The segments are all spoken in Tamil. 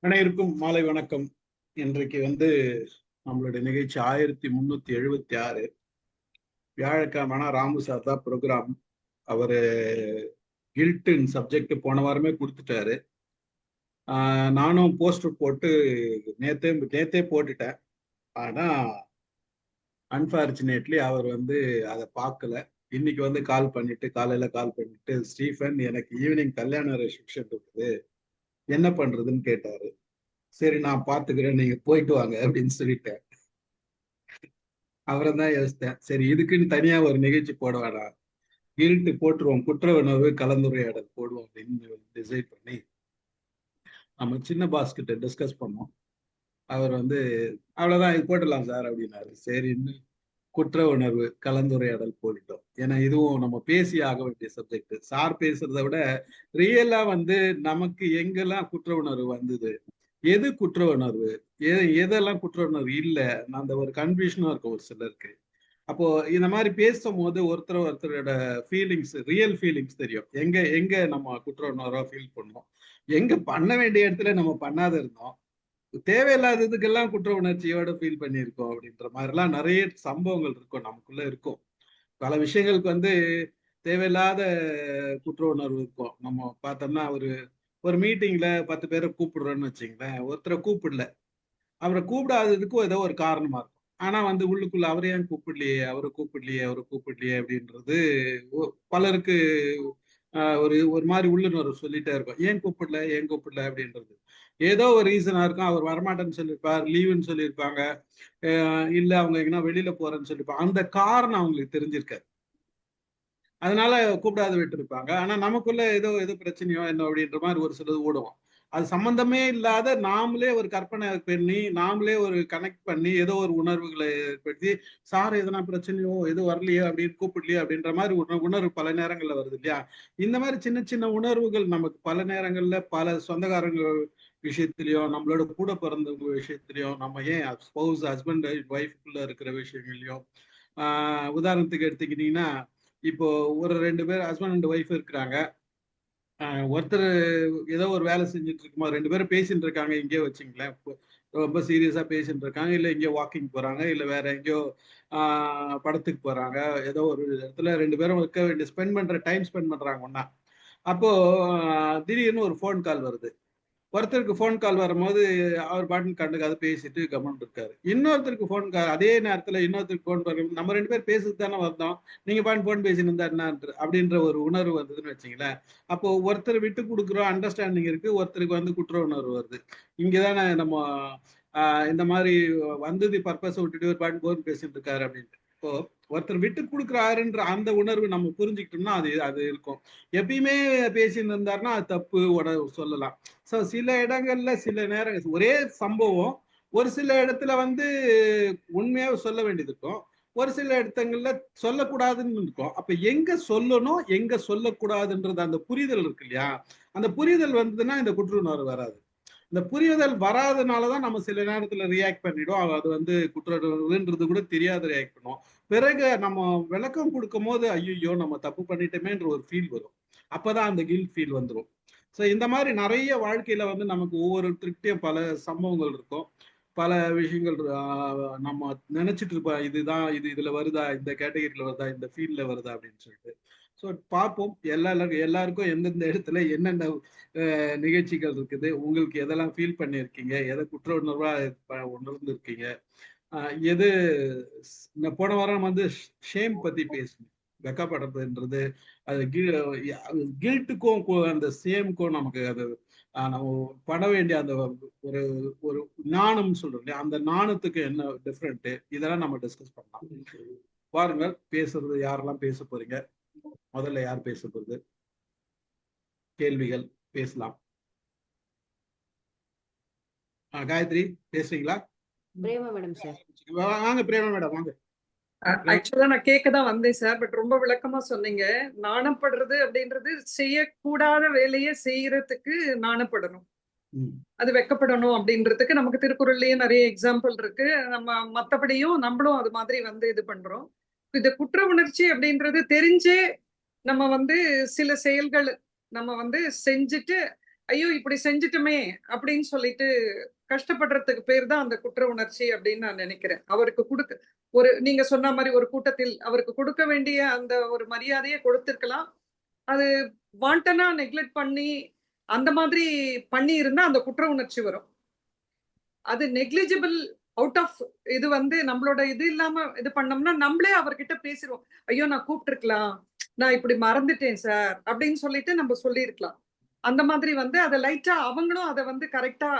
அனைவருக்கும் மாலை வணக்கம். இன்றைக்கு நம்மளுடைய நிகழ்ச்சி 1376 வியாழக்கிழமை. ராமு சார் தான் ப்ரோக்ராம். அவரு கில்ட்டின் சப்ஜெக்ட் போன வாரமே கொடுத்துட்டாரு. நானும் போஸ்டர் போட்டு நேத்தே போட்டுட்டேன். ஆனா அன்பார்ச்சுனேட்லி அவர் அதை பார்க்கல. இன்னைக்கு காலையில கால் பண்ணிட்டு ஸ்டீஃபன், எனக்கு ஈவினிங் கல்யாண ரெசப்ஷன் இருக்குது, என்ன பண்றதுன்னு கேட்டாரு. சரி, நான் பாத்துக்கிறேன், நீங்க போயிட்டு வாங்க அப்படின்னு சொல்லிட்டேன். அவரை தான் யோசித்தேன், சரி இதுக்குன்னு தனியா ஒரு நிகழ்ச்சி போட வேணாம், கில்ட் போட்டுருவோம், குற்ற உணர்வு கலந்துரையாடல் போடுவோம் அப்படின்னு டிசைட் பண்ணி நம்ம சின்ன பாஸ் கிட்ட டிஸ்கஸ் பண்ணோம். அவர் அவ்வளவுதான், இது போட்டுடலாம் சார் அப்படின்னாரு. சரின்னு குற்ற உணர்வு கலந்துரையாடல் போட்டுட்டோம். ஏன்னா இதுவும் நம்ம பேசி ஆக வேண்டிய சப்ஜெக்ட். சார் பேசுறதை விட ரியலா நமக்கு எங்கெல்லாம் குற்ற உணர்வு வந்தது, எது குற்ற உணர்வு, எதெல்லாம் குற்ற உணர்வு இல்ல, அந்த ஒரு கன்ஃபியூஷனும் இருக்கும் ஒரு சிலருக்கு. அப்போ இந்த மாதிரி பேசும்போது ஒருத்தரோட ஃபீலிங்ஸ், ரியல் ஃபீலிங்ஸ் தெரியும். எங்க எங்க நம்ம குற்ற உணர்வா ஃபீல் பண்ணோம், எங்க பண்ண வேண்டிய இடத்துல நம்ம பண்ணாத இருந்தோம், தேவையில்லாததுக்கெல்லாம் குற்ற உணர்ச்சியோட ஃபீல் பண்ணியிருக்கோம் அப்படின்ற மாதிரிலாம் நிறைய சம்பவங்கள் இருக்கும், நமக்குள்ள இருக்கும். பல விஷயங்களுக்கு தேவையில்லாத குற்ற உணர்வு இருக்கும். நம்ம பார்த்தோம்னா ஒரு மீட்டிங்ல 10 பேரை கூப்பிடுறோன்னு வச்சுங்களேன், ஒருத்தரை கூப்பிடல, அவரை கூப்பிடாததுக்கும் ஏதோ ஒரு காரணமா இருக்கும். ஆனா உள்ளுக்குள்ள அவரை ஏன் கூப்பிடலையே, அவரை கூப்பிடலையே அப்படின்றது பலருக்கு ஒரு ஒரு மாதிரி உள்ளுணர்வு சொல்லிட்டே இருக்கும். ஏன் கூப்பிடல அப்படின்றது ஏதோ ஒரு ரீசனா இருக்கும். அவர் வரமாட்டேன்னு சொல்லியிருப்பார், லீவுன்னு சொல்லியிருப்பாங்க, இல்ல அவங்க எங்கன்னா வெளியில போறேன்னு சொல்லியிருப்பாங்க. அந்த காரணம் அவங்களுக்கு தெரிஞ்சிருக்காது, அதனால கூப்பிடாத விட்டு இருப்பாங்க. ஆனா நமக்குள்ள ஏதோ பிரச்சனையோ என்ன அப்படின்ற மாதிரி ஒரு சிலது ஓடுவோம். அது சம்பந்தமே இல்லாத நாமளே ஒரு கற்பனை பண்ணி, நாமளே ஒரு கனெக்ட் பண்ணி, ஏதோ ஒரு உணர்வுகளை ஏற்படுத்தி, சார் எதனா பிரச்சனையோ, எதுவும் வரலையோ அப்படின்னு கூப்பிடலையோ அப்படின்ற மாதிரி உணர்வு பல நேரங்கள்ல வருது இல்லையா? இந்த மாதிரி சின்ன சின்ன உணர்வுகள் நமக்கு பல நேரங்கள்ல பல சொந்தக்காரங்க விஷயத்திலயோ, நம்மளோட கூட பிறந்தவங்க விஷயத்திலயோ, நம்ம ஏன் ஸ்பௌஸ் ஹஸ்பண்ட் ஒய்ஃப்குள்ள இருக்கிற விஷயங்களையோ, உதாரணத்துக்கு எடுத்துக்கிட்டீங்கன்னா, இப்போ ஒரு 2 பேர் ஹஸ்பண்ட் அண்ட் ஒய்ஃப் இருக்கிறாங்க. ஒருத்தர் ஏதோ ஒரு வேலை செஞ்சுட்டு இருக்கும்போது 2 பேரும் பேசிட்டு இருக்காங்க, இங்கேயே வச்சுங்களேன். ரொம்ப சீரியஸா பேசிட்டு இருக்காங்க, இல்ல எங்கேயோ வாக்கிங் போறாங்க, இல்ல வேற எங்கேயோ படத்துக்கு போறாங்க. ஏதோ ஒரு இடத்துல 2 பேரும் இருக்க வேண்டிய டைம் ஸ்பெண்ட் பண்றாங்க ஒண்ணா. அப்போ திடீர்னு ஒரு ஃபோன் கால் வருது. ஒருத்தருக்கு ஃபோன் கால் வரும்போது அவர் பாட்டுன்னு கண்டுக்காத பேசிட்டு கம்முன்னு இருக்காரு. இன்னொருத்தருக்கு ஃபோன் கால், அதே நேரத்துல இன்னொருத்தருக்கு ஃபோன் வரும், நம்ம 2 பேரும் பேசிட்டு தானே வந்தோம், நீங்க பாட்டு ஃபோன் பேசிட்டு இருந்தா என்ன அப்படின்ற ஒரு உணர்வு வந்ததுன்னு வச்சுங்களேன். அப்போ ஒருத்தர் விட்டு கொடுக்குறோம், அண்டர்ஸ்டாண்டிங் இருக்கு, ஒருத்தருக்கு குற்ற உணர்வு வருது. இங்கதானே நம்ம இந்த மாதிரி வந்தது பர்பஸ் விட்டுட்டு ஒரு பாட்டு ஃபோன் பேசிட்டு இருக்காரு அப்படின்ட்டு. இப்போ ஒருத்தர் விட்டு கொடுக்குறாருன்ற அந்த உணர்வு நம்ம புரிஞ்சுக்கிட்டோம்னா அது அது இருக்கும். எப்பயுமே பேசிட்டு இருந்தாருன்னா அது தப்பு சொல்லலாம். சோ சில இடங்கள்ல சில நேரம் ஒரே சம்பவம் ஒரு சில இடத்துல உண்மையாக சொல்ல வேண்டியது இருக்கும், ஒரு சில இடத்துங்கள்ல சொல்லக்கூடாதுன்னு இருக்கும். அப்ப எங்க சொல்லணும், எங்க சொல்லக்கூடாதுன்றது அந்த புரிதல் இருக்கு இல்லையா? அந்த புரிதல் வந்ததுன்னா இந்த குற்றுணர்வு வராது. இந்த புரிதல் வராதனாலதான் நம்ம சில நேரத்துல ரியாக்ட் பண்ணிடும். அது குற்றன்றது கூட தெரியாத ரியாக்ட் பண்ணுவோம். பிறகு நம்ம விளக்கம் கொடுக்கும் போது ஐயோ நம்ம தப்பு பண்ணிட்டோமேன்ற ஒரு ஃபீல் வரும். அப்பதான் அந்த கில்ட் ஃபீல் வந்துடும். ஸோ இந்த மாதிரி நிறைய வாழ்க்கையில நமக்கு ஒவ்வொருத்தருக்கிட்டையும் பல சம்பவங்கள் இருக்கும், பல விஷயங்கள் நம்ம நினைச்சிட்டு இருப்போம், இதுதான் இதுல வருதா, இந்த கேட்டகரியில வருதா, இந்த ஃபீல்ட்ல வருதா அப்படின்னு சொல்லிட்டு. ஸோ பார்ப்போம், எல்லாருக்கும் எந்தெந்த இடத்துல என்னென்ன நிகழ்ச்சிகள் இருக்குது, உங்களுக்கு எதெல்லாம் ஃபீல் பண்ணியிருக்கீங்க, எதை குற்ற உணர்வா உணர்ந்து இருக்கீங்க, எது போன வாரம் ஷேம் பத்தி பேசணும், வெக்கப்படுறதுன்றது, அது கில்ட்டுக்கும் அந்த சேமுக்கும் நமக்கு அது நம்ம பட வேண்டிய அந்த ஒரு ஒரு நாணம் சொல்றோம் இல்லையா, அந்த நாணத்துக்கு என்ன டிஃப்ரெண்ட், இதெல்லாம் நம்ம டிஸ்கஸ் பண்ணலாம். பாருங்க பேசுறது யாரெல்லாம் பேச போறீங்க, முதல்ல யார் பேச போறது, கேள்விகள் பேசலாம். காயத்ரி பேசுறீங்களா? Prema madam sir. வாங்க பிரேமா மேடம் வாங்க. ஆக்சுவலா நான் கேட்கதான் வந்தேன் சார், பட் ரொம்ப விளக்கமா சொன்னீங்க. நாணப்படுறது அப்படின்றது செய்யக்கூடாத வேலையை செய்யறதுக்கு நாணப்படணும், அது வெக்கப்படணும் அப்படின்றதுக்கு நமக்கு திருக்குறள்லயே நிறைய எக்ஸாம்பிள் இருக்கு. நம்ம மத்தபடியும் நம்மளும் அது மாதிரி இது பண்றோம். இந்த குற்ற உணர்ச்சி அப்படின்றது தெரிஞ்சே நம்ம சில செயல்கள் நம்ம செஞ்சுட்டு ஐயோ இப்படி செஞ்சுட்டுமே அப்படின்னு சொல்லிட்டு கஷ்டப்படுறதுக்கு பேர் தான் அந்த குற்ற உணர்ச்சி அப்படின்னு நான் நினைக்கிறேன். அவருக்கு நீங்க சொன்ன மாதிரி ஒரு கூட்டத்தில் அவருக்கு கொடுக்க வேண்டிய அந்த ஒரு மரியாதையை கொடுத்திருக்கலாம். அது வாண்டனா நெக்லெக்ட் பண்ணி அந்த மாதிரி பண்ணி இருந்தா அந்த குற்ற உணர்ச்சி வரும். அது நெக்லிஜிபிள் அவுட் ஆஃப் இது நம்மளோட இது இல்லாம இது பண்ணோம்னா நம்மளே அவர்கிட்ட பேசிடுவோம். ஐயோ நான் கூப்பிட்டுருக்கலாம், நான் இப்படி மறந்துட்டேன் சார் அப்படின்னு சொல்லிட்டு நம்ம சொல்லியிருக்கலாம். அந்த மாதிரி அதை லைட்டா அவங்களும் அதை கரெக்டா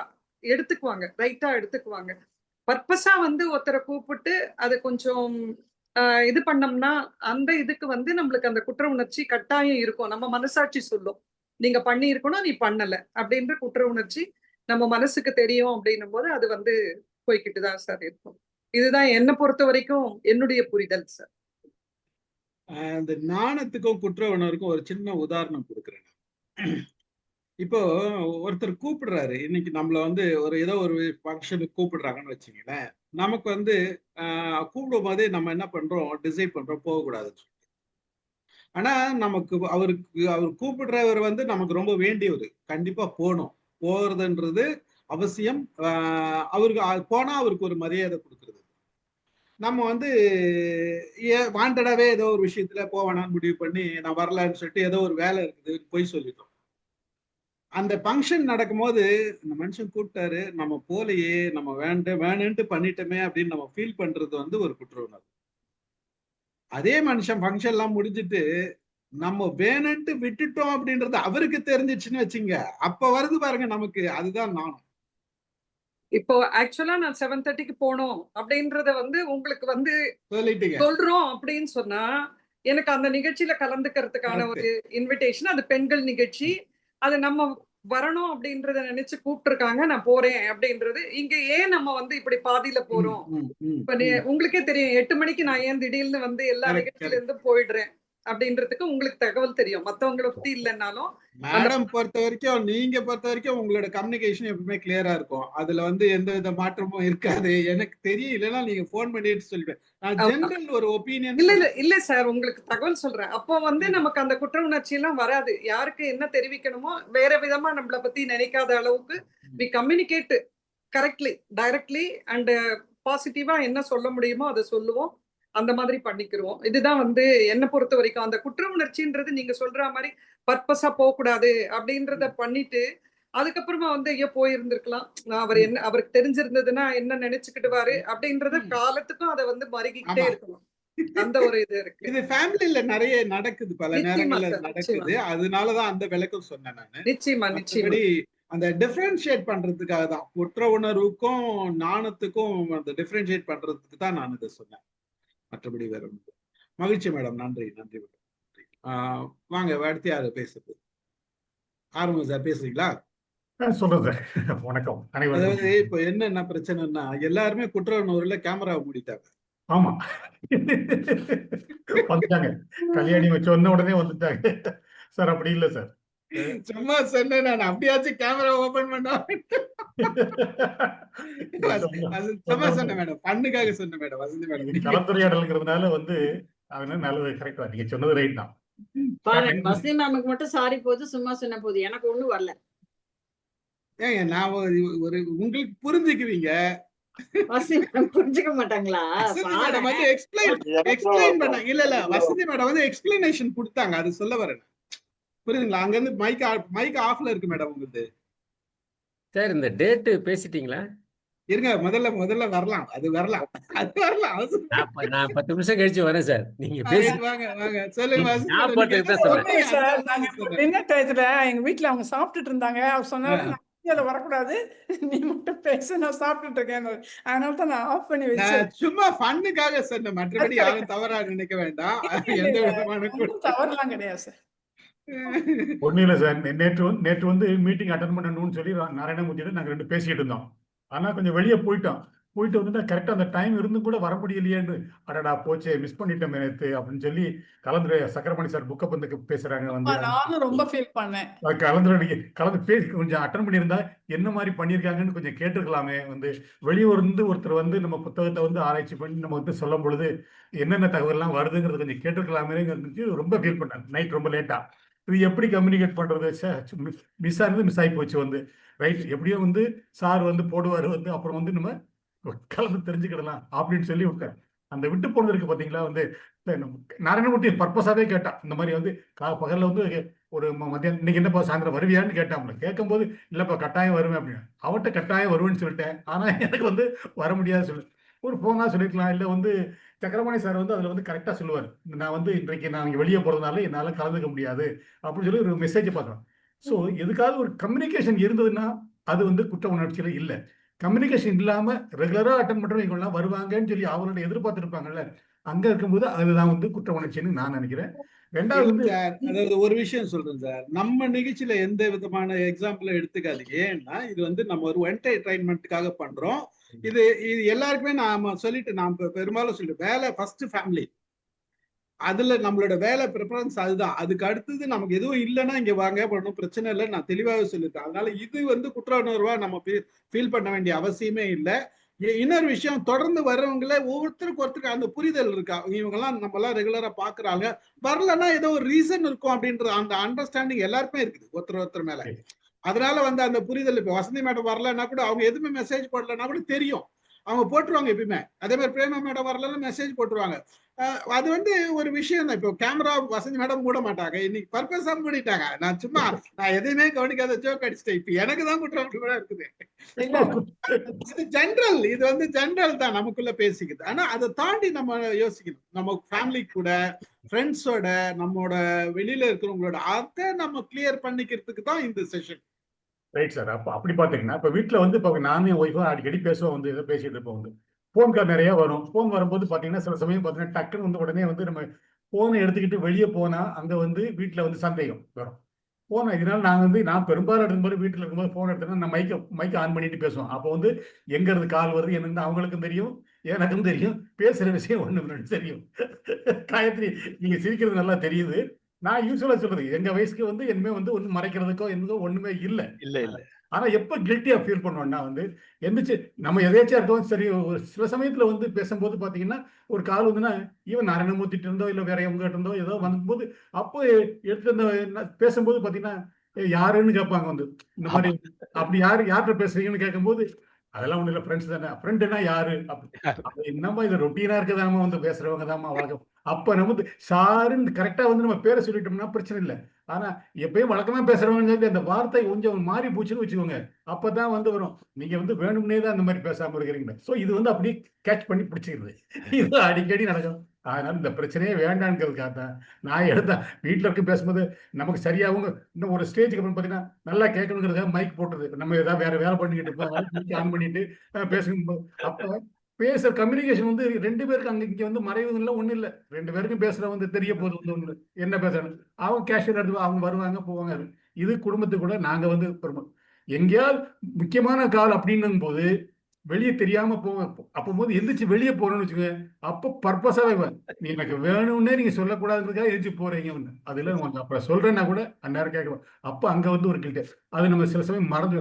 எடுத்துக்குவாங்க, ரைட்டா எடுத்துக்குவாங்க. பர்பஸா ஒருத்தரை கூப்பிட்டு அதை கொஞ்சம் இது பண்ணோம்னா அந்த இதுக்கு நம்மளுக்கு அந்த குற்ற உணர்ச்சி கட்டாயம் இருக்கும். நம்ம மனசாட்சி சொல்லும், நீங்க பண்ணி இருக்கணும், நீ பண்ணல அப்படின்ற குற்ற உணர்ச்சி நம்ம மனசுக்கு தெரியும் அப்படின்னும் போது அது போய்கிட்டு தான் சார் இருக்கும். இதுதான் என்னை பொறுத்த வரைக்கும் என்னுடைய புரிதல் சார். அந்த நாணத்துக்கும் குற்ற உணர்வுக்கும் ஒரு சின்ன உதாரணம் கொடுக்குறேன். இப்போ ஒருத்தர் கூப்பிடுறாரு, இன்னைக்கு நம்மள ஏதோ ஒரு ஃபங்க்ஷனுக்கு கூப்பிடுறாங்கன்னு வச்சுங்களேன். நமக்கு கூப்பிடும் போதே நம்ம என்ன பண்றோம், டிசைட் பண்றோம் போகக்கூடாதுன்னு சொல்லி. ஆனா நமக்கு அவர் கூப்பிடுறவர் நமக்கு ரொம்ப வேண்டியவர், கண்டிப்பா போகணும். போறதுன்றது அவசியம். அவருக்கு போனா அவருக்கு ஒரு மரியாதை கொடுக்கறது. நம்ம வாண்டடாவே ஏதோ ஒரு விஷயத்துல போவேனான்னு முடிவு பண்ணி நான் வரலன்னு சொல்லிட்டு ஏதோ ஒரு வேலை இருக்குது போய் சொல்லிட்டோம். அந்த ஃபங்க்ஷன் நடக்கும்போது இந்த மனுஷன் கூப்பிட்டாரு, நம்ம போலையே, நம்ம வேணுன்ட்டு பண்ணிட்டோமே அப்படின்னு நம்ம ஃபீல் பண்றது ஒரு குற்ற உணர்வு. அதே மனுஷன் ஃபங்க்ஷன் எல்லாம் முடிஞ்சிட்டு நம்ம வேணுன்ட்டு விட்டுட்டோம் அப்படின்றது அவருக்கு தெரிஞ்சிச்சுன்னு வச்சுங்க, அப்ப வருது பாருங்க நமக்கு, அதுதான் நாணம். இப்போ ஆக்சுவலா நான் 7:30க்கு போனோம் அப்படின்றத உங்களுக்கு சொல்லிட்டீங்க சொல்றோம் அப்படின்னு சொன்னா எனக்கு அந்த நிகழ்ச்சியில கலந்துக்கிறதுக்கான ஒரு இன்விடேஷன், அது பெண்கள் நிகழ்ச்சி, அது நம்ம வரணும் அப்படின்றத நினைச்சு கூப்பிட்டு இருக்காங்க, நான் போறேன் அப்படின்றது. இங்க ஏன் நம்ம இப்படி பாதியில போறோம்? இப்ப உங்களுக்கே தெரியும் 8 மணிக்கு நான் ஏன் திடீர்னு எல்லா நிகழ்ச்சியில இருந்து போயிடுறேன் அப்படின்றதுக்கு உங்களுக்கு தகவல் தெரியும், மத்தவங்களை பத்தி இல்லைன்னாலும். மேடம் பொறுத்த வரைக்கும், நீங்க பொறுத்த வரைக்கும் உங்களோட கம்யூனிகேஷன் எப்பவுமே கிளியரா இருக்கும். அதுல எந்த வித மாற்றமும் இருக்காது. எனக்கு தெரியும், இல்லைன்னா நீங்க போன் பண்ணிட்டு சொல்லுவேன். நான் ஜெனரல் ஒரு ஒப்பீனியன் இல்ல சார், உங்களுக்கு தகவல் சொல்றேன். அப்போ நமக்கு அந்த குற்ற உணர்ச்சி எல்லாம் வராது. யாருக்கு என்ன தெரிவிக்கணுமோ வேற விதமா நம்மள பத்தி நினைக்காத அளவுக்கு we communicate correctly, directly and பாசிட்டிவா என்ன சொல்ல முடியுமோ அதை சொல்லுவோம். அந்த மாதிரி பண்ணிக்கிறோம். இதுதான் என்ன பொறுத்த வரைக்கும் அந்த குற்ற உணர்ச்சின்றது நீங்க சொல்ற மாதிரி பர்பஸா போக கூடாது அப்படின்றத பண்ணிட்டு அதுக்கப்புறமா ஐயோ போயிருந்திருக்கலாம், அவருக்கு தெரிஞ்சிருந்ததுன்னா என்ன நினைச்சுக்கிட்டுவாரு அப்படின்றத காலத்துக்கும் அதை மறுகிக்கிட்டே இருக்கணும். அந்த ஒரு இது இருக்கு. இது ஃபேமிலில நிறைய நடக்குது, பல நேரங்கள்ல நடக்குது. அதனாலதான் அந்த விளக்கம் சொன்னேன் நானு. நிச்சயமா நிச்சயமா அந்த டிஃபரன்ஷியேட் பண்றதுக்காக தான், குற்ற உணர்வுக்கும் நாணத்துக்கும் அந்த டிஃபரன்ஷியேட் பண்றதுக்கு தான் நான் இதை சொன்னேன். மற்றபடி வேற ஒன்று. மகிழ்ச்சி மேடம், நன்றி நன்றி மேடம். வாங்க, அடுத்து யாரு பேசுறது? ஆரம்பம் சார், பேசுறீங்களா? சொல்றது வணக்கம். அதாவது இப்ப என்ன பிரச்சனைன்னா, எல்லாருமே குற்ற உணர்வுல கேமரா மூடிட்டாங்க. ஆமா, வந்துட்டாங்க. கல்யாணி சொன்ன உடனே வந்துட்டாங்க சார். அப்படி இல்ல சார், சும்மா சொன்னேன் நான். அப்படியாச்சும் கேமரா ஓபன் பண்ணா சும்மா சொன்னேன் மேடம், பண்ணுக்காக சொன்னேன் மேடம். வசந்தி மேடம் கலந்துரையாடல்ங்கிறதுனால நல்லது, கரெக்டா நீங்க சொன்னது ரைட் தான். வசந்தி மேமுக்கு மட்டும் சாரி போது, சும்மா சொன்ன போது, எனக்கு ஒண்ணும் வரல. ஏங்க நான் ஒரு உங்களுக்கு புரிஞ்சுக்குவீங்க, வசந்தி மேடம் புரிஞ்சுக்க மாட்டாங்களா? எக்ஸ்பிளைன் பண்ணாங்க. இல்ல வசந்தி மேடம் எக்ஸ்பிளனேஷன் கொடுத்தாங்க, அது சொல்ல வரேன். புரியுதுங்களா? அங்க இருந்து மைக் ஆஃப்ல இருக்கு மேடம் உங்களுக்கு. சார் இந்த டேட் பேசிட்டீங்களா? இருங்க, முதல்ல வரலாம், அது வரலாம். நான் 10 நிமிஷம் கழிச்சு வரேன் சார். நீங்க வாங்க சொல்லுங்க. எங்க வீட்டுல அவங்க சாப்பிட்டுட்டு இருந்தாங்க, அவர் சொன்னாரு வரக்கூடாது, நீ மட்டும் பேச, நான் சாப்பிட்டுட்டு இருக்கேன், அதனால தான் நான் ஆஃப் பண்ணி வச்சேன். சும்மா ஃபன்னுக்காக சொன்னேன், மற்றபடி யாரும் தவறா நினைக்க வேண்டாம். எந்த விதமான தவறுலாம் கிடையாது சார். ஒன்னும் இல்ல சார், நேற்று மீட்டிங் அட்டன் பண்ணணும்னு சொல்லி நாராயணமூர்த்தியோட நாங்க 2 பேசிட்டு இருந்தோம். ஆனா கொஞ்சம் வெளியே போயிட்டு வந்துட்டா கரெக்டா அந்த டைம் இருந்து கூட வர முடியலையேன்னு, அடடா போச்சே, மிஸ் பண்ணிட்டோம் நேத்து அப்படின்னு சொல்லி கலந்துரை சக்கரமணி சார் புக்க பந்துக்கு பேசுறாங்க. நானும் ரொம்ப ஃபீல் பண்ணேன். கலந்து பேசி கொஞ்சம் அட்டன் பண்ணியிருந்தா என்ன மாதிரி பண்ணியிருக்காங்கன்னு கொஞ்சம் கேட்டுருக்கலாமே. வெளியூர் இருந்து ஒருத்தர் நம்ம புத்தகத்தை ஆராய்ச்சி பண்ணி நம்ம சொல்லும் பொழுது என்னென்ன தகவல்லாம் வருதுங்கிறது கொஞ்சம் கேட்டுருக்கலாமே ரொம்ப ஃபீல் பண்ணேன். நைட் ரொம்ப லேட்டா இது எப்படி கம்யூனிகேட் பண்றது, மிஸ் ஆனது மிஸ் ஆகி போச்சு வந்து ரைட், எப்படியோ வந்து சார் வந்து போடுவார் வந்து, அப்புறம் வந்து நம்ம கலந்து தெரிஞ்சுக்கிடலாம் அப்படின்னு சொல்லி விட்டார். அந்த விட்டு போனதுக்கு பாத்தீங்களா வந்து நாராயணமூர்த்தி பர்பஸாவே கேட்டான், இந்த மாதிரி வந்து பகல்ல வந்து ஒரு மத்தியானம் இன்னைக்கு என்னப்பா சாயந்தரம் வருவியான்னு கேட்டான். கேட்கும்போது இல்லப்பா கட்டாயம் வருவேன் அப்படின்னு. அவட்ட கட்டாயம் வருவேன்னு சொல்லிட்டேன், ஆனா எனக்கு வந்து வர முடியாது சொல்லு, ஒரு போனா சொல்லிருக்கலாம். இல்ல வந்து சக்கரபாணி சார் வந்து அதுல வந்து கரெக்டா சொல்லுவார், நான் வந்து இன்றைக்கு நான் இங்க வெளியே போறதுனால என்னால கலந்துக்க முடியாது அப்படின்னு சொல்லி ஒரு மெசேஜ் பார்த்தோம். ஸோ எதுக்காவது ஒரு கம்யூனிகேஷன் இருந்ததுன்னா அது வந்து குற்ற உணர்ச்சியில இல்லை. கம்யூனிகேஷன் இல்லாம ரெகுலரா அட்டன் பண்றவங்க எல்லாம் வருவாங்கன்னு சொல்லி அவங்களோட எதிர்பார்த்திருப்பாங்கல்ல, அங்க இருக்கும்போது அதுதான் வந்து குற்ற உணர்ச்சின்னு நான் நினைக்கிறேன். ரெண்டாவது வந்து அதாவது ஒரு விஷயம் சொல்றேன் சார், நம்ம நிகழ்ச்சியில எந்த விதமான எக்ஸாம்பிள் எடுத்துக்காதீங்க. ஏன்னா இது வந்து நம்ம ஒரு என்டர்டைன்மெண்ட்டுக்காக பண்றோம். இது எல்லாருக்குமே நாம சொல்லிட்டு நாம் பெரும்பாலும் சொல்லிட்டு வேலை ஃபர்ஸ்ட் ஃபேமிலி, அதுல நம்மளோட வேலை ப்ரிஃபரன்ஸ் அதுதான். அதுக்கு அடுத்தது நமக்கு எதுவும் இல்லைன்னா இங்க வாங்க பண்ணணும், பிரச்சனை இல்லை, நான் தெளிவாகவே சொல்லிட்டேன். அதனால இது வந்து குற்ற உணர்வா நம்ம ஃபீல் பண்ண வேண்டிய அவசியமே இல்லை. இன்னொரு விஷயம், தொடர்ந்து வர்றவங்கள ஒவ்வொருத்தருக்கு ஒருத்தருக்கு அந்த புரிதல் இருக்கா, இவங்கெல்லாம் நம்ம எல்லாம் ரெகுலரா பாக்குறாங்க, வரலன்னா ஏதோ ஒரு ரீசன் இருக்கும் அப்படின்ற அந்த அண்டர்ஸ்டாண்டிங் எல்லாருக்குமே இருக்குது ஒருத்தர் மேல. அதனால வந்து அந்த புரிதல், இப்ப வசந்தி மேடம் வரலன்னா கூட அவங்க எதுவுமே மெசேஜ் போடலன்னா கூட தெரியும், அவங்க போட்டுருவாங்க எப்பயுமே. அதே மாதிரி பிரேமா மேடம் வரலன்னா மெசேஜ் போட்டுருவாங்க. அது வந்து ஒரு விஷயம் தான். இப்போ கேமரா வசந்தி மேடம் மூட மாட்டாங்க, இன்னைக்கு பர்பஸா மூடிட்டாங்க. நான் எதையுமே கவனிக்காத ஜோக் அடிச்சிட்டேன். இப்ப எனக்கு தான் குற்றம் கூட இருக்குது. இது ஜென்ரல், இது வந்து ஜென்ரல் தான் நமக்குள்ள பேசிக்குது. ஆனா அதை தாண்டி நம்ம யோசிக்கணும், நம்ம ஃபேமிலி கூட ஃப்ரெண்ட்ஸோட நம்மளோட வெளியில இருக்கிறவங்களோட அதை நம்ம கிளியர் பண்ணிக்கிறதுக்கு தான் இந்த செஷன். Right sir. அப்படி பாத்தீங்கன்னா இப்ப வீட்டுல வந்து இப்ப நானும் என் ஒய்ஃபும் அடிக்கடி பேசுவோம், வந்து ஏதோ பேசிட்டு இருப்போம். வந்து போன் கால் நிறைய வரும். போன் வரும்போது பாத்தீங்கன்னா சில சமயம் பாத்தீங்கன்னா டக்குன்னு வந்து உடனே வந்து நம்ம போனை எடுத்துக்கிட்டு வெளியே போனா அங்க வந்து வீட்டுல வந்து சந்தேகம் வரும். போன இதனால நான் பெரும்பாலும் இருக்கும்போது வீட்டில் இருக்கும்போது போன் எடுத்தேன்னா நான் மைக்கை ஆன் பண்ணிட்டு பேசுவோம். அப்போ வந்து எங்க இருந்து கால் வருது என்னன்னு அவங்களுக்கும் தெரியும், எனக்கும் தெரியும், பேசுற விஷயம் ஒண்ணு தெரியும். காயத்ரி நீங்க சிரிக்கிறது நல்லா தெரியுது. நான் யூஸ்வலா சொல்றது, எங்க வயசுக்கு வந்து இனிமே வந்து ஒண்ணு மறைக்கிறதுக்கோ என்னதோ ஒண்ணுமே இல்லை. ஆனா எப்ப கில்ட்டியா ஃபீல் பண்ணுவோம்னா வந்து எந்திரிச்சு நம்ம எதேச்சா இருக்கோம் சரி, ஒரு சில சமயத்துல வந்து பேசும்போது பாத்தீங்கன்னா ஒரு கால் வந்துன்னா ஈவன் நாராயணமூர்த்திட்டு இருந்தோ இல்ல வேற எவங்ககிட்ட இருந்தோ ஏதோ வரும்போது அப்போ எடுத்து அந்த பேசும்போது பாத்தீங்கன்னா யாருன்னு கேட்பாங்க வந்து, இந்த மாதிரி அப்படி யார்கிட்ட பேசுறீங்கன்னு கேட்கும்போது அதெல்லாம் ஒண்ணு இல்ல, ஃப்ரெண்ட்ஸ் தானே. ஃப்ரெண்டுனா யாரு அப்படி என்னமா இது ரொட்டீனா இருக்கதாமா வந்து பேசுறவங்க தாமா வழக்கம். அப்ப நம்ம வந்து சாருன்னு கரெக்டா வந்து நம்ம பேரை சொல்லிட்டோம்னா பிரச்சனை இல்லை. ஆனா எப்பயும் வழக்கமா பேசுறவங்க அந்த வார்த்தை கொஞ்சம் மாறி போச்சுன்னு வச்சுக்கோங்க, அப்பதான் வந்து வரும், நீங்க வந்து வேணும்னே தான் அந்த மாதிரி பேசாம இருக்கிறீங்க. சோ இது வந்து அப்படியே கேட்ச் பண்ணி பிடிச்சிக்கிறது, இது அடிக்கடி நடக்கும். அதனால இந்த பிரச்சனையே வேண்டாங்கிறதுக்காக தான் நான் எடுத்தேன். வீட்டுல இருக்க பேசும்போது நமக்கு சரியாகவும் இன்னும் ஒரு ஸ்டேஜுக்கு அப்புறம் பாத்தீங்கன்னா நல்லா கேட்கணுங்கிறத மைக் போட்டுருது, நம்ம ஏதாவது வேற வேலை பண்ணிக்கிட்டு இருப்போம், ஆன் பண்ணிட்டு பேசும்போது அப்ப பேசுற கம்யூனிகேஷன் வந்து 2 பேருக்கு அங்க இங்க வந்து மறைவு இல்லை, ஒண்ணு இல்லை. 2 பேருக்கும் பேசுற வந்து தெரிய போகுது வந்து ஒண்ணு என்ன பேசுறாங்க. அவங்க கேஷுவல் எடுத்து அவங்க வருவாங்க போவாங்க. இது குடும்பத்துக்கு கூட நாங்க வந்து எங்கேயாவது முக்கியமான கால் அப்படின்னும் போது வெளியே தெரியாம போவேன். அப்போது எந்திரிச்சு வெளியே போறோம்னு வச்சுக்கோங்க, அப்போ பர்பஸாவே நீ எனக்கு வேணும்னே நீங்க சொல்லக்கூடாதுன்றதுக்காக எந்திரிச்சு போறீங்க. அதுல அப்புறம் சொல்றேன்னா கூட அந்நேரம் கேட்கணும். அப்போ அங்க வந்து ஒரு கில்ட்டு, அது நம்ம சில சமயம் மறந்து.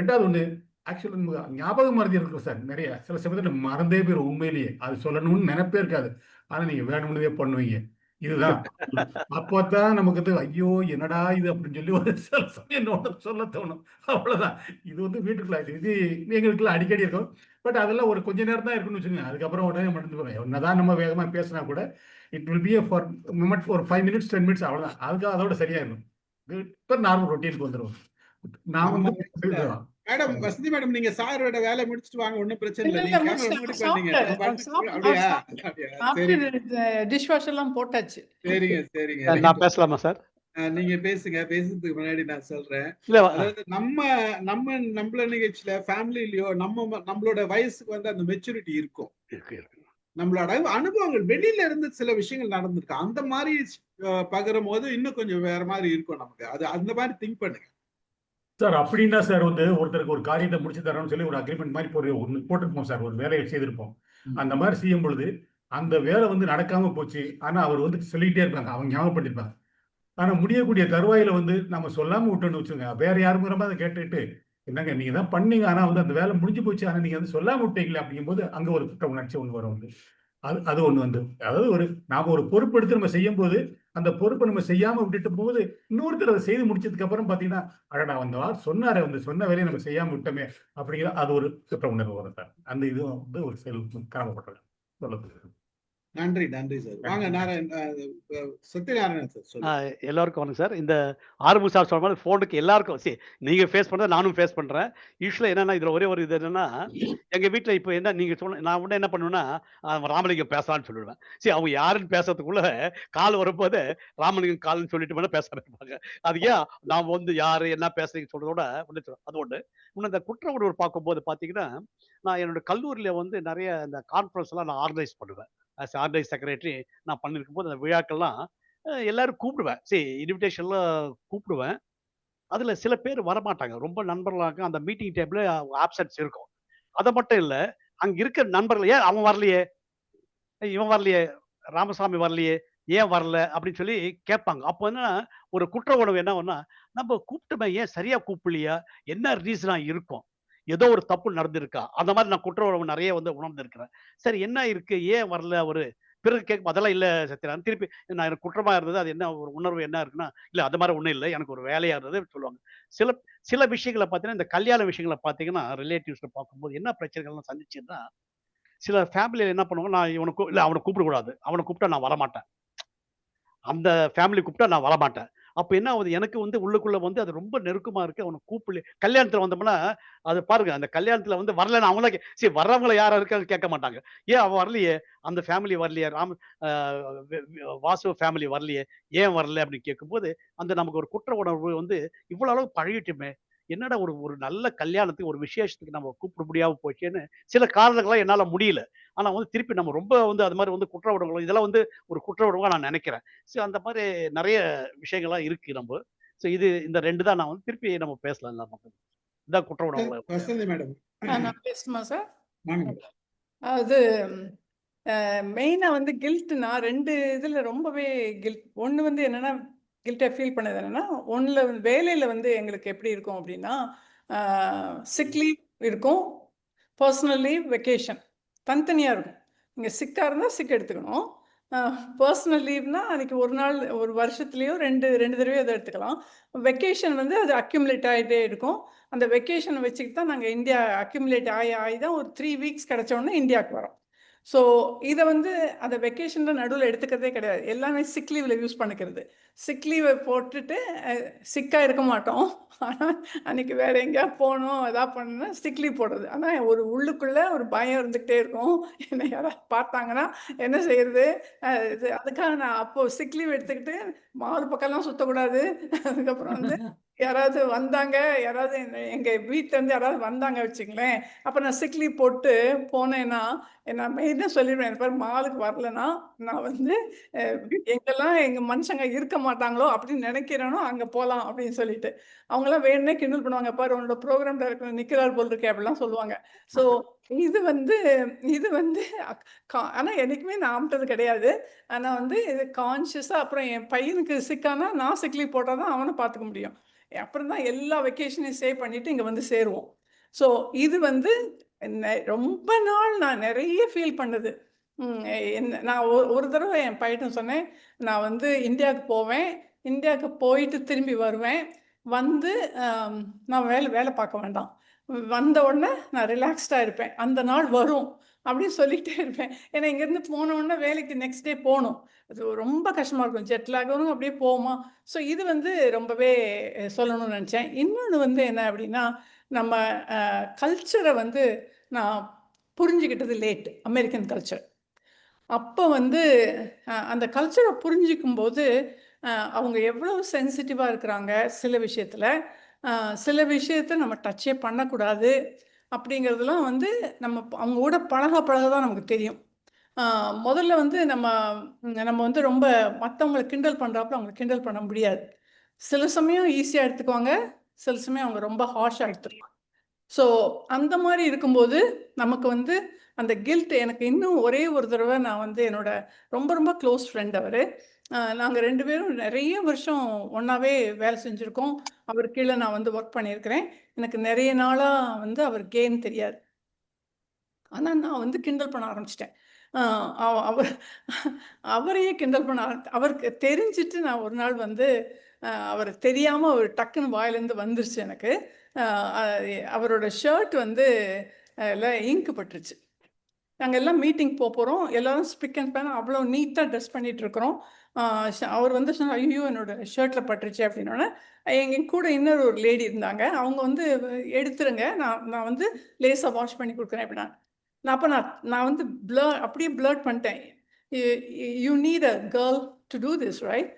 ரெண்டாவது ஒண்ணு ஆக்சுவலா ஞாபகம் மறதி இருக்கும் சார் நிறைய. சில சமயத்துல மறந்தே போயிரும் உண்மையிலேயே, அது சொல்லணும்னு நினைப்பே இருக்காது. ஆனா நீங்க வேணும்னே பண்ணுவீங்க. இதுதான் அப்பதான் நமக்கு வந்து ஐயோ என்னடா இது அப்படின்னு சொல்லி ஒரு சில சமயம் சொல்ல தோணும். அவ்வளவுதான். இது வந்து வீட்டுக்குள்ள இது எங்களுக்குள்ள அடிக்கடி இருக்கும். பட் அதெல்லாம் ஒரு கொஞ்ச நேரம் தான் இருக்குன்னு வச்சுக்கோங்க, அதுக்கப்புறம் உடனே மறந்து போவேன். என்னதான் நம்ம வேகமா பேசினா கூட it will be for moment, ஒரு 5 minutes 10 minutes அவ்வளவுதான். அதுக்கு அதோட சரியா இருக்கும். இப்ப நார்மல் ரொட்டீனுக்கு வந்துடும். நான் வந்து மேடம் வசந்தி மேடம், நீங்க சாரோட வேலை முடிச்சிட்டு வாங்க, ஒண்ணும் பிரச்சனை இல்லை. இல்ல, நீங்க கேமரா மூடி பண்ணீங்க. அப்படியா? டிஷ் வாஷ் எல்லாம் போட்டாச்சு. சரிங்க. நான் பேசலாமா சார்? நீங்க பேசுங்க. பேசுறதுக்கு முன்னாடி நான் சொல்றேன், இல்ல அதாவது நம்மள நிகழ்ச்சியில ஃபேமிலிலயோ நம்மளோட வயசுக்கு வந்து அந்த மெச்சூரிட்டி இருக்கும். நம்மளோட அனுபவங்கள் வெளியில இருந்து சில விஷயங்கள் நடந்திருக்கு, அந்த மாதிரி பகிரும் போது இன்னும் கொஞ்சம் வேற மாதிரி இருக்கும் நமக்கு. அது அந்த மாதிரி திங்க் பண்ணுங்க சார். அப்படின்னா சார் வந்து ஒருத்தருக்கு ஒரு காரியத்தை முடிச்சு தரோம்னு சொல்லி ஒரு அக்ரிமெண்ட் மாதிரி போட்டிருப்போம் சார், ஒரு வேலையை செய்திருப்போம். அந்த மாதிரி செய்யும் பொழுது அந்த வேலை வந்து நடக்காம போச்சு, ஆனா அவர் வந்து சொல்லிட்டே இருப்பாங்க, அவங்க ஞாபகப்படுத்திருப்பாங்க. ஆனா முடியக்கூடிய தருவாயில வந்து நம்ம சொல்லாம விட்டோம்னு வச்சுங்க, வேற யாருங்கிற மாதிரி அதை கேட்டுட்டு என்னங்க நீங்க தான் பண்ணீங்க, ஆனா வந்து அந்த வேலை முடிஞ்சு போச்சு, ஆனா நீங்க வந்து சொல்லாம விட்டீங்களே அப்படிங்கும்போது அங்க ஒரு குற்ற உணர்ச்சி ஒண்ணு வரும் வந்து. அது ஒண்ணு வந்து, அதாவது நாம ஒரு பொறுப்பெடுத்து நம்ம செய்யும் போது அந்த பொறுப்பை நம்ம செய்யாம விட்டுட்டு போது இன்னொருத்தர் அதை செய்து முடிச்சதுக்கு அப்புறம் பாத்தீங்கன்னா அடடா அந்த சொன்னாரு வந்து சொன்ன வேலையை நம்ம செய்யாம விட்டோமே அப்படிங்கிற அது ஒரு குற்ற உணர்வு வரும் சார். அந்த இது வந்து ஒரு செயல் காரணப்படுறது சொல்லுது. நன்றி நன்றி சார். வாங்க சத்யநாராயணன் சார் சொல்லுங்க. எல்லாருக்கும் வணக்கம் சார். இந்த ஆறுமுக சார் சொன்ன மாதிரி ஃபோனுக்கு எல்லாருக்கும் நீங்க ஃபேஸ் பண்றத நானும் ஃபேஸ் பண்றேன். யூசுவலா என்னன்னா இதுல ஒரே ஒரு இது என்னன்னா, எங்க வீட்ல இப்ப என்ன நீங்க சொன்ன நான் உடனே என்ன பண்ணுவேன்னா, ராமலிங்கம் பேசலாம்னு சொல்லிடுவேன். அவங்க யாருன்னு பேசுறதுக்குள்ள கால் வரும்போது ராமலிங்கம் கால்னு சொல்லிட்டு வேணா பேச ஆரம்பிப்பாங்க. அது ஏன் நாம வந்து யாரு என்ன பேசுறீங்கன்னு சொல்றதோட அது ஒண்ணு. இன்னும் இந்த குற்ற உணர்வு பார்க்கும்போது பாத்தீங்கன்னா, நான் என்னோட கல்லூரியில வந்து நிறைய இந்த கான்ஃபரன்ஸ் எல்லாம் நான் ஆர்கனைஸ் பண்ணுவேன். ஆர்கனைஸ் செக்ரட்டரி நான் பண்ணிருக்கும் போது அந்த விழாக்கள்லாம் எல்லாரும் கூப்பிடுவேன். இன்விடேஷன்லாம் கூப்பிடுவேன். அதுல சில பேர் வரமாட்டாங்க. ரொம்ப நண்பர்களாக அந்த மீட்டிங் டேபிள்ல ஆப்சென்ட்ஸ் இருக்கும். அத மட்டும் இல்ல, அங்க இருக்கிற நண்பர்கள் ஏன் அவன் வரலையே, இவன் வரலையே, ராமசாமி வரலையே, ஏன் வரல அப்படின்னு சொல்லி கேட்பாங்க. அப்போ என்ன ஒரு குற்ற உணர்வு என்ன ஆகும்னா, நம்ம கூப்பிட்டோமே ஏன் சரியா கூப்பிடலையா? என்ன ரீசனா இருக்கும்? ஏதோ ஒரு தப்பு நடந்திருக்கா? அந்த மாதிரி நான் குற்ற உணர்வு நிறைய வந்து உணர்ந்திருக்கிறேன். சரி என்ன இருக்கு? ஏன் வரல அவரு? பிறகு கேட்கும் அதெல்லாம் இல்ல சத்யநாராயணன். திருப்பி நான் எனக்கு குற்றமா இருந்தது. அது என்ன ஒரு உணர்வு என்ன இருக்குன்னா, இல்ல அது மாரி ஒண்ணும் இல்ல. எனக்கு ஒரு வேலையா இருந்தது அப்படி சொல்லுவாங்க. சில சில விஷயங்கள பார்த்தீங்கன்னா, இந்த கல்யாண விஷயங்கள பார்த்தீங்கன்னா, ரிலேட்டிவ்ஸ்ல பார்க்கும்போது என்ன பிரச்சனைகள்லாம் சந்திச்சேன்னா, சில ஃபேமிலில என்ன பண்ணுவாங்க, நான் இல்ல அவன கூப்பிடக்கூடாது. அவன கூப்பிட்டா நான் வரமாட்டேன். அந்த ஃபேமிலி கூப்பிட்டா நான் வரமாட்டேன். அப்ப என்ன ஆகுது, எனக்கு வந்து உள்ளுக்குள்ள வந்து அது ரொம்ப நெருக்கமா இருக்கு. அவன கூப்பிடல கல்யாணத்துல வந்தோம்னா, அது பாருங்க அந்த கல்யாணத்துல வந்து வரலன்னு அவங்களே வர்றவங்கள யாரா இருக்கான்னு கேட்க மாட்டாங்க. ஏன் அவன் வரலையே? அந்த ஃபேமிலி வரலையே? அ வாசு ஃபேமிலி வரலையே? ஏன் வரல? அப்படின்னு கேட்கும்போது, அந்த நமக்கு ஒரு குற்ற உணர்வு வந்து இவ்வளவு அளவு பழகிட்டோமே! என்னடா ஒரு ஒரு நல்ல கல்யாணத்துக்கு, ஒரு விசேஷத்துக்கு நம்ம கூப்பிட முடியாம போச்சேன்னு சில காரணங்களால என்னால முடியல. ஆனா வந்து திருப்பி நம்ம ரொம்ப வந்து அது மாரி வந்து குற்ற உணர்வுகள் இதெல்லாம் வந்து ஒரு குற்ற உணர்வா நான் நெனைக்கிறேன். அந்த மாரி நெறைய விஷயங்கள்லாம் இருக்கு நம்ப. இது இந்த 2 தான் நான் வந்து திருப்பி நம்ம பேசலாம் எல்லா பக்கமும். இதான் குற்ற உணர்வுகள வசந்தி மேடம். நான் பேசணுமா சார்? வாங்க மேடம். அது மெயினா வந்து கில்ட்னா 2 இதுல ரொம்பவே கில்ட். ஒண்ணு வந்து என்னன்னா, கில்ட்டா ஃபீல் பண்ணது என்னன்னா, ஒண்ணுல வேலையில வந்து எங்களுக்கு எப்படி இருக்கும் அப்படின்னா, சிக் லீவ் இருக்கும், பர்சனல் லீவ், வெக்கேஷன் தனித்தனியா இருக்கும். நீங்க சிக்கா இருந்தா சிக் எடுத்துக்கணும். பர்சனல் லீவ்னா அன்னைக்கு ஒரு நாள் ஒரு வருஷத்துலயோ 2 தடவையோ அத எடுத்துக்கலாம். வெக்கேஷன் வந்து அது அக்யூமுலேட் ஆயிட்டே இருக்கும். அந்த வெக்கேஷன வச்சுக்கிட்டு தான் நாங்க இந்தியா அக்யூமுலேட் ஆயி ஆயி தான் ஒரு 3 வீக்ஸ் கிடைச்ச உடனே இந்தியாவுக்கு வரோம். ஸோ இத வந்து அந்த வெக்கேஷன்ல நடுவுல எடுத்துக்கிறதே கிடையாது. எல்லாமே சிக் லீவ்ல யூஸ் பண்ணிக்கிறது. சிக் லீவ போட்டுட்டு சிக்கா இருக்க மாட்டோம். ஆனா அன்னைக்கு வேற எங்கேயாவது போணும், எதாவது பண்ணணும்னா சிக் லீவ் போடுறது. ஆனா ஒரு உள்ளுக்குள்ள ஒரு பயம் இருந்துகிட்டே இருக்கும். என்ன யாராவது பார்த்தாங்கன்னா என்ன செய்யறது? அதுக்காக நான் அப்போ சிக் லீவ் எடுத்துக்கிட்டு மால் பக்கம்லாம் சுத்தக்கூடாது. அதுக்கப்புறம் வந்து யாராவது வந்தாங்க, யாராவது எங்க வீட்லருந்து யாராவது வந்தாங்க வச்சுங்களேன், அப்ப நான் சிக் லீவ் போட்டு போனேன்னா, நான் மெயினா சொல்லிடுவேன். இந்த பாரு மாலுக்கு வரலன்னா, நான் வந்து அ எங்கெல்லாம் எங்க மனுஷங்க இருக்க மாட்டாங்களோ அப்படின்னு நினைக்கிறேனோ, அங்க போலாம் அப்படின்னு சொல்லிட்டு. அவங்கலாம் வேணும்னே கிண்டல் பண்ணுவாங்க. பாரு உன்னோட ப்ரோகிராம் டைரக்டர் நிக்கிறார் போல இருக்கே அப்படிலாம் சொல்லுவாங்க. ஸோ இது வந்து இது வந்து அக் கா ஆனா என்னைக்குமே நான் அமுட்டது கிடையாது. ஆனா வந்து இது கான்ஷியஸா அப்புறம் என் பையனுக்கு சிக்கானா நான் சிக் லீவ் போட்டா தான் அவன பார்த்துக்க முடியும். அப்புறம் தான் எல்லா வெக்கேஷனையும் சேவ் பண்ணிட்டு இங்க வந்து சேருவோம். ஸோ இது வந்து ரொம்ப நாள் நான் நெறைய ஃபீல் பண்ணது. ம் நான் ஒரு தடவ என் பையன்ட்ட சொன்னேன், நான் வந்து இந்தியாவுக்கு போவேன். இந்தியாவுக்கு போயிட்டு திரும்பி வருவேன். வந்து அம் நான் வேல பார்க்க வேண்டாம். வந்த உடனே நான் ரிலாக்ஸ்டா இருப்பேன். அந்த நாள் வரும். அப்படின்னு சொல்லிட்டே இருப்பேன். ஏன்னா இங்கேருந்து போன உடனே வேலைக்கு நெக்ஸ்ட் டே போணும். அது ரொம்ப கஷ்டமா இருக்கும். ஜெட் லேக் வரும் அப்படியே போவோமா? ஸோ இது வந்து ரொம்பவே சொல்லணும்னு நெனச்சேன். இன்னொன்னு வந்து என்ன அப்படின்னா, நம்ம கல்ச்சர வந்து நான் புரிஞ்சுக்கிட்டது லேட். American culture. அப்ப வந்து அந்த கல்ச்சர புரிஞ்சுக்கும்போது, அவங்க எவ்வளவு சென்சிட்டிவா இருக்கிறாங்க சில விஷயத்துல. அ சில விஷயத்த நம்ம டச்சே பண்ணக்கூடாது. அப்படிங்கிறதெல்லாம் வந்து அவங்க கூட பழக பழக தான் நமக்கு தெரியும். ஆ முதல்ல வந்து நம்ம வந்து ரொம்ப மத்தவங்கள கிண்டல் பண்றாப்புல அவங்கள கிண்டல் பண்ண முடியாது. சில சமயம் ஈஸியா எடுத்துக்குவாங்க. சில சமயம் அவங்க ரொம்ப ஹார்ஷா எடுத்துக்குவாங்க. ஸோ அந்த மாரி இருக்கும்போது, நமக்கு வந்து அந்த கில்ட் எனக்கு இன்னும் ஒரே ஒரு தடவ நான் வந்து என்னோட ரொம்ப ரொம்ப க்ளோஸ் ஃப்ரெண்ட் அவரு. நாங்க 2 பேரும் நெறைய வருஷம் ஒண்ணாவே வேலை செஞ்சிருக்கோம். அவர் கீழ நான் வந்து ஒர்க் பண்ணியிருக்கிறேன். எனக்கு நெறைய நாளா வந்து அவர் கேன்னு தெரியாது. ஆனா நான் வந்து கிண்டல் பண்ண ஆரம்பிச்சுட்டேன். அவர் அவரையே கிண்டல் பண்ண அவருக்கு தெரிஞ்சிட்டு நான் ஒரு நாள் வந்து அவர் தெரியாமல் அவர் டக்குன்னு வாயிலேருந்து வந்துருச்சு எனக்கு. அவரோட ஷர்ட் வந்து இங்கு பட்டுருச்சு. நாங்கள் எல்லாம் மீட்டிங் போகிறோம், எல்லாரும் ஸ்பிக் அண்ட் பேன் அவ்வளோ நீட்டாக ட்ரெஸ் பண்ணிட்டு இருக்கிறோம். அவர் வந்து சொன்னார், ஐயோ என்னோட ஷர்ட்டில் பட்டுருச்சு அப்படின்னோடனே எங்கள் கூட இன்னொரு ஒரு லேடி இருந்தாங்க. அவங்க வந்து எடுத்துருங்க, நான் வந்து லேசாக வாஷ் பண்ணி கொடுக்குறேன் அப்படின்னா. நான் வந்து அப்படியே பிளர்ட் பண்ணிட்டேன், you need a girl to do this right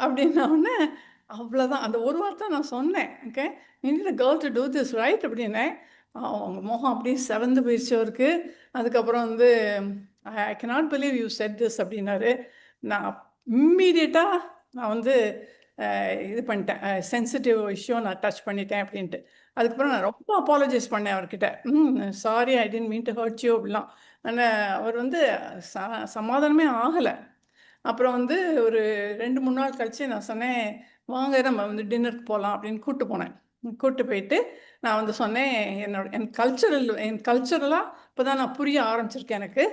அப்படின்னா உடனே அவ்வளோதான். அந்த ஒரு வார்த்தை நான் சொன்னேன். Okay, you need a girl to do this right அப்படின்னேன். அவங்க முகம் அப்படியே செவந்து போயிடுச்சு அவருக்கு. அதுக்கப்புறம் வந்து I cannot believe you said this அப்படின்னாரு. நான் இம்மீடியட்டாக நான் வந்து இது பண்ணிட்டேன், சென்சிட்டிவ் இஷ்யூ நான் டச் பண்ணிட்டேன் அப்படின்ட்டு. அதுக்கப்புறம் நான் ரொம்ப அப்பாலஜைஸ் பண்ணேன் அவர்கிட்ட. Sorry, I didn't mean to hurt you அப்படிலாம். ஆனால் அவர் வந்து சமாதானமே ஆகலை. அப்புறம் வந்து ஒரு 2-3 நாள் கழித்து நான் சொன்னேன், வாங்க நம்ம வந்து டின்னருக்கு போகலாம் அப்படின்னு கூப்பிட்டு போனேன். கூப்பிட்டு போயிட்டு நான் வந்து சொன்னேன், என் கல்ச்சரலாக இப்போ தான் நான் புரிய ஆரம்பிச்சிருக்கேன் எனக்கு.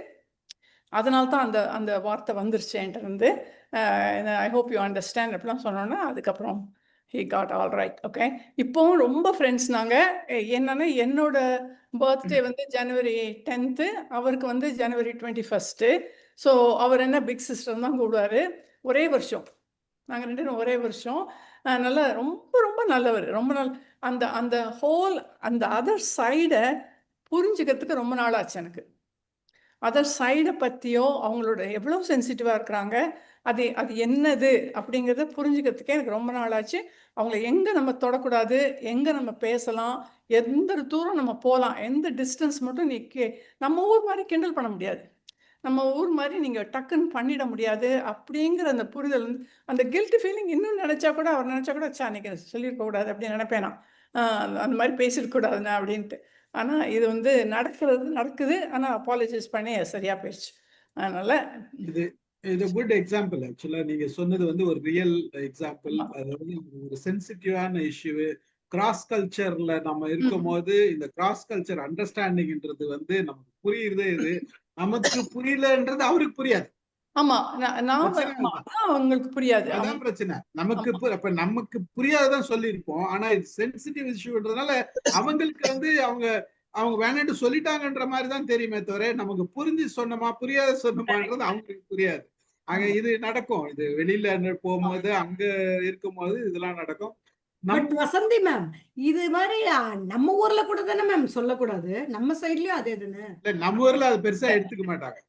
அதனால தான் அந்த வார்த்தை வந்துருச்சு என்கிட்ட இருந்து. ஐ ஹோப் யூ அண்டர்ஸ்டாண்ட் அப்படிலாம் சொன்னோன்னா அதுக்கப்புறம் he got all right. Okay, இப்போவும் ரொம்ப ஃப்ரெண்ட்ஸ் நாங்கள். என்னன்னா என்னோட பர்த்டே வந்து January 10th, அவருக்கு வந்து January 21st. ஸோ அவர் என்ன பிக் சிஸ்டர் தான் கூடுவார். ஒரே வருஷம், நாங்கள் 2 பேரும் ஒரே வருஷம். நல்லா ரொம்ப ரொம்ப நல்லவர், ரொம்ப அந்த ஹோல் அந்த அதர் சைடை புரிஞ்சுக்கிறதுக்கு ரொம்ப நாள் ஆச்சு எனக்கு. அதர் சைடை பற்றியோ அவங்களோட எவ்வளோ சென்சிட்டிவாக இருக்கிறாங்க, அது என்னது அப்படிங்கிறத புரிஞ்சுக்கிறதுக்கே எனக்கு ரொம்ப நாள் ஆச்சு. அவங்கள எங்கே நம்ம தொடக்கூடாது, எங்கே நம்ம பேசலாம், எந்த தூரம் நம்ம போகலாம், எந்த டிஸ்டன்ஸ் மட்டும் நம்ம ஊர் மாதிரி கிண்டல் பண்ண முடியாது, நம்ம ஊர் மாதிரி நீங்கள் டக்குன்னு பண்ணிட முடியாது அப்படிங்கிற அந்த புரிதல் வந்து அந்த கில்ட் ஃபீலிங் இன்னும் நினச்சா கூட அவர் நினச்சா கூட அன்றைக்கி சொல்லியிருக்கக்கூடாது அப்படின்னு நினைப்பேன் நான். அந்த மாதிரி பேசியிருக்கக்கூடாதுண்ணா அப்படின்ட்டு. ஆனால் இது வந்து நடக்குது. ஆனால் அப்பாலஜைஸ் பண்ணி சரியாக போயிடுச்சு. அதனால் இது குட் எக்ஸாம்பிள். ஆக்சுவலாக நீங்கள் சொன்னது வந்து ஒரு ரியல் எக்ஸாம்பிள். அதாவது ஒரு சென்சிட்டிவான இஷ்யூ கிராஸ் கல்ச்சரில் நம்ம இருக்கும் போது இந்த கிராஸ் கல்ச்சர் அண்டர்ஸ்டாண்டிங்ன்றது வந்து நமக்கு புரியுது. இது நமக்கு புரியலன்றது அவருக்கு புரியாது. ஆமா, அவங்களுக்கு புரியாது. அதான் பிரச்சனை. நமக்கு புரியாததான் சொல்லியிருப்போம். ஆனா இது சென்சிட்டிவ் இஷ்யூன்றதுனால அவங்களுக்கு வந்து அவங்க வேணான்னு சொல்லிட்டாங்கன்ற மாதிரி தான் தெரியுமே தவிர நமக்கு புரிஞ்சு சொன்னமா புரியாத சொன்னமான்றது அவங்களுக்கு புரியாது. ஆக இது நடக்கும். இது வெளியில போகும்போது அங்க இருக்கும்போது இதெல்லாம் நடக்கும். வசந்தி மேம், இது மாதிரி நம்ம ஊர்ல கூட தானே மேம் சொல்லக்கூடாது, நம்ம சைட்லயும் அதே தானே. இல்ல, நம்ம ஊர்ல அது பெருசா எடுத்துக்க மாட்டாங்க.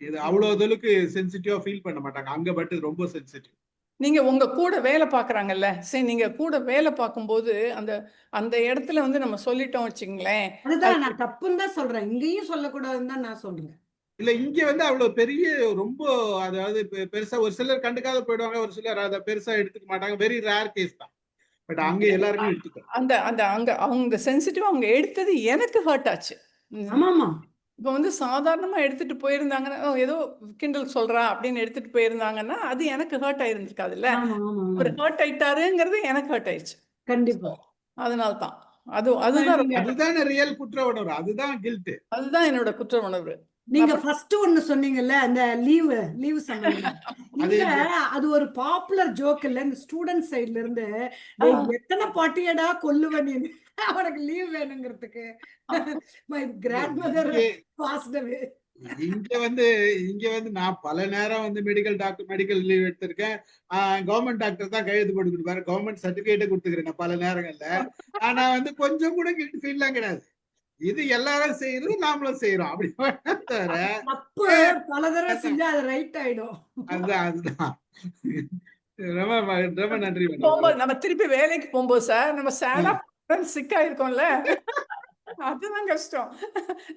இது அவ்வளவு அளவுக்கு சென்சிட்டிவா ஃபீல் பண்ண மாட்டாங்க. அங்க பட் ரொம்ப சென்சிட்டிவ். நீங்க உங்க கூட வேலை பாக்குறாங்கல்ல, சரி, நீங்க கூட வேலை பார்க்கும்போது அந்த இடத்துல வந்து நம்ம சொல்லிட்டோம் வச்சுங்களேன். அதுதான் நான் தப்புன்னு தான் சொல்றேன், இங்கேயும் சொல்லக்கூடாதுன்னு தான் நான் சொல்றேன். இல்ல, இங்க வந்து அவ்வளவு பெரிய ரொம்ப அதாவது பெருசா ஒரு சிலர் கண்டுக்காத போயிடுவாங்க, ஒரு சிலர் அதை பெருசா எடுத்துக்க மாட்டாங்க. வெரி ரேர் கேஸ் தான். பட் அங்க எல்லாருக்கும் எடுத்துக்க அவங்க சென்சிட்டிவா அவங்க எடுத்தது எனக்கு ஹர்ட் ஆச்சு. ஆமாமா, இப்போ வந்து சாதாரணமா எடுத்துட்டு போயிருந்தாங்கன்னா, ஏதோ கிண்டல் சொல்றா அப்படின்னு எடுத்துட்டு போயிருந்தாங்கன்னா அது எனக்கு ஹர்ட் ஆயிருந்திருக்காதுல்ல. ஒரு ஹர்ட் ஆயிட்டாருங்கிறது எனக்கு ஹர்ட் ஆயிடுச்சு. கண்டிப்பா. அதனால தான் அதுதான் ரியல் குற்ற உணர்வு. அதுதான் கில்ட். அதுதான் என்னோட குற்ற உணர்வு. நீங்க ஃபர்ஸ்ட் ஒன்னு சொன்னீங்கல்ல, அந்த லீவ் சம்பந்தமா, அது ஒரு பாப்புலர் ஜோக் இல்ல, இந்த ஸ்டூடெண்ட் சைடுல இருந்து எத்தனை பாட்டியடா கொல்லுவ நீ அவனுக்கு லீவ் வேணுங்கிறதுக்கு. My grandmother passed away. இங்க வந்து நான் பல நேரம் வந்து மெடிக்கல் லீவ் எடுத்திருக்கேன். கவர்மெண்ட் டாக்டர் தான் கையெழுத்து போட்டு கொடுப்பாரு, கவர்மெண்ட் சர்டிபிகேட்டை கொடுத்துக்கிறேன் பல நேரங்கள்ல. ஆனா வந்து கொஞ்சம் கூட கில்ட் ஃபீல்லாம் கிடையாது. இது எல்லாரும் செய்யறது, நாமளும் செய்யறோம். அப்படி தவிர பல தடவை செஞ்சா அது ரைட் ஆயிடும். அதுதான். ரொம்ப நன்றி. நம்ம திருப்பி வேலைக்கு போகும்போது சார் நம்ம சேடா சிக்கா இருக்கோம்ல, அதுதான் கஷ்டம்.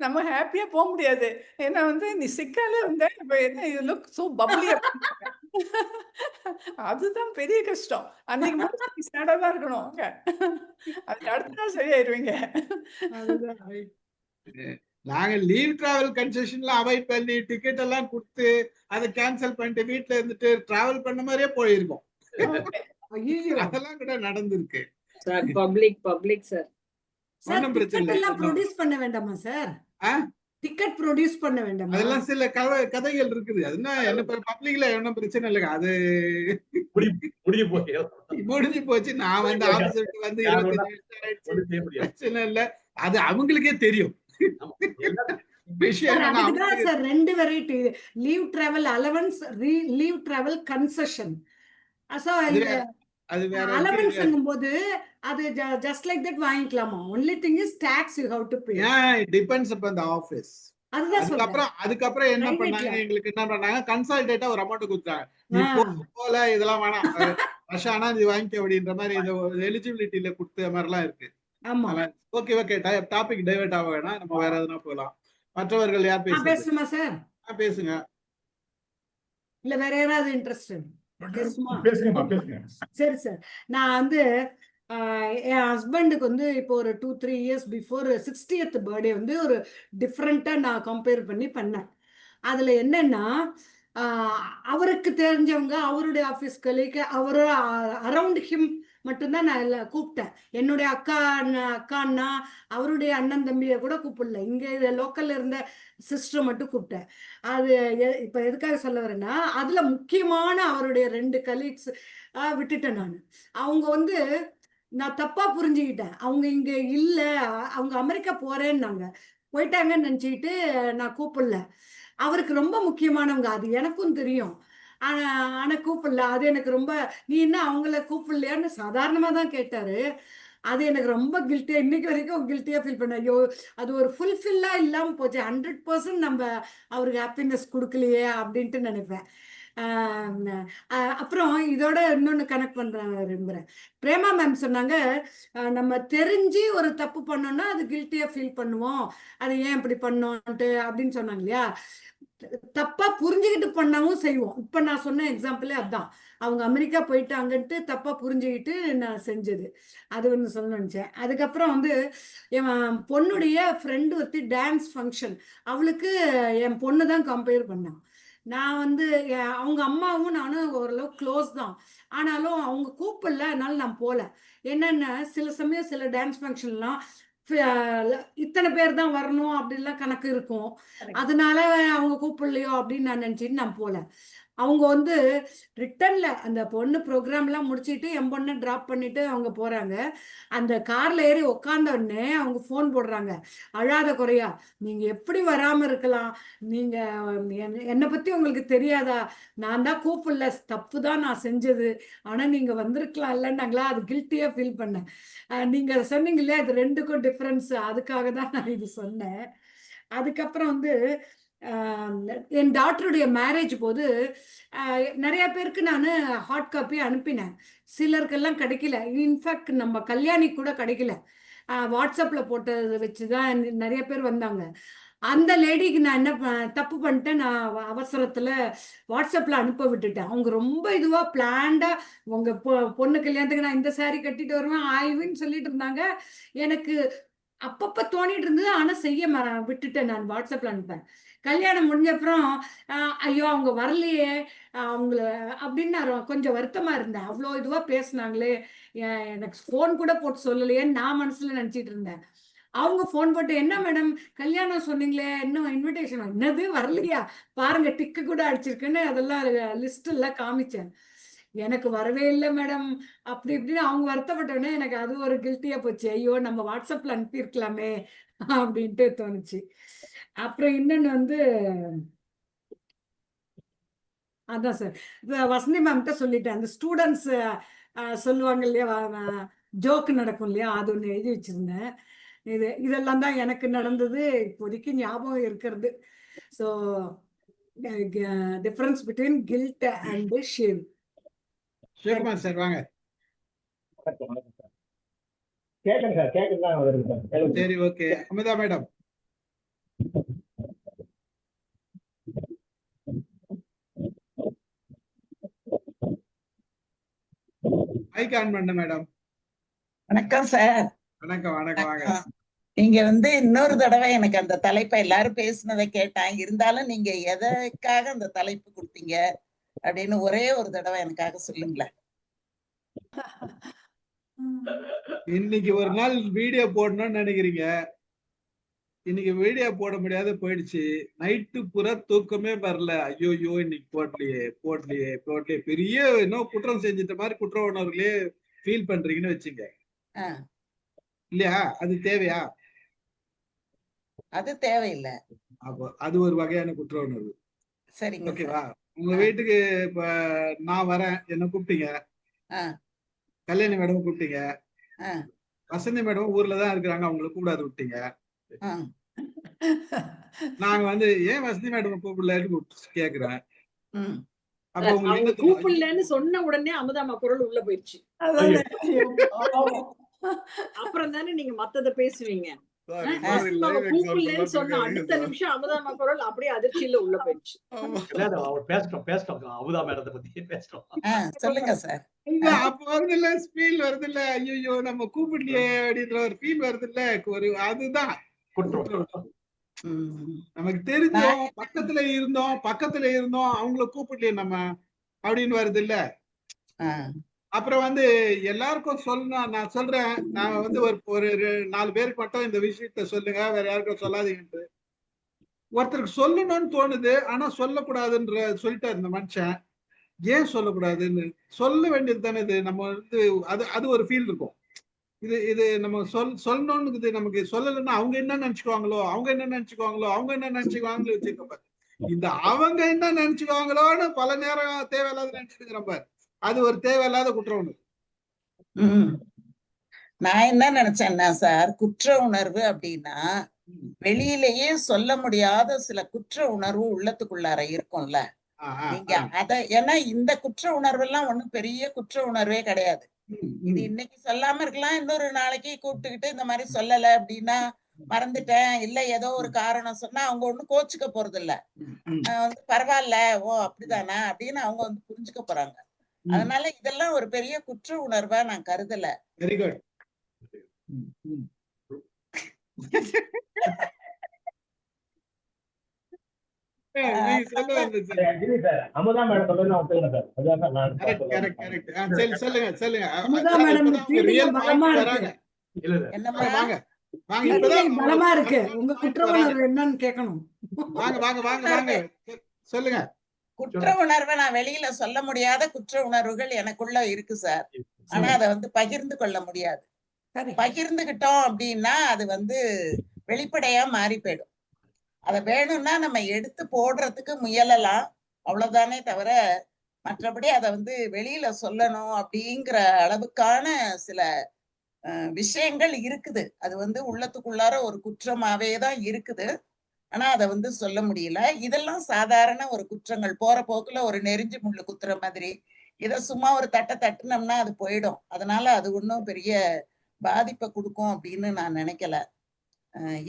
நம்ம ஹாப்பியா போக முடியாது. ஏன்னா வந்து நீ சிக்கால இருந்த லுக் சோ பப்ளி. அதுதான் பெரிய கஷ்டம். அன்னைக்கு சேடா தான் இருக்கணும். அதுக்கு அடுத்த நாள் சரியாயிருவீங்க. நாங்க லீவ் டிராவல் கன்செஷன்ல அவாய்ட் பண்ணி டிக்கெட் எல்லாம் கொடுத்து அதை கேன்சல் பண்ணிட்டு வீட்டுல இருந்துட்டு டிராவல் பண்ண மாதிரியே போயிருக்கோம். அதெல்லாம் கூட நடந்திருக்கு. Public sir. சார், டிக்கெட் எல்லாம் ப்ரொடியூஸ் பண்ண வேண்டாமா சார்? டிக்கெட் ப்ரொடியூஸ் பண்ண வேண்டாமா? அதெல்லாம் சில கதைகள் இருக்குது. அது என்ன பப்ளிக்ல ஒன்றும் பிரச்சனை இல்லைங்க. அது முடிஞ்சு போய் முடிஞ்சு போச்சு. நான் வந்து ஆபீஸ் விட்டு வந்து 25 வருஷம் ஆயிடுச்சு. ஒண்ணும் செய்ய முடியாது. பிரச்சனை இல்ல. அது அவங்களுக்கே தெரியும். ஆமா. எல்லாம் விஷயம் சார் என்னன்னா அதுக்கு தான் அவங்களுக்கு sir 2 variety. Leave travel allowance, leave travel concession. So அது வேற அது வேற இருக்கு. அலவன்ஸ்ங்கும்போது அது ஜஸ்ட் லைக் தட் வாங்கிக்கலாமா? Only thing is tax you have to pay. It depends upon the office. அதுதான் சொல்றேன். அதுக்கப்புறம் என்ன Private பண்ணாங்க, ல. எங்களுக்கு என்ன பண்ணாங்க, கன்சல்டேட்டா ஒரு அமௌண்ட் கொடுத்தாங்க. நீ ஆ. போல இதெல்லாம் வேணாம், ரஷானா இது வாங்கிக்க அப்படின்ற மாதிரி இந்த எலிஜிபிலிட்டியில கொடுத்த மாதிரிலாம் இருக்கு. ஆமா. ஓகே ஓகே, டாபிக் டைவர்ட் ஆக வேணாம், நம்ம வேற எதுனா போகலாம். மற்றவர்கள் யார் நான் பேசுறது? பேசணுமா சார்? பேசுங்க. இல்ல வேற யாராவது இன்ட்ரெஸ்ட் பேசுமா? பேசுங்கம்மா, பேசுங்க. சரி சார். நான் வந்து என் ஹஸ்பண்டுக்கு வந்து இப்போ ஒரு 2-3 இயர்ஸ் பிஃபோர் 60th பர்த்டே வந்து ஒரு டிஃப்ரெண்ட்டாக நான் கம்பேர் பண்ணேன். அதில் என்னன்னா அவருக்கு தெரிஞ்சவங்க, அவருடைய ஆஃபீஸ் கலீக், அவர் அரவுண்ட் ஹிம் மட்டும்தான் நான் எல்லாம் கூப்பிட்டேன். என்னுடைய அக்கா அண்ணா, அவருடைய அண்ணன் தம்பியை கூட கூப்பிடல. இங்கே லோக்கல்ல இருந்த சிஸ்டர் மட்டும் கூப்பிட்டேன். அது இப்போ எதுக்காக சொல்ல வரேன்னா, அதில் முக்கியமான அவருடைய 2 கலீக்ஸ் விட்டுட்டேன் நான். அவங்க வந்து நான் தப்பா புரிஞ்சுக்கிட்டேன். அவங்க இங்க இல்ல, அவங்க அமெரிக்கா போறேன்னாங்க. போயிட்டாங்கன்னு நினைச்சுக்கிட்டு நான் கூப்பிடல. அவருக்கு ரொம்ப முக்கியமானவங்க, அது எனக்கும் தெரியும். ஆனா கூப்பிடல. அது எனக்கு ரொம்ப, நீ என்ன அவங்கள கூப்பிடலையான்னு சாதாரணமா தான் கேட்டாரு. அது எனக்கு ரொம்ப கில்ட்டியா, இன்னைக்கு வரைக்கும் கில்ட்டியா ஃபீல் பண்ணேன். ஐயோ, அது ஒரு ஃபுல்ஃபில்லா இல்லாம போச்சு. 100% நம்ம அவருக்கு ஹாப்பினஸ் கொடுக்கலையே அப்படின்ட்டு நினைப்பேன். அப்புறம் இதோட இன்னொன்னு கனெக்ட் பண்ற விரும்புறேன். பிரேமா மேம் சொன்னாங்க, நம்ம தெரிஞ்சு ஒரு தப்பு பண்ணோம்னா அது கில்ட்டியா ஃபீல் பண்ணுவோம், அது ஏன் இப்படி பண்ணோன்ட்டு அப்படின்னு சொன்னாங்க இல்லையா. தப்பா புரிஞ்சுக்கிட்டு பண்ணவும் செய்வோம். இப்ப நான் சொன்ன எக்ஸாம்பிளே அதுதான். அவங்க அமெரிக்கா போயிட்டாங்கன்ட்டு தப்பா புரிஞ்சுக்கிட்டு நான் செஞ்சது. அது ஒன்று சொல்ல நினைச்சேன். அதுக்கப்புறம் வந்து என் பொண்ணுடைய ஃப்ரெண்டு ஒருத்தி டான்ஸ் ஃபங்க்ஷன், அவளுக்கு என் பொண்ணு தான் கம்பேர் பண்ணான். நான் வந்து அவங்க அம்மாவும் நானும் ஓரளவு க்ளோஸ் தான். ஆனாலும் அவங்க கூப்பிடல, அதனால நான் போல. என்னென்ன சில சமயம் சில டான்ஸ் ஃபங்க்ஷன்லாம் இத்தனை பேர் தான் வரணும் அப்படின்லாம் கணக்கு இருக்கும். அதனால அவங்க கூப்பிடலையோ அப்படின்னு நான் நினைச்சிட்டு நான் போல. அவங்க வந்து ரிட்டர்ன்ல அந்த பொண்ணு ப்ரோக்ராம்லாம் முடிச்சுட்டு என் பொண்ணை ட்ராப் பண்ணிட்டு அவங்க போறாங்க. அந்த கார்ல ஏறி உட்கார்ந்த உடனே அவங்க ஃபோன் போடுறாங்க, அழாத குறையா, நீங்க எப்படி வராம இருக்கலாம், நீங்க என்னை பத்தி உங்களுக்கு தெரியாதா, நான் தான் கூப்பிடல, தப்பு தான் நான் செஞ்சது, ஆனா நீங்க வந்திருக்கலாம் இல்லைன்னாங்களா. அது கில்ட்டியா ஃபீல் பண்ணேன். நீங்க சொன்னீங்க இல்லையா, இது 2க்கும் டிஃப்ரென்ஸ், அதுக்காக தான் நான் இது சொன்னேன். அதுக்கப்புறம் வந்து என் டாக்டருடைய மேரேஜ் போது நிறைய பேருக்கு நான் ஹார்ட் காப்பி அனுப்பினேன். சிலருக்கெல்லாம் கிடைக்கல. இன்ஃபேக்ட் நம்ம கல்யாணி கூட கிடைக்கல. வாட்ஸ்அப்பில் போட்டதை வச்சு தான் நிறைய பேர் வந்தாங்க. அந்த லேடிக்கு நான் என்ன தப்பு பண்ணிட்டேன், நான் அவசரத்தில் வாட்ஸ்அப்பில் அனுப்ப விட்டுட்டேன். அவங்க ரொம்ப இதுவாக பிளான்டாக உங்கள் பொண்ணு கல்யாணத்துக்கு நான் இந்த சாரி கட்டிட்டு வருவேன் ஆய்வுன்னு சொல்லிட்டு இருந்தாங்க. எனக்கு அப்பப்போ தோணிட்டு இருந்தது, ஆனால் செய்ய விட்டுட்டேன். நான் வாட்ஸ்அப்பில் அனுப்பேன். கல்யாணம் முடிஞ்ச அப்புறம் ஐயோ அவங்க வரலையே அவங்கள அப்படின்னு நான் கொஞ்சம் வருத்தமா இருந்தேன். அவ்வளோ இதுவா பேசினாங்களே, எனக்கு ஃபோன் கூட போட்டு சொல்லலையேன்னு நான் மனசுல நினைச்சிட்டு இருந்தேன். அவங்க ஃபோன் போட்டு, என்ன மேடம் கல்யாணம் சொன்னீங்களே, இன்னும் இன்விடேஷன் என்னது வரலையா, பாருங்க டிக்கு கூட அடிச்சிருக்குன்னு அதெல்லாம் லிஸ்ட் எல்லாம் காமிச்சேன். எனக்கு வரவே இல்லை மேடம் அப்படி இப்படின்னு அவங்க வருத்தப்பட்டோன்னே எனக்கு அது ஒரு கில்ட்டியா போச்சு. ஐயோ நம்ம வாட்ஸ்அப்ல அனுப்பியிருக்கலாமே அப்படின்ட்டு தோணுச்சு. அப்புறம் இன்னொன்னு வந்து அதான் சார், வசந்தி மேம்கிட்ட சொல்லிட்டேன். அந்த ஸ்டூடெண்ட்ஸ் சொல்லுவாங்க இல்லையா, ஜோக்கு நடக்கும் இல்லையா, அது ஒன்று எழுதி வச்சிருந்தேன். இதெல்லாம் தான் எனக்கு நடந்தது இப்போதைக்கு ஞாபகம் இருக்கிறது. So difference between guilt and shame. Sivakumar sir வாங்க. கேட்குறேன் சார், கேட்குறேன் வருது சார். சரி, okay. Amitha madam. Mic on பண்ண மேடம். வணக்கம் சார். வணக்கம் வணக்கம், வாங்க. நீங்க வந்து இன்னொரு தடவை எனக்கு அந்த தலைப்பை எல்லாரும் பேசினதை கேட்டாங்க, இருந்தாலும் நீங்க எதற்காக அந்த தலைப்பு கொடுத்தீங்க அப்படின்னு ஒரே ஒரு தடவை எனக்காக சொல்லுங்களேன். இன்னைக்கு ஒரு நாள் வீடியோ போடணும்னு நினைக்கிறீங்க, இன்னைக்கு வீடியோ போட முடியாத போயிடுச்சு. நைட்டு பூரா தூக்கமே வரல. ஐயோயோ இன்னைக்கு போடலையே பெரிய இன்னும் குற்றம் செஞ்சிட்ட மாதிரி குற்ற உணர்வுலயே ஃபீல் பண்றீங்கன்னு வச்சுங்க. ஆ, இல்லையா? அது தேவையா? அது தேவையில்லை. அப்போ அது ஒரு வகையான குற்ற உணர்வு. சரிங்க சார். ஓகேவா? உங்க ஆ. வீட்டுக்கு இப்ப நான் வரேன், என்ன கூப்பிட்டீங்க. ஆ, கல்யாணி மேடம் கூப்பிட்டீங்க. ஆ, வசந்தி மேடம் ஊர்ல தான் இருக்கிறாங்க, அவங்களை கூப்பிடாது விட்டீங்க. ஆ. நாங்க வந்து ஏன் வசந்தி மேடம் கூப்பிடலன்னு கேக்குறேன். ம். அப்ப சார், உங்களுக்கு அவங்க என்ன தோணும்? கூப்பிடலன்னு சொன்ன உடனே அமுதாமா குரல் உள்ள போயிடுச்சு. அதானே. ஐயோ, பாவம். அப்புறம் தானே நீங்க மத்தத பேசுவீங்க. சார், ஆ, இன்னொரு வசந்தமாவை live example கூப்பிடலன்னு எல்லாம் சொன்ன கொடுக்காதீங்க அடுத்த சார். நிமிஷம் அமுதாமா குரல் அப்படியே அதிர்ச்சியில உள்ள போயிடுச்சு. ஆமா. இல்ல அவர் பேசிட்டோம் அமுதா மேடத்தை பத்தி பேசிட்டோம். ஆ, சொல்லுங்க சார். இல்ல அப்ப வருது இல்ல ஃபீல் வருது இல்ல, ஐயோ நம்ம கூப்பிடலையே அப்படின்ற ஒரு ஃபீல் வருது இல்ல. ஒரு அதுதான் குற்றம். ம். நமக்கு தெரிஞ்சோம், பக்கத்துல இருந்தோம் அவங்கள கூப்பிடலையே நம்ம அப்படின்னு வருது இல்ல. ஆ, அப்புறம் வந்து எல்லாருக்கும் சொல்லணும். நான் சொல்றேன், நான் வந்து ஒரு 4 பேருக்கு மட்டும் இந்த விஷயத்த சொல்லுங்க, வேற யாருக்கும் சொல்லாதீங்கன்ட்டு. ஒருத்தருக்கு சொல்லணும்னு தோணுது, ஆனா சொல்லக்கூடாதுன்ற சொல்லிட்டாரு இந்த மனுஷன். ஏன் சொல்லக்கூடாதுன்னு சொல்ல வேண்டியது தானே. இது நம்ம வந்து அது ஒரு ஃபீல் இருக்கும். இது இது நம்ம சொல்லணும்னு நமக்கு சொல்லலைன்னா அவங்க என்ன நினைச்சுக்குவாங்களோ வச்சுக்கோங்க. இந்த அவங்க என்ன நினைச்சுக்குவாங்களோன்னு பல நேரம் தேவையில்லாத நினைச்சுட்டு பாரு. அது ஒரு தேவையில்லாத குற்ற உணர்வு. ம். நான் என்ன நினைச்சேன்னா சார், குற்ற உணர்வு அப்படின்னா வெளியிலேயே சொல்ல முடியாத சில குற்ற உணர்வு உள்ளத்துக்குள்ளார இருக்கும்ல. நீங்க ஏன்னா இந்த குற்ற உணர்வு எல்லாம் ஒண்ணும் பெரிய குற்ற உணர்வே கிடையாது. இது இன்னைக்கு சொல்லாம இருக்கலாம், இன்னொரு நாளைக்கு கூப்பிட்டுக்கிட்டு இந்த மாதிரி சொல்லல அப்படின்னா மறந்துட்டேன், இல்ல ஏதோ ஒரு காரணம் சொன்னா அவங்க ஒண்ணும் கோச்சுக்க போறது இல்ல. வந்து பரவாயில்ல, ஓ அப்படிதானா அப்படின்னு அவங்க வந்து புரிஞ்சுக்க போறாங்க. அதனால இதெல்லாம் ஒரு பெரிய குற்ற உணர்வா நான் கருதல. Very good. நீங்க சொல்ல வந்தது இல்லை சார், அமுதா மேடம் சொல்றது நான் ஒத்துக்கிறேன் சார். அதுதான் சார் நான் கரெக்ட். சரி சொல்லுங்க. அமுதா மேடம் பீடிகை பலமா இருக்கு. இல்ல இல்ல என்னம்மா? வாங்க பீடிகை இப்பதான் பலமா இருக்கு. உங்க குற்ற உணர்வு என்னன்னு கேட்கணும். வாங்க சொல்லுங்க. குற்ற உணர்வை நான் வெளியில சொல்ல முடியாத குற்ற உணர்வுகள் எனக்குள்ள இருக்கு சார். ஆனா அதை வந்து பகிர்ந்து கொள்ள முடியாது. சரி. பகிர்ந்துகிட்டோம் அப்படின்னா அது வந்து வெளிப்படையா மாறி போயிடும். அதை வேணும்னா நம்ம எடுத்து போடுறதுக்கு முயலலாம், அவ்வளவுதானே தவிர மற்றபடி அதை வந்து வெளியில சொல்லணும் அப்படிங்கிற அளவுக்கான சில விஷயங்கள் இருக்குது. அது வந்து உள்ளத்துக்குள்ளார ஒரு குற்றமாவே தான் இருக்குது. ஆனா அதை வந்து சொல்ல முடியல. இதெல்லாம் சாதாரண ஒரு குற்றங்கள். போற போக்குல ஒரு நெறிஞ்சு முள்ளு குத்துற மாதிரி. இத சும்மா ஒரு தட்டுனோம்னா அது போயிடும். அதனால அது ஒண்ணும் பெரிய பாதிப்பை கொடுக்கும் அப்படின்னு நான் நினைக்கல.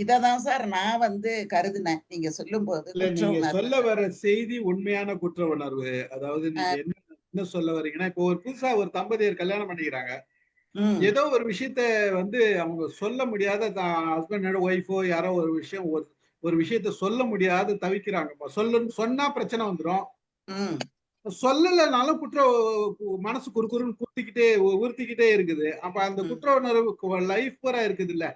இததான் சார் நான் வந்து கருதினேன் நீங்க சொல்லும்போது. இல்ல நீங்க சொல்ல வர செய்தி உண்மையான குற்ற உணர்வு. அதாவது நீங்க என்ன சொல்ல வரீங்கன்னா, இப்போ ஒரு புதுசா ஒரு தம்பதியர் கல்யாணம் பண்ணிக்கிறாங்க. ஏதோ ஒரு விஷயத்த வந்து அவங்க சொல்ல முடியாத ஹஸ்பண்ட் ஒய்ஃபோ யாரோ ஒரு விஷயத்த சொல்ல முடியாத தவிக்கிறாங்க. சொன்னா பிரச்சனை வந்துடும். சொல்லலைனாலும் மனசு குறுக்குறுன்னு உறுத்திக்கிட்டே இருக்குது. அப்ப அந்த குற்ற உணர்வு லைஃப் பூரா இருக்குது இல்ல.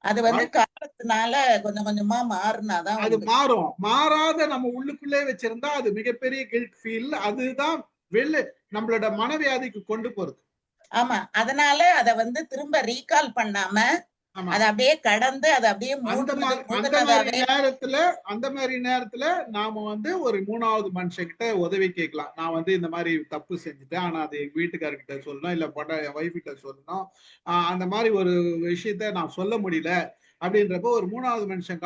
அது வந்து காலத்தினால கொஞ்சம் கொஞ்சமா மாறினாதான் அது மாறும். மாறாத நம்ம உள்ளுக்குள்ளே வச்சிருந்தா அது மிகப்பெரிய கில்ட் ஃபீல். அதுதான் நம்மளோட மனவியாதிக்கு கொண்டு போறது. ஆமா, அதனால அத வந்து திரும்ப ரீகால் பண்ணாம அத அப்படியே கடந்து அத அப்படியே அந்த மாதிரி நேரத்துல நாம வந்து ஒரு 3வது மனுஷங்கிட்ட உதவி கேட்கலாம். நான் வந்து இந்த மாதிரி தப்பு செஞ்சுட்டேன், ஆனா அது எங்க வீட்டுக்காரர்கிட்ட சொல்லணும், இல்ல என் ஒய்ஃப் கிட்ட சொல்லணும், அந்த மாதிரி ஒரு விஷயத்த நான் சொல்ல முடியல அப்படின்றப்போ ஒரு 3வது மனுஷன்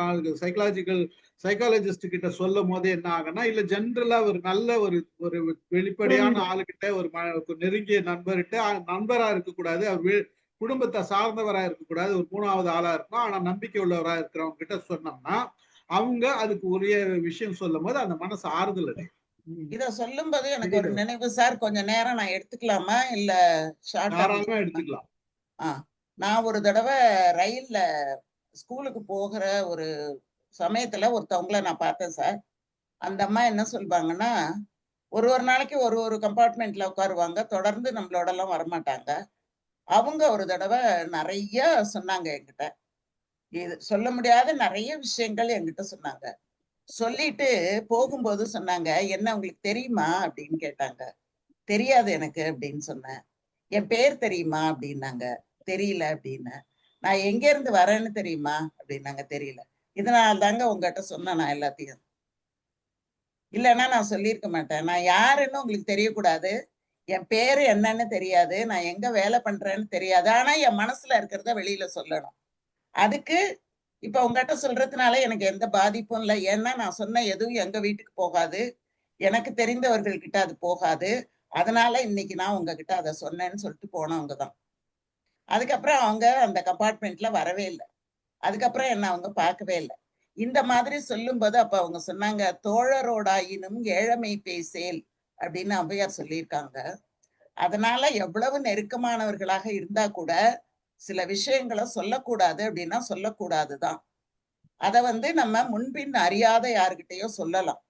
சைக்காலஜிஸ்ட் கிட்ட சொல்லும் போது என்ன ஆகுன்னா, இல்ல ஜென்ரலா ஒரு நல்ல ஒரு வெளிப்படையான ஆளுகிட்ட ஒரு நெருங்கிய நண்பரா இருக்கக்கூடாது, அவர் குடும்பத்தை சார்ந்தவரா இருக்கக்கூடாது, ஒரு 3வது ஆளா இருக்கணும், ஆனா நம்பிக்கை உள்ளவரா இருக்கிறவங்க கிட்ட சொன்னோம்னா அவங்க அதுக்கு உரிய விஷயம் சொல்லும் போது அந்த மனசு ஆறுதல் அடையும். இத சொல்லும் போது எனக்கு ஒரு நினைவு சார், கொஞ்ச நேரம் நான் எடுத்துக்கலாமா இல்ல தாராளமா எடுத்துக்கலாம். நான் ஒரு தடவை ரயில்ல ஸ்கூலுக்கு போகிற ஒரு சமயத்துல ஒருத்தவங்கள நான் பார்த்தேன் சார். அந்த அம்மா என்ன சொல்வாங்கன்னா, ஒரு நாளைக்கு ஒரு கம்பார்ட்மெண்ட்ல உட்காருவாங்க, தொடர்ந்து நம்மளோட எல்லாம் வரமாட்டாங்க. அவங்க ஒரு தடவை நிறைய சொன்னாங்க என்கிட்ட. இது சொல்ல முடியாத நிறைய விஷயங்கள் என்கிட்ட சொன்னாங்க. சொல்லிட்டு போகும்போது சொன்னாங்க, என்ன உங்களுக்கு தெரியுமா அப்படின்னு கேட்டாங்க. தெரியாது எனக்கு அப்படின்னு சொன்னேன். என் பேர் தெரியுமா அப்படின்னாங்க. தெரியல அப்படின்னேன். நான் எங்க இருந்து வரேன்னு தெரியுமா அப்படின்னாங்க. தெரியல. இதனால தாங்க உங்ககிட்ட சொன்னேன் நான் எல்லாத்தையும். இல்லைன்னா நான் சொல்லியிருக்க மாட்டேன். நான் யாருன்னு உங்களுக்கு தெரியக்கூடாது. என் பேரு என்னன்னு தெரியாது. நான் எங்க வேலை பண்றேன்னு தெரியாது. ஆனா என் மனசுல இருக்கிறத வெளியில சொல்லணும். அதுக்கு இப்ப உங்ககிட்ட சொல்றதுனால எனக்கு எந்த பாதிப்பும் இல்லை. ஏன்னா நான் சொன்ன எதுவும் எங்க வீட்டுக்கு போகாது. எனக்கு தெரிந்தவர்கள் கிட்ட அது போகாது. அதனால இன்னைக்கு நான் உங்ககிட்ட அதை சொன்னேன்னு சொல்லிட்டு போனவங்க தான். அதுக்கப்புறம் அவங்க அந்த கம்பார்ட்மெண்ட்ல வரவே இல்லை. அதுக்கப்புறம் என்ன அவங்க பார்க்கவே இல்லை. இந்த மாதிரி சொல்லும்போது அப்ப அவங்க சொன்னாங்க, தோழரோடாயினும் ஏழமை பேசேல் அப்படின்னு ஔவையார் சொல்லியிருக்காங்க. அதனால எவ்வளவு நெருக்கமானவர்களாக இருந்தா கூட சில விஷயங்களை சொல்லக்கூடாது அப்படின்னா சொல்லக்கூடாதுதான். அத வந்து நம்ம முன்பின் அறியாத யாருகிட்டயோ சொல்லலாம்.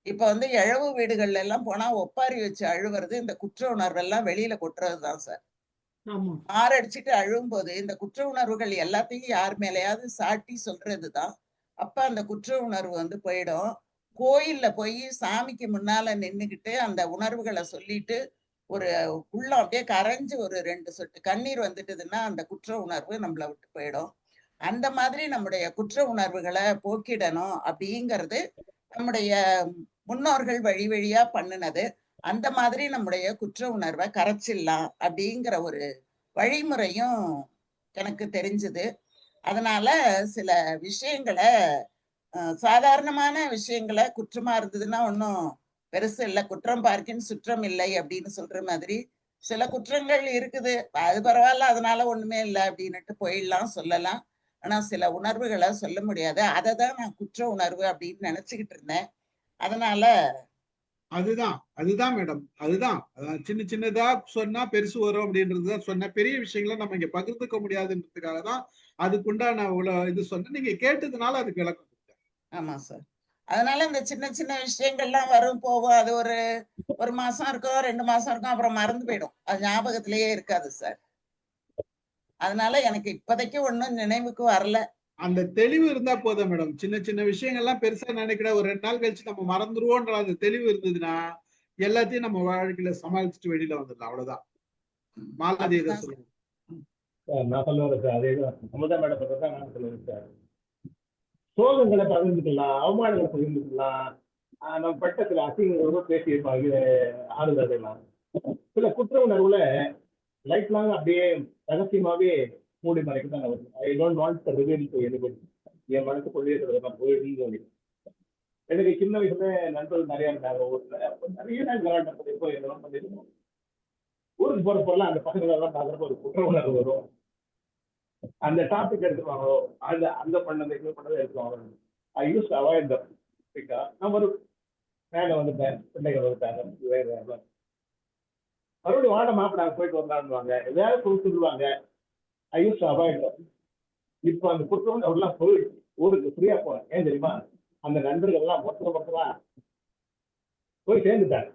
இப்ப வந்து இழவு வீடுகள்ல எல்லாம் போனா ஒப்பாரி வச்சு அழுவுறது இந்த குற்ற உணர்வெல்லாம் வெளியில கொட்டுறதுதான் சார். ஆமா. மாரடிச்சுட்டு அழும்போது இந்த குற்ற உணர்வுகள் எல்லாத்தையும் யார் மேலயாவது சாட்டி சொல்றதுதான். அப்ப அந்த குற்ற உணர்வு வந்து போயிடும். கோயில்ல போய் சாமிக்கு முன்னால நின்னுகிட்டு அந்த உணர்வுகளை சொல்லிட்டு ஒரு உள்ளம் அப்படியே கரைஞ்சு ஒரு 2 சொட்டு கண்ணீர் வந்துட்டுதுன்னா அந்த குற்ற உணர்வு நம்மள விட்டு போயிடும். அந்த மாதிரி நம்முடைய குற்ற உணர்வுகளை போக்கிடணும் அப்படிங்கிறது நம்முடைய முன்னோர்கள் வழி வழியா பண்ணுனது. அந்த மாதிரி நம்முடைய குற்ற உணர்வை கரைச்சிடலாம் அப்படிங்கிற ஒரு வழிமுறையும் எனக்கு தெரிஞ்சது. அதனால சில விஷயங்களை சாதாரணமான விஷயங்களை குற்றமா இருந்ததுன்னா ஒன்றும் பெருசு இல்லை. குற்றம் பார்க்கின் சுற்றம் இல்லை அப்படின்னு சொல்ற மாதிரி சில குற்றங்கள் இருக்குது. அது பரவாயில்ல, அதனால ஒண்ணுமே இல்லை அப்படின்னுட்டு போயிடலாம், சொல்லலாம். ஆனா சில உணர்வுகளை சொல்ல முடியாது. அதை தான் நான் குற்ற உணர்வு அப்படின்னு நினைச்சுக்கிட்டு இருந்தேன். அதனால அதுதான் மேடம். அதுதான் சின்ன சின்னதா சொன்னா பெருசு வரும் அப்படின்றதுதான் சொன்ன. பெரிய விஷயங்களை நம்ம இங்க பகிர்ந்துக்க முடியாதுன்றதுக்காக தான் அதுக்குண்டான இது சொன்னேன். நீங்க கேட்டதுனால அதுக்கு விளக்கம் கொடுத்தேன். ஆமா சார். அதனால இந்த சின்ன சின்ன விஷயங்கள்லாம் வரும் போகும். அது ஒரு 1 மாசம் இருக்கும், 2 மாசம் இருக்கும், அப்புறம் மறந்து போயிடும். அது ஞாபகத்திலேயே இருக்காது சார். அதனால எனக்கு இப்போதைக்கு ஒண்ணும் நினைவுக்கு வரல. அந்த தெளிவு இருந்தா போதும் மேடம். சின்ன சின்ன விஷயங்கள்லாம் பெருசா நினைக்கிற ஒரு 2 நாள் கழிச்சு நம்ம மறந்துருவோன்ற அந்த தெளிவு இருந்ததுன்னா எல்லாத்தையும் நம்ம வாழ்க்கையில சமாளிச்சுட்டு வெளியில வந்துடலாம். அவ்வளவுதான். மாலதி இதை அதுதான் சார். சொல்லுங்க. நான் சொல்ல வரேன் சார். அதேதான் அமுதா மேடம் தான் நான் சொல்ல வரேன் சார். சோகங்களை பகிர்ந்துக்கலாம், அவமானங்களை பகிர்ந்துக்கலாம், நம்ம பட்ட சில அசிங்கங்களோட பேசியிருப்பாங்க, ஆறுதல் அடையலாம். சில குற்ற உணர்வுல லைஃப் லாங் அப்படியே ரகசியமாவே மூடி மறைக்க தான் வருது. I don't want to reveal to anybody. என் மனசுக்குள்ளேயே நான் போயிட்டு எனக்கு சின்ன வயசுல நண்பர்கள் நிறைய இருந்தாங்க. ஊர்ல அப்ப நிறைய நாள் விளையாட்டு பண்ணிருக்கோம், எல்லாம் பண்ணிருக்கோம். ஊருக்கு போறப்பெல்லாம் அந்த பசங்களை எல்லாம் பாக்குறப்ப ஒரு குற்ற உணர்வு வரும். அந்த டாபிக் எடுத்துருவாங்களோ, அந்த அந்த பண்ணதை இது பண்ணதை எடுத்துருவாங்க. ஐ யூஸ் அவாய்ட் தம். நான் ஒரு மேல வந்துட்டேன், பிள்ளைகள் வந்துட்டாங்க, மறுபடியும் வாட மாப்பிட போயிட்டு வந்தாடுவாங்க, எதாவது சொல்லுவாங்க. ஐ யூஸ் அவாய்ட் தம். இப்போ அந்த குற்றம் அவர்லாம் போய் ஊருக்கு ஃப்ரீயா போனேன். ஏன் தெரியுமா? அந்த நண்பர்கள் எல்லாம் மொத்தமா போய் சேர்ந்துட்டாங்க.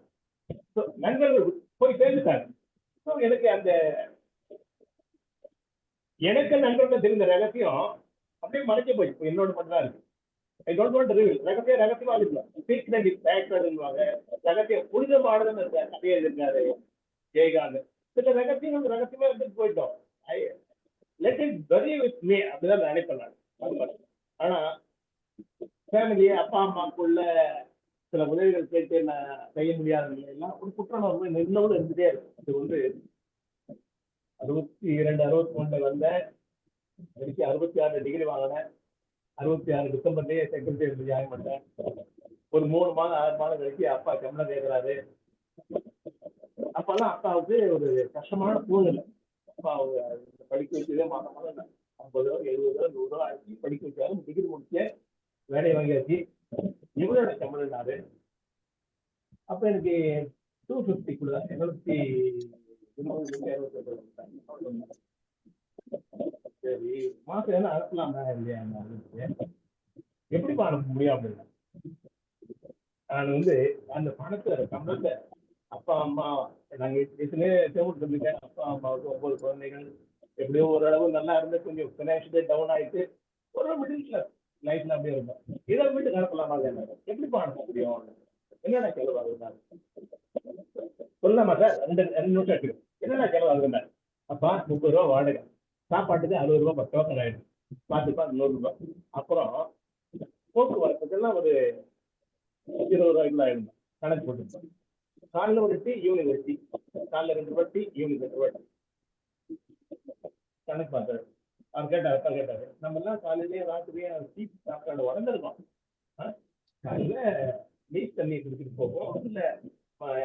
நண்பர்கள் போய் சேர்ந்துட்டாங்க. எனக்கு அந்த எனக்கு நண்பர்கள் தெரிந்த ரகசியம் அப்படியே மறைக்க போய் என்னோட மட்டும் தான் இருக்கு. ஐ டோன்ட் வாண்ட் டு ரிவீல். ரகசியமா இல்லை, சீக்ரெட் இஸ் சேக்ரெட்னுவாங்க. ரகசியம் புனிதமானதுன்னு இருக்க கதையே இருக்காது ஜெயகாந்த். சில ரகசியம் ரகசியமா இருந்துட்டு போயிட்டோம். ஐ லெட் இட் பரி வித் மீ அப்படிதான் நினைப்பேன் நான். ஆனா ஃபேமிலி அப்பா அம்மாக்குள்ள சில உதவிகள் கேட்டு நான் செய்ய முடியாத நிலையெல்லாம் ஒரு குற்றணர்வு இன்னொன்று இருந்துட்டே இருக்கும். அது வந்து 62, 63 வந்தேன். எனக்கு 66 டிகிரி வாங்கினேன். 66 டிசம்பர்லயே செக்ரட்டரி ஜாயின் பண்ணேன். ஒரு 3 மாதம் 6 மாதம் கழிச்சு அப்பா சம்பளம் கேட்கிறாரு. அப்பெல்லாம் அப்பாவுக்கு ஒரு கஷ்டமான சூழ்நிலை. அப்பா படிக்க வச்சதே மாதம் 50 70 100 ஆச்சு படிக்க வச்சாரு. டிகிரி முடிச்சு வேலையை வாங்கியாச்சு. இவரோட சம்பளம்னாரு. அப்ப எனக்கு 250 கூட 720 சரி மாசம் என்ன அனுப்பலாமா இல்லையா? எப்படிப்பா அனுப்ப முடியும் அப்படின்னா நான் வந்து அந்த பணத்தை சம்பளத்தை அப்பா அம்மா நாங்க இருந்துட்டேன். அப்பா அம்மாவுக்கு 9 குழந்தைகள். எப்படியோ ஓரளவு நல்லா இருந்து கொஞ்சம் பினான்சியலி டவுன் ஆயிட்டு ஒரு மிடில் கிளாஸ் லைஃப்ல அப்படியே இருக்கும். இதை வீட்டுக்கு அனுப்பலாமா இல்லையா? எப்படிப்பா அனுப்ப முடியும்? என்னென்ன செலவு ஆகுதுன்னா சொல்லலாமா சார்? 2 நிமிஷம் எடுத்துக்கோ. என்னென்ன செலவு ஆகுதுன்னா, அப்பா 30 ரூபா வாடகை, சாப்பாட்டுக்கு 60 ரூபா டோக்கன் ஆயிடுது, பார்த்துப்பா 100 ரூபாய், அப்புறம் போக்குவரத்துக்கெல்லாம் ஒரு 20 ரூபாய்க்குள்ள ஆயிடும், கணக்கு போட்டுருப்போம். காலைல ஒரு டீ, ஈவினிங் ஒரு டீ, காலைல 2 ரூபாய் டீ, ஈவினிங் 2 ரூபாய் டீ, கணக்கு பார்த்தாரு. அவர் கேட்டாரு நம்ம எல்லாம் காலையிலேயே ராத்திரியே டீ சாப்பாடு வளர்ந்துருக்கோம். காலையில நீர் தண்ணி குடிச்சிட்டு போவோம், இல்ல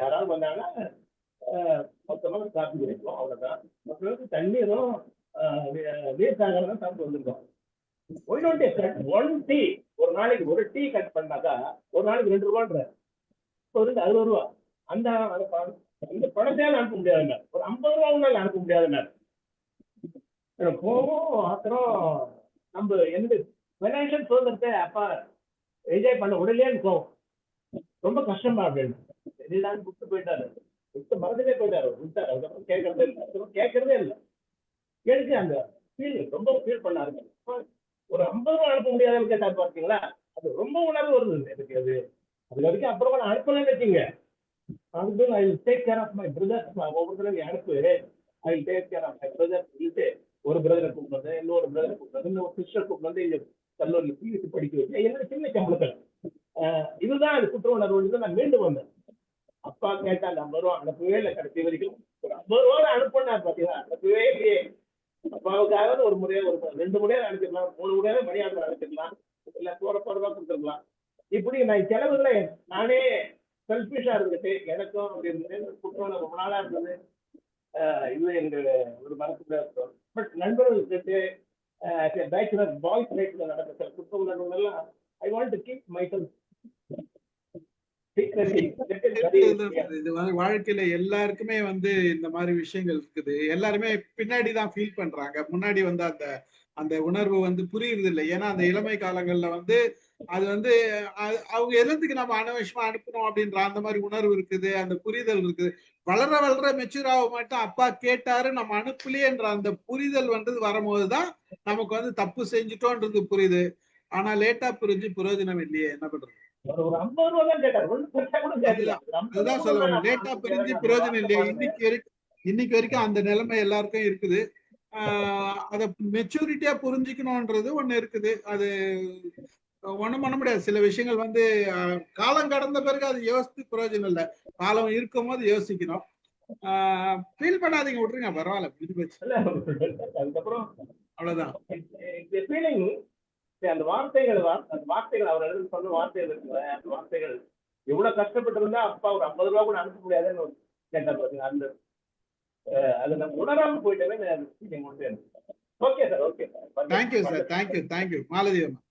யாராவது வந்தாங்கன்னா மொத்தமாக காப்பி குடிப்போம், அவ்வளவுதான். மற்றவங்களுக்கு தண்ணீரும் நீர் சாகரம் தான் சாப்பிட்டு வந்திருக்கோம். ஒன் டீ, ஒரு நாளைக்கு ஒரு டீ கட் பண்ணாக்கா ஒரு நாளைக்கு 2 ரூபான்ற 60 ரூபா. அந்த பணத்தையால அனுப்ப முடியாதுங்க, ஒரு 50 ரூபாய் அனுப்ப முடியாதுங்க. போவோம் அப்புறம் நம்ம எந்த பைனான்சியல் சுதந்திரத்தை அப்பா என்ஜாய் பண்ண உடனே போவோம். ரொம்ப கஷ்டமா அப்படின்னு எல்லாரும் விட்டு போயிட்டாரு, விட்டு மறந்துட்டே போயிட்டாரு, விட்டாரு. அதுக்கப்புறம் கேட்கறதே இல்லை. எனக்கு அந்த ஃபீல் ரொம்ப ஃபீல் பண்ணாருங்க. ஒரு 50 ரூபாய் அனுப்ப முடியாதுன்னு கேட்டாரு பார்த்தீங்களா, அது ரொம்ப உணர்வு வருது எனக்கு. அது வரைக்கும் அப்புறம் நான் அனுப்பலன்னு வச்சுங்க, அதுக்கு I will take care of my brother. ஒவ்வொருத்தரும் அனுப்பு, I will take care of my brother சொல்லிட்டு ஒரு பிரதரை கூப்பிடுறது, இன்னொரு பிரதரை கூப்பிடுறது, இன்னொரு சிஸ்டர் கூப்பிடுறது, இங்க கல்லூரியில் பிடித்து படிக்க வச்சு என்னோட சின்ன சம்பளத்தில் இதுதான் அது குற்ற உணர்வு. நான் மீண்டும் வந்தேன். அப்பா கேட்டா 50 ரூபா அனுப்பவே இல்லை கடைசி வரைக்கும். ஒரு 50 ரூபா அனுப்புனார் பார்த்தீங்கன்னா, அனுப்பவே இல்லையே. அப்பாவுக்காக ஒரு முறையோ ஒரு 2 முறையாக அனுப்பிடலாம், 3 முறையாக மணியாளர் அனுப்பிடலாம், இல்லை போறப்பா கொடுத்துருக்கலாம். இப்படி நான் செலவுகளை நானே செல்ஃபிஷா இருந்துட்டு எனக்கும் அப்படி இருந்தது. குற்ற உணர்வு ரொம்ப நாளா இருந்தது. இது எங்க ஒரு மனசுல இருக்கும். பட் நண்பர்களுக்கு பேச்சுலர் பாய்ஸ் லைஃப்ல நடக்கிற சில குற்ற உணர்வுகள் எல்லாம் I want to keep my self இது வாழ்க்கையில எல்லாருக்குமே வந்து இந்த மாதிரி விஷயங்கள் இருக்குது. எல்லாருமே பின்னாடிதான் ஃபீல் பண்றாங்க, முன்னாடி வந்து அந்த உணர்வு வந்து புரியுறது இல்லை. ஏன்னா அந்த இளமை காலங்கள்ல வந்து அது வந்து அவங்க எதுக்கு நம்ம அனாவசியமா அனுப்பணும் அப்படின்ற அந்த மாதிரி உணர்வு இருக்குது, அந்த புரிதல் இருக்குது. வளர வளர மெச்சூர் ஆக மாட்டோம். அப்பா கேட்டாரு நம்ம அனுப்பலையேன்ற அந்த புரிதல் வந்து வரும்போதுதான் நமக்கு வந்து தப்பு செஞ்சுட்டோன்றது புரியுது. ஆனா லேட்டா புரிஞ்சு பிரயோஜனம் இல்லையே, என்ன பண்றது? அதுதான் சொல்லுவாங்க, லேட்டா புரிஞ்சு பிரயோஜனம் இல்லையே. இன்னைக்கு வரைக்கும் அந்த நிலைமை எல்லாருக்கும் இருக்குது. அத மெச்சூரிட்டியா புரிஞ்சுக்கணும்ன்றது ஒண்ணு இருக்குது. அது ஒண்ணும் பண்ண முடியாது. சில விஷயங்கள் வந்து காலம் கடந்த பிறகு அது யோசித்து பிரயோஜனம் இல்லை. காலம் இருக்கும் போது யோசிக்கணும். ஃபீல் பண்ணாதீங்க, விட்டுருங்க, பரவாயில்ல, புரிஞ்சு போச்சு. அதுக்கப்புறம் அவ்வளவுதான். அந்த வார்த்தைகள் அவர் சொன்ன வார்த்தைகள் இருக்குல்ல, அந்த வார்த்தைகள் எவ்வளவு கஷ்டப்பட்டு இருந்தா அப்பா ஒரு 50 ரூபா கூட அனுப்ப முடியாதுன்னு கேட்டார் பாத்தீங்க. அந்த அதை நம்ம உணராம போயிட்டவே. Okay sir, okay sir, thank you sir, thank you Malathi அம்மா.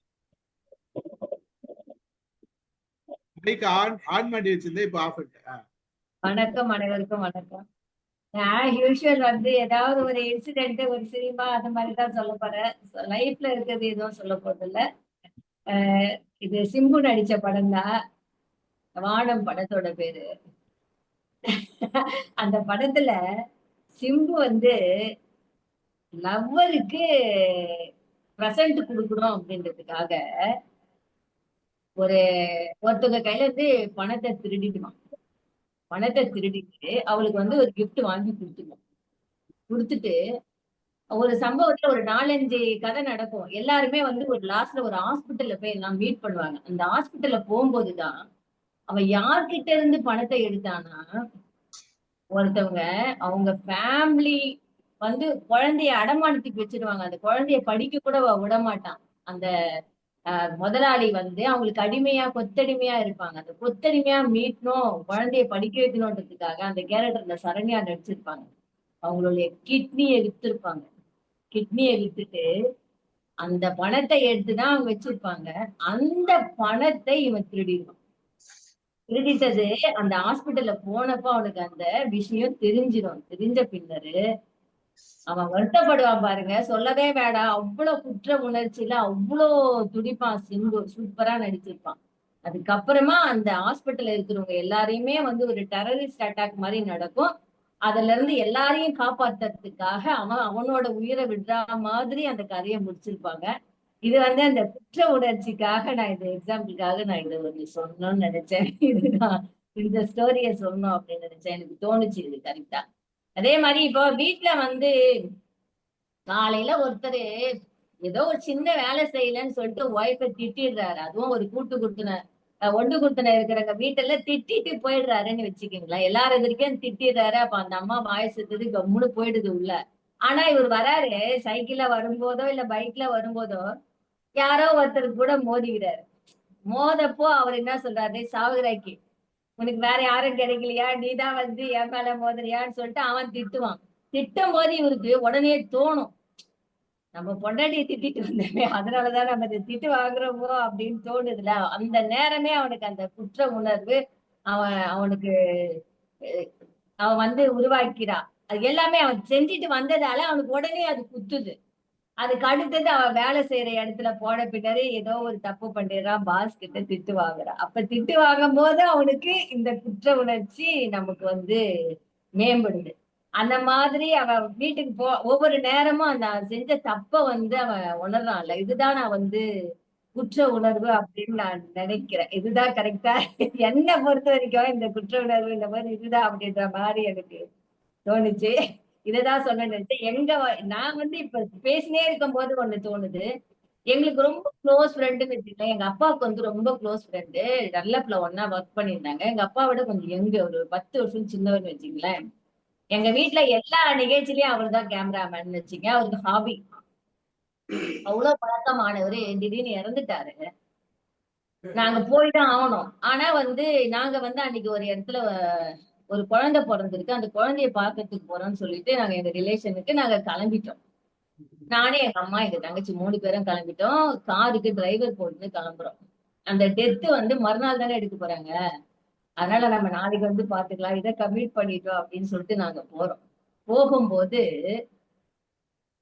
ஆன் பண்ணி வச்சிருந்தேன், இப்ப ஆஃப் பண்ணிட்டேன். வணக்கம், அனைவருக்கும் வணக்கம். நான் யூஸ்வல் வந்து ஏதாவது ஒரு இன்சிடென்ட், ஒரு சினிமா அந்த மாதிரிதான் சொல்ல போறேன். லைஃப்ல இருக்கிறது எதுவும் சொல்ல போறது இல்ல. இது சிம்பு நடிச்ச படம் தான், வானம் படத்தோட பேரு. அந்த படத்துல சிம்பு வந்து லவ்வருக்கு பிரசன்ட் கொடுக்கணும் அப்படின்றதுக்காக ஒருத்தவங்க கையில இருந்து பணத்தை திருடிடுவான். பணத்தை திருடிட்டு அவளுக்கு வந்து ஒரு கிஃப்ட் வாங்கி கொடுத்துட்டு ஒரு சம்பவத்துல ஒரு 4-5 கதை நடக்கும். எல்லாருமே வந்து ஒரு லாஸ்ட்ல ஒரு ஹாஸ்பிட்டல்ல போய் எல்லாம் மீட் பண்ணுவாங்க. அந்த ஹாஸ்பிட்டல்ல போகும்போதுதான் அவன் யார்கிட்ட இருந்து பணத்தை எடுத்தானா, ஒருத்தவங்க அவங்க ஃபேமிலி வந்து குழந்தைய அடமானத்துக்கு வச்சிருவாங்க. அந்த குழந்தைய படிக்க கூட விட மாட்டான். அந்த முதலாளி வந்து அவங்களுக்கு அடிமையா, கொத்தடிமையா இருப்பாங்க. அந்த கொத்தடிமையா மீட்ணும், குழந்தைய படிக்க வைக்கணும்ன்றதுக்காக அந்த கேரக்டர்ல சரண்யா நடிச்சிருப்பாங்க. அவங்களுடைய கிட்னியை வித்துருப்பாங்க. கிட்னியை வித்துட்டு அந்த பணத்தை எடுத்துதான் அவங்க வச்சிருப்பாங்க. அந்த பணத்தை இவன் திருடிடுவான். திருடிட்டது அந்த ஹாஸ்பிட்டல்ல போனப்போ அவனுக்கு அந்த விஷயம் தெரிஞ்சிடும். தெரிஞ்ச பின்னரு அவன் வருத்தப்படுவான் பாருங்க, சொல்லவே வேண்டாம். அவ்வளவு குற்ற உணர்ச்சியில அவ்வளோ துடிப்பான். சிம்பு சூப்பரா நடிச்சிருப்பான். அதுக்கப்புறமா அந்த ஹாஸ்பிட்டல்ல இருக்கிறவங்க எல்லாரையுமே வந்து ஒரு டெரரிஸ்ட் அட்டாக் மாதிரி நடக்கும். அதுல இருந்து எல்லாரையும் காப்பாத்துறதுக்காக அவனோட உயிரை விடுற மாதிரி அந்த கதையை முடிச்சிருப்பாங்க. இது வந்து அந்த குற்ற உணர்ச்சிக்காக நான் இந்த எக்ஸாம்பிளுக்காக நான் இதை ஒண்ணு சொல்லணும்னு நினைச்சேன். இதுதான் இந்த ஸ்டோரிய சொல்லணும் அப்படின்னு நினைச்சேன். எனக்கு தோணுச்சு இது கரெக்டா. அதே மாதிரி இப்போ வீட்டுல வந்து காலையில ஒருத்தர் ஏதோ ஒரு சின்ன வேலை செய்யலன்னு சொல்லிட்டு ஒய்ஃபை திட்டிடுறாரு. அதுவும் ஒரு கூட்டு குடுத்தன ஒண்டு குடுத்தன இருக்கிறவங்க வீட்டுல திட்டிட்டு போயிடுறாருன்னு வச்சுக்கீங்களேன். எல்லாரும் எதிர்க்கும் திட்டிடுறாரு. அப்ப அந்த அம்மா வாயசுறது கம்முன்னு போயிடுது உள்ள. ஆனா இவர் வராரு, சைக்கிள்ல வரும்போதோ இல்ல பைக்ல வரும்போதோ யாரோ ஒருத்தர் கூட மோதிக்கிறாரு. மோதப்போ அவர் என்ன சொல்றாரு, சாவுகிறாக்கி உனக்கு வேற யாரும் கிடைக்கலையா, நீதான் வந்து என் மேல மோதுறியான்னு சொல்லிட்டு அவன் திட்டுவான். திட்டும் போது இவருக்கு உடனே தோணும், நம்ம பொண்டாட்டியை திட்டிட்டு வந்தோமே, அதனாலதான் நம்ம இந்த திட்டு வாங்குறோமோ அப்படின்னு தோணுதுல. அந்த நேரமே அவனுக்கு அந்த குற்ற உணர்வு அவனுக்கு அவன் வந்து உருவாக்கிறான். அது எல்லாமே அவன் செஞ்சுட்டு வந்ததால அவனுக்கு உடனே அது குத்துது. அதுக்கு அடுத்தது அவன் வேலை செய்யற இடத்துல போன பின்னாடி ஏதோ ஒரு தப்பு பண்ணிடுறான், பாஸ் கிட்ட திட்டு வாங்குறான். அப்ப திட்டு வாங்கும் போது அவனுக்கு இந்த குற்ற உணர்ச்சி நமக்கு வந்து மேம்படுது. அந்த மாதிரி அவன் வீட்டுக்கு ஒவ்வொரு நேரமும் அந்த செஞ்ச தப்ப வந்து அவன் உணர்றான்ல. இதுதான் நான் வந்து குற்ற உணர்வு அப்படின்னு நான் நினைக்கிறேன். இதுதான் கரெக்டா என்னை பொறுத்த வரைக்கும் இந்த குற்ற உணர்வு இந்த மாதிரி இதுதான் அப்படின்ற மாதிரி எனக்கு தோணுச்சு. இததான் சொல்ல நினைச்சேன். நான் வந்து இப்ப பேசினே இருக்கும் போது ஒண்ணு தோணுது. எங்களுக்கு ரொம்ப க்ளோஸ் ஃப்ரெண்டுன்னு வச்சுக்கலாம். எங்க அப்பாவுக்கு வந்து ரொம்ப க்ளோஸ் ஃப்ரெண்டு. டெவலப்ல ஒன்னா ஒர்க் பண்ணியிருந்தாங்க. எங்க அப்பாவோட கொஞ்சம் ஒரு 10 வருஷம் சின்னவர்னு வச்சுங்களேன். எங்க வீட்டுல எல்லா நிகழ்ச்சியிலயும் அவர் தான் கேமராமேன் வச்சுங்க. அவருக்கு ஹாபி. அவ்வளவு பழக்கமானவரு திடீர்னு இறந்துட்டாரு. நாங்க போய்தான் ஆகணும். ஆனா வந்து நாங்க வந்து அன்னைக்கு ஒரு இடத்துல ஒரு குழந்தை பிறந்திருக்கு, அந்த குழந்தைய பாக்குறதுக்கு போறோம்னு சொல்லிட்டு நாங்க எங்க ரிலேஷனுக்கு நாங்க கிளம்பிட்டோம். நானே எங்க அம்மா எங்க தங்கச்சி 3 பேரும் கிளம்பிட்டோம். காருக்கு டிரைவர் போட்டு கிளம்புறோம். அந்த டெத்து வந்து மறுநாள் தானே எடுக்க போறாங்க, அதனால நம்ம நாளைக்கு வந்து பாத்துக்கலாம், இதை கம்ப்ளீட் பண்ணிட்டோம் அப்படின்னு சொல்லிட்டு நாங்க போறோம். போகும்போது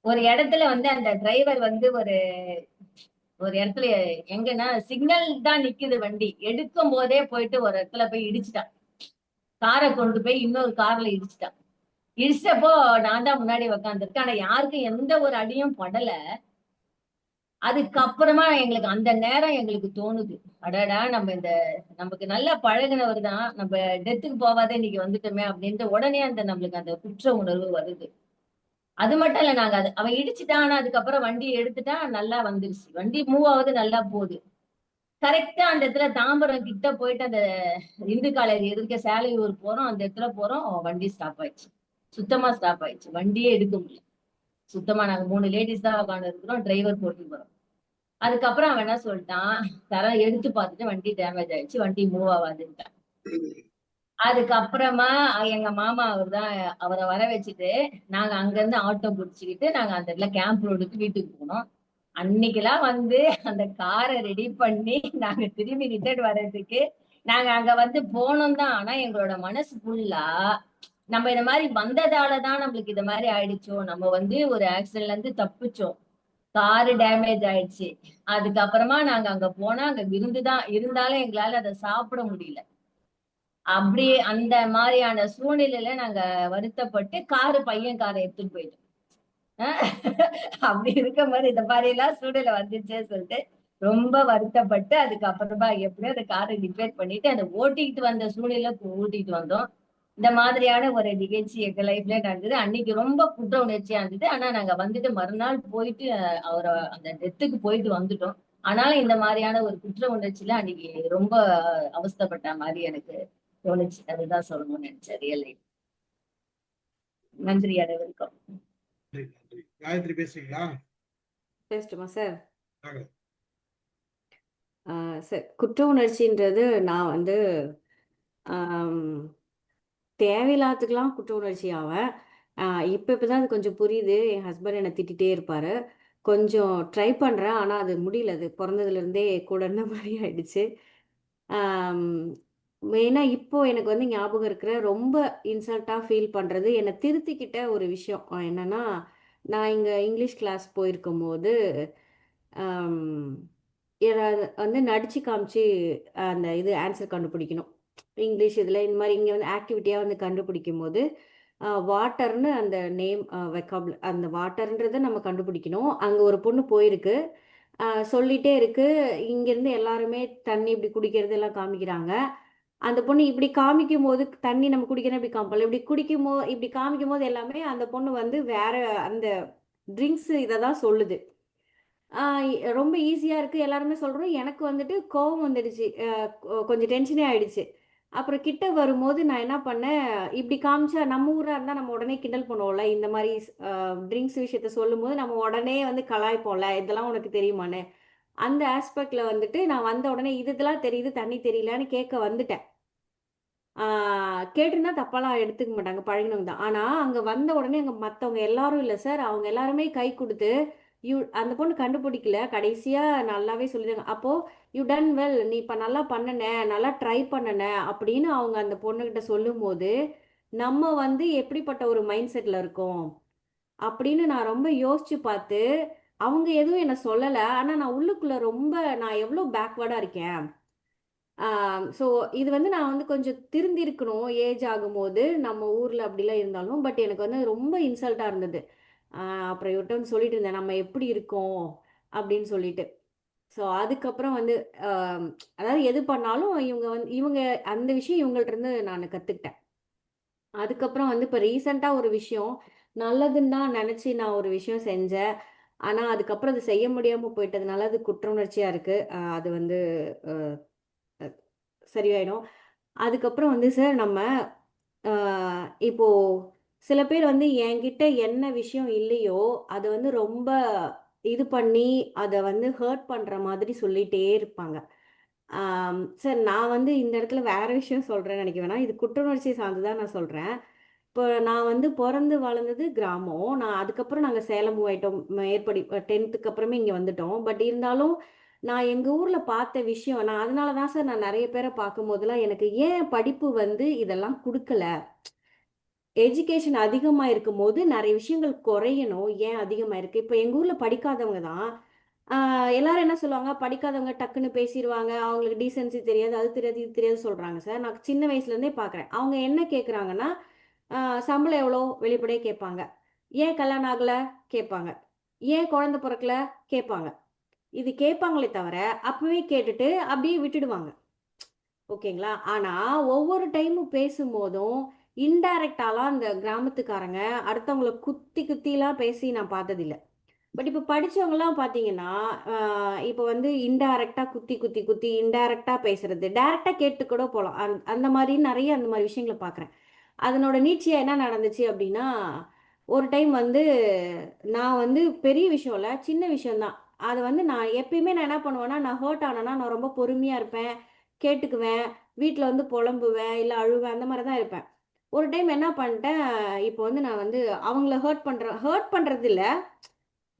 ஒரு இடத்துல வந்து அந்த டிரைவர் வந்து ஒரு இடத்துல எங்கன்னா சிக்னல் தான் நிக்குது, வண்டி எடுக்கும் போதே போயிட்டு ஒரு இடத்துல போய் இடிச்சுட்டான். காரை கொண்டு போய் இன்னொரு கார்ல இடிச்சுட்டான். இடிச்சப்போ நான் தான் முன்னாடி உக்காந்துருக்கேன். ஆனா யாருக்கும் எந்த ஒரு அடியும் படல. அதுக்கப்புறமா எங்களுக்கு அந்த நேரம் எங்களுக்கு தோணுது, அடடா நம்ம நமக்கு நல்லா பழகினவர் தான், நம்ம டெத்துக்கு போவாதே இன்னைக்கு வந்துட்டோமே அப்படின்ட்டு உடனே நம்மளுக்கு அந்த குற்ற உணர்வு வருது. அது மட்டும் இல்ல, நாங்க அவன் இடிச்சுட்டான். ஆனா அதுக்கப்புறம் வண்டி எடுத்துட்டா நல்லா வந்துருச்சு. வண்டி மூவ் ஆகுது, நல்லா போகுது. கரெக்டா அந்த இடத்துல தாம்பரம் கிட்ட போயிட்டு அந்த இந்து காலேஜ் எதிர்க்க சேலையூர் போறோம். அந்த இடத்துல போறோம், வண்டி ஸ்டாப் ஆயிடுச்சு. சுத்தமா ஸ்டாப் ஆயிடுச்சு. வண்டியே எடுக்க முடியல. சுத்தமா நாங்க 3 லேடிஸ் தான் உட்காந்து இருக்கிறோம், டிரைவர் போட்டு போறோம். அதுக்கப்புறம் அவன் என்ன சொல்லிட்டான், தரம் எடுத்து பார்த்துட்டு வண்டி டேமேஜ் ஆயிடுச்சு, வண்டி மூவ் ஆகாதுன்ட்டான். அதுக்கப்புறமா எங்க மாமா அவரை வர வச்சுட்டு நாங்க அங்க இருந்து ஆட்டோ பிடிச்சுக்கிட்டு நாங்க அந்த இடத்துல கேம்ப் ரோடுக்கு வீட்டுக்கு போனோம். அன்னைக்கெல்லாம் வந்து அந்த காரை ரெடி பண்ணி நாங்க திரும்பி ரிட்டர்ன் வர்றதுக்கு நாங்க அங்க வந்து போனோம் தான். ஆனா எங்களோட மனசு ஃபுல்லா நம்ம இந்த மாதிரி வந்ததாலதான் நம்மளுக்கு இந்த மாதிரி ஆயிடுச்சோ, நம்ம வந்து ஒரு ஆக்சிடென்ட்ல இருந்து தப்பிச்சோம், காரு டேமேஜ் ஆயிடுச்சு. அதுக்கப்புறமா நாங்க அங்க போனா அங்க விருந்துதான் இருந்தாலும் எங்களால அதை சாப்பிட முடியல. அப்படி அந்த மாதிரியான சூழ்நிலையில நாங்க வருத்தப்பட்டு பையன் காரை எடுத்துட்டு போயிட்டோம். அப்படி இருக்கும் போது இந்த மாதிரி எல்லாம் சூழ்நிலை வந்துச்சேன்னு சொல்லிட்டு ரொம்ப வருத்தப்பட்டு அதுக்கப்புறமா எப்படியோ அந்த காரை ரிப்பேர் பண்ணிட்டு அந்த ஓட்டிக்கிட்டு வந்த சூழ்நிலை ஓட்டிட்டு வந்தோம். இந்த மாதிரியான ஒரு நிகழ்ச்சி எங்க லைஃப்ல நடந்தது. அன்னைக்கு ரொம்ப குற்ற உணர்ச்சியா இருந்தது. ஆனா நாங்க வந்துட்டு மறுநாள் போயிட்டு அந்த டெத்துக்கு போயிட்டு வந்துட்டோம். ஆனாலும் இந்த மாதிரியான ஒரு குற்ற உணர்ச்சியில அன்னைக்கு ரொம்ப அவஸ்தைப்பட்ட மாதிரி எனக்கு தோணுச்சு. அதுதான் சொல்லணும்னு நினைச்சேன். Real life. நன்றி அனைவருக்கும். காயத்ரி பேசுறீங்களா? பேசட்டுமா சார்? சார், குற்ற உணர்ச்சின்றது நான் வந்து தேவையில்லாததுக்கெல்லாம் குற்ற உணர்ச்சி ஆவேன். இப்பதான் அது கொஞ்சம் புரியுது. என் ஹஸ்பண்ட் என்னை திட்டிகிட்டே இருப்பாரு. கொஞ்சம் ட்ரை பண்ணுறேன், ஆனால் அது முடியல. அது பிறந்ததுலேருந்தே கூட இருந்த மாதிரி ஆயிடுச்சு. மெயினாக இப்போ எனக்கு வந்து ஞாபகம் இருக்கிற ரொம்ப இன்சல்ட்டாக ஃபீல் பண்ணுறது, என்னை திருத்திக்கிட்ட ஒரு விஷயம் என்னென்னா, நான் இங்கே இங்கிலீஷ் கிளாஸ் போயிருக்கும்போது யாராவது வந்து நடிச்சு காமிச்சு அந்த ஆன்சர் கண்டுபிடிக்கணும். இங்கிலீஷ் இதில் இந்த மாதிரி இங்கே வந்து ஆக்டிவிட்டியாக வந்து கண்டுபிடிக்கும் போது வாட்டர்னு அந்த நேம் வெக்காபுலரி அந்த வாட்டர்ன்றதை நம்ம கண்டுபிடிக்கணும். அங்கே ஒரு பொண்ணு போயிருக்கு. சொல்லிட்டே இருக்கு. இங்கேருந்து எல்லாருமே தண்ணி இப்படி குடிக்கிறது எல்லாம் காமிக்கிறாங்க. அந்த பொண்ணு இப்படி காமிக்கும்போது தண்ணி நம்ம குடிக்கிறோம் இப்படி காமிப்போம்ல. இப்படி காமிக்கும்போது எல்லாமே அந்த பொண்ணு வந்து வேற அந்த ட்ரிங்க்ஸ் இதை தான் சொல்லுது. ரொம்ப ஈஸியா இருக்கு. எல்லாருமே சொல்றோம். எனக்கு வந்துட்டு கோவம் வந்துடுச்சு. கொஞ்சம் டென்ஷனே ஆயிடுச்சு. அப்புறம் கிட்ட வரும்போது நான் என்ன பண்ணேன், இப்படி காமிச்சா நம்ம ஊரா இருந்தா நம்ம உடனே கிண்டல் பண்ணுவோம்ல. இந்த மாரி ட்ரிங்க்ஸ் விஷயத்த சொல்லும்போது நம்ம உடனே வந்து கலாய்ப்போம்ல. இதெல்லாம் உனக்கு தெரியுமான்னு. அந்த ஆஸ்பெக்ட்ல வந்துட்டு நான் வந்த உடனே இதெல்லாம் தெரியுது, தண்ணி தெரியலன்னு கேட்க வந்துட்டேன். ஆ கேட்டிருந்தா தப்பாலாம் எடுத்துக்க மாட்டாங்க. பழகினவங்க தான். ஆனா, அங்க வந்த உடனே அங்க மத்தவங்க எல்லாரும் இல்ல சார். அவங்க எல்லாருமே கை குடுத்து, அந்த பொண்ணு கண்டுபிடிக்கல. கடைசியா நல்லாவே சொல்லிட்டாங்க. அப்போ "யூ டன் வெல். நீ இப்ப நல்லா பண்ணுன. நல்லா ட்ரை பண்ணுன" அப்படின்னு அவங்க அந்த பொண்ணுகிட்ட சொல்லும்போது, நம்ம வந்து எப்படிப்பட்ட ஒரு மைண்ட் செட்ல இருக்கோம்? அப்படின்னு நான் ரொம்ப யோசிச்சு பார்த்து, அவங்க எதுவும் என்ன சொல்லல. ஆனா நான் உள்ளுக்குள்ள ரொம்ப நான் எவ்ளோ பேக்வர்டா இருக்கேன். ஸோ இது வந்து நான் வந்து கொஞ்சம் திருந்திருக்கணும் ஏஜ் ஆகும்போது, நம்ம ஊர்ல அப்படிலாம் இருந்தாலும். பட் எனக்கு வந்து ரொம்ப இன்சல்ட்டா இருந்தது. அ அப்புறம் இவர்ட்ட வந்து சொல்லிட்டு இருந்தேன், "நம்ம எப்படி இருக்கோம்?" அப்படின்னு சொல்லிட்டு. ஸோ அதுக்கப்புறம் வந்து அ அதாவது எது பண்ணாலும் இவங்க அந்த விஷயம் இவங்கள்ட்ட இருந்து நானு கத்துக்கிட்டேன். அதுக்கப்புறம் வந்து இப்ப ரீசென்ட்டா ஒரு விஷயம், நல்லதுன்னு தான் நெனச்சு நான் ஒரு விஷயம் செஞ்சேன். ஆனா அதுக்கப்புறம் அது செய்ய முடியாம போயிட்டதுனால அது குற்ற உணர்ச்சியா இருக்கு. அது வந்து அ அ சரியாயிடும். அதுக்கப்புறம் வந்து சார் நம்ம ஆ இப்போ சில பேர் வந்து என்கிட்ட என்ன விஷயம் இல்லையோ, அத வந்து ரொம்ப இது பண்ணி, அத வந்து ஹர்ட் பண்ற மாதிரி சொல்லிட்டே இருப்பாங்க. சார் நான் வந்து இந்த இடத்துல வேற விஷயம் சொல்றேன்னு நெனைக்க வேணாம். இது குற்றுணர்ச்சி சார்ந்து தான் நான் சொல்றேன். இப்போ நான் வந்து பொறந்து வளர்ந்தது கிராமம். அதுக்கப்புறம் நாங்க சேலம் மூவ் ஆயிட்டோம். மேற்படி 10த்துக்கு அப்புறமே இங்க வந்துட்டோம். பட் இருந்தாலும் நான் எங்க ஊர்ல பார்த்த விஷயம் நான் அதனால தான் சார் நான் நெறைய பேர பார்க்கும்போதெல்லாம் எனக்கு ஏன் படிப்பு வந்து இதெல்லாம் குடுக்கல? எஜுகேஷன் அதிகமா இருக்கும்போது நெறைய விஷயங்கள் குறையணும். ஏன் அதிகமா இருக்கு? இப்ப எங்க ஊர்ல படிக்காதவங்க தான். ஆ எல்லாரும் என்ன சொல்லுவாங்க, படிக்காதவங்க டக்குன்னு பேசிருவாங்க. அவங்களுக்கு டீசென்சி தெரியாது, அது தெரியாது, இது தெரியாது சொல்றாங்க சார். நான் சின்ன வயசுலேருந்தே பார்க்குறேன். அவங்க என்ன கேட்குறாங்கன்னா, சம்பளம் எவ்வளோ? வெளிப்படையா கேட்பாங்க. ஏன் கல்யாணம் ஆகல? கேட்பாங்க. ஏன் குழந்தை பொறக்கல? கேட்பாங்க. இது கேட்பாங்களே தவிர, அப்பவே கேட்டுட்டு அப்படியே விட்டுடுவாங்க. ஓகேங்களா? ஆனா, ஒவ்வொரு டைமும் பேசும்போதும், இன்டைரக்ட்டாலாம் அந்த கிராமத்துக்காரங்க அடுத்தவங்கள குத்தி குத்திலாம் பேசி நான் பார்த்ததில்ல. பட் இப்ப படிச்சவங்கலாம் பார்த்தீங்கன்னா, அ இப்ப வந்து இன்டைரக்ட்டா குத்தி, குத்தி, குத்தி இன்டைரக்ட்டா பேசுறது. டைரக்ட்டா கேட்டு கூட போலாம். அந்த மாரி நெறைய அந்த மாரி விஷயங்கள பார்க்குறேன். அதனோட நீட்சியா என்ன நடந்துச்சு அப்டின்னா, ஒரு டைம் வந்து நான் வந்து பெரிய விஷயம் இல்ல, சின்ன விஷயம் தான். அத வந்து நான் எப்பயுமே நான் என்ன பண்ணுவேன்னா, நான் ஹர்ட் ஆனேன்னா, நான் ரொம்ப பொறுமையா இருப்பேன், கேட்டுக்குவேன், வீட்ல வந்து பொலம்புவேன், இல்ல அழுவேன் அந்த மாரி தான் இருப்பேன். ஒரு டைம் என்ன பண்ட்டேன், இப்போ வந்து நான் வந்து அவங்கள ஹர்ட் பண்றது இல்ல.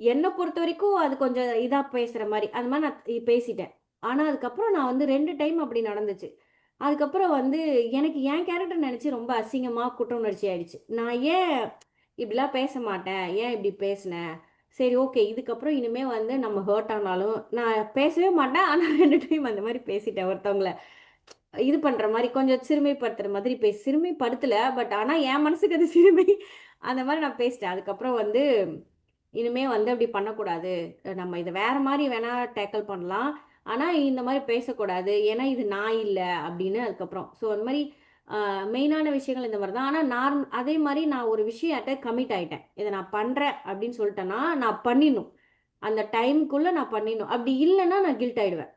என்ன பொறுத்தவரைக்கும் அது கொஞ்சம் இதா பேசுற மாரி, அந்த மாரி நான் பேசிட்டேன். ஆனா, அதுக்கப்புறம் நான் வந்து 2 டைம் அப்படி நடந்துச்சு. அதுக்கப்புறம் வந்து எனக்கு என் கேரக்டர் நெனச்சு ரொம்ப அசிங்கமா குற்ற உணர்ச்சி ஆயிடுச்சு. நான் ஏன் இப்படிலாம் பேச மாட்டேன்? ஏன் இப்படி பேசினேன்? சரி ஓகே. இதுக்கப்புறம் இனிமே வந்து நம்ம ஹர்ட் ஆனாலும் நான் பேசவே மாட்டேன். ஆனா 2 டைம் அந்த மாரி பேசிட்டேன் ஒருத்தவங்கள. இது பண்ற மாரி கொஞ்சம் சிறுமைப்படுத்துற மாதிரி சிறுமைப்படுத்தல. பட் ஆனா என் மனசுக்கு அது சிறுமை. அந்த மாரி நான் பேசிட்டேன். அதுக்கப்புறம் வந்து இனிமே வந்து அப்படி பண்ணக்கூடாது. நம்ம இத வேற மாரி வேணா டேக்கிள் பண்ணலாம். ஆனா, இந்த மாரி பேசக்கூடாது. ஏன்னா, இது நான் இல்ல அப்படின்னு அதுக்கப்புறம். ஸோ அந்த மாரி மெயினான விஷயங்கள் இந்த மாரி தான். ஆனா, அதே மாரி நான் ஒரு விஷயத்த கமிட் ஆயிட்டேன். இத நான் பண்றேன் அப்படின்னு சொல்லிட்டேன்னா, நான் பண்ணிடணும். அந்த டைம்க்குள்ள நான் பண்ணிடணும். அப்படி இல்லன்னா நான் கில்ட் ஆயிடுவேன்.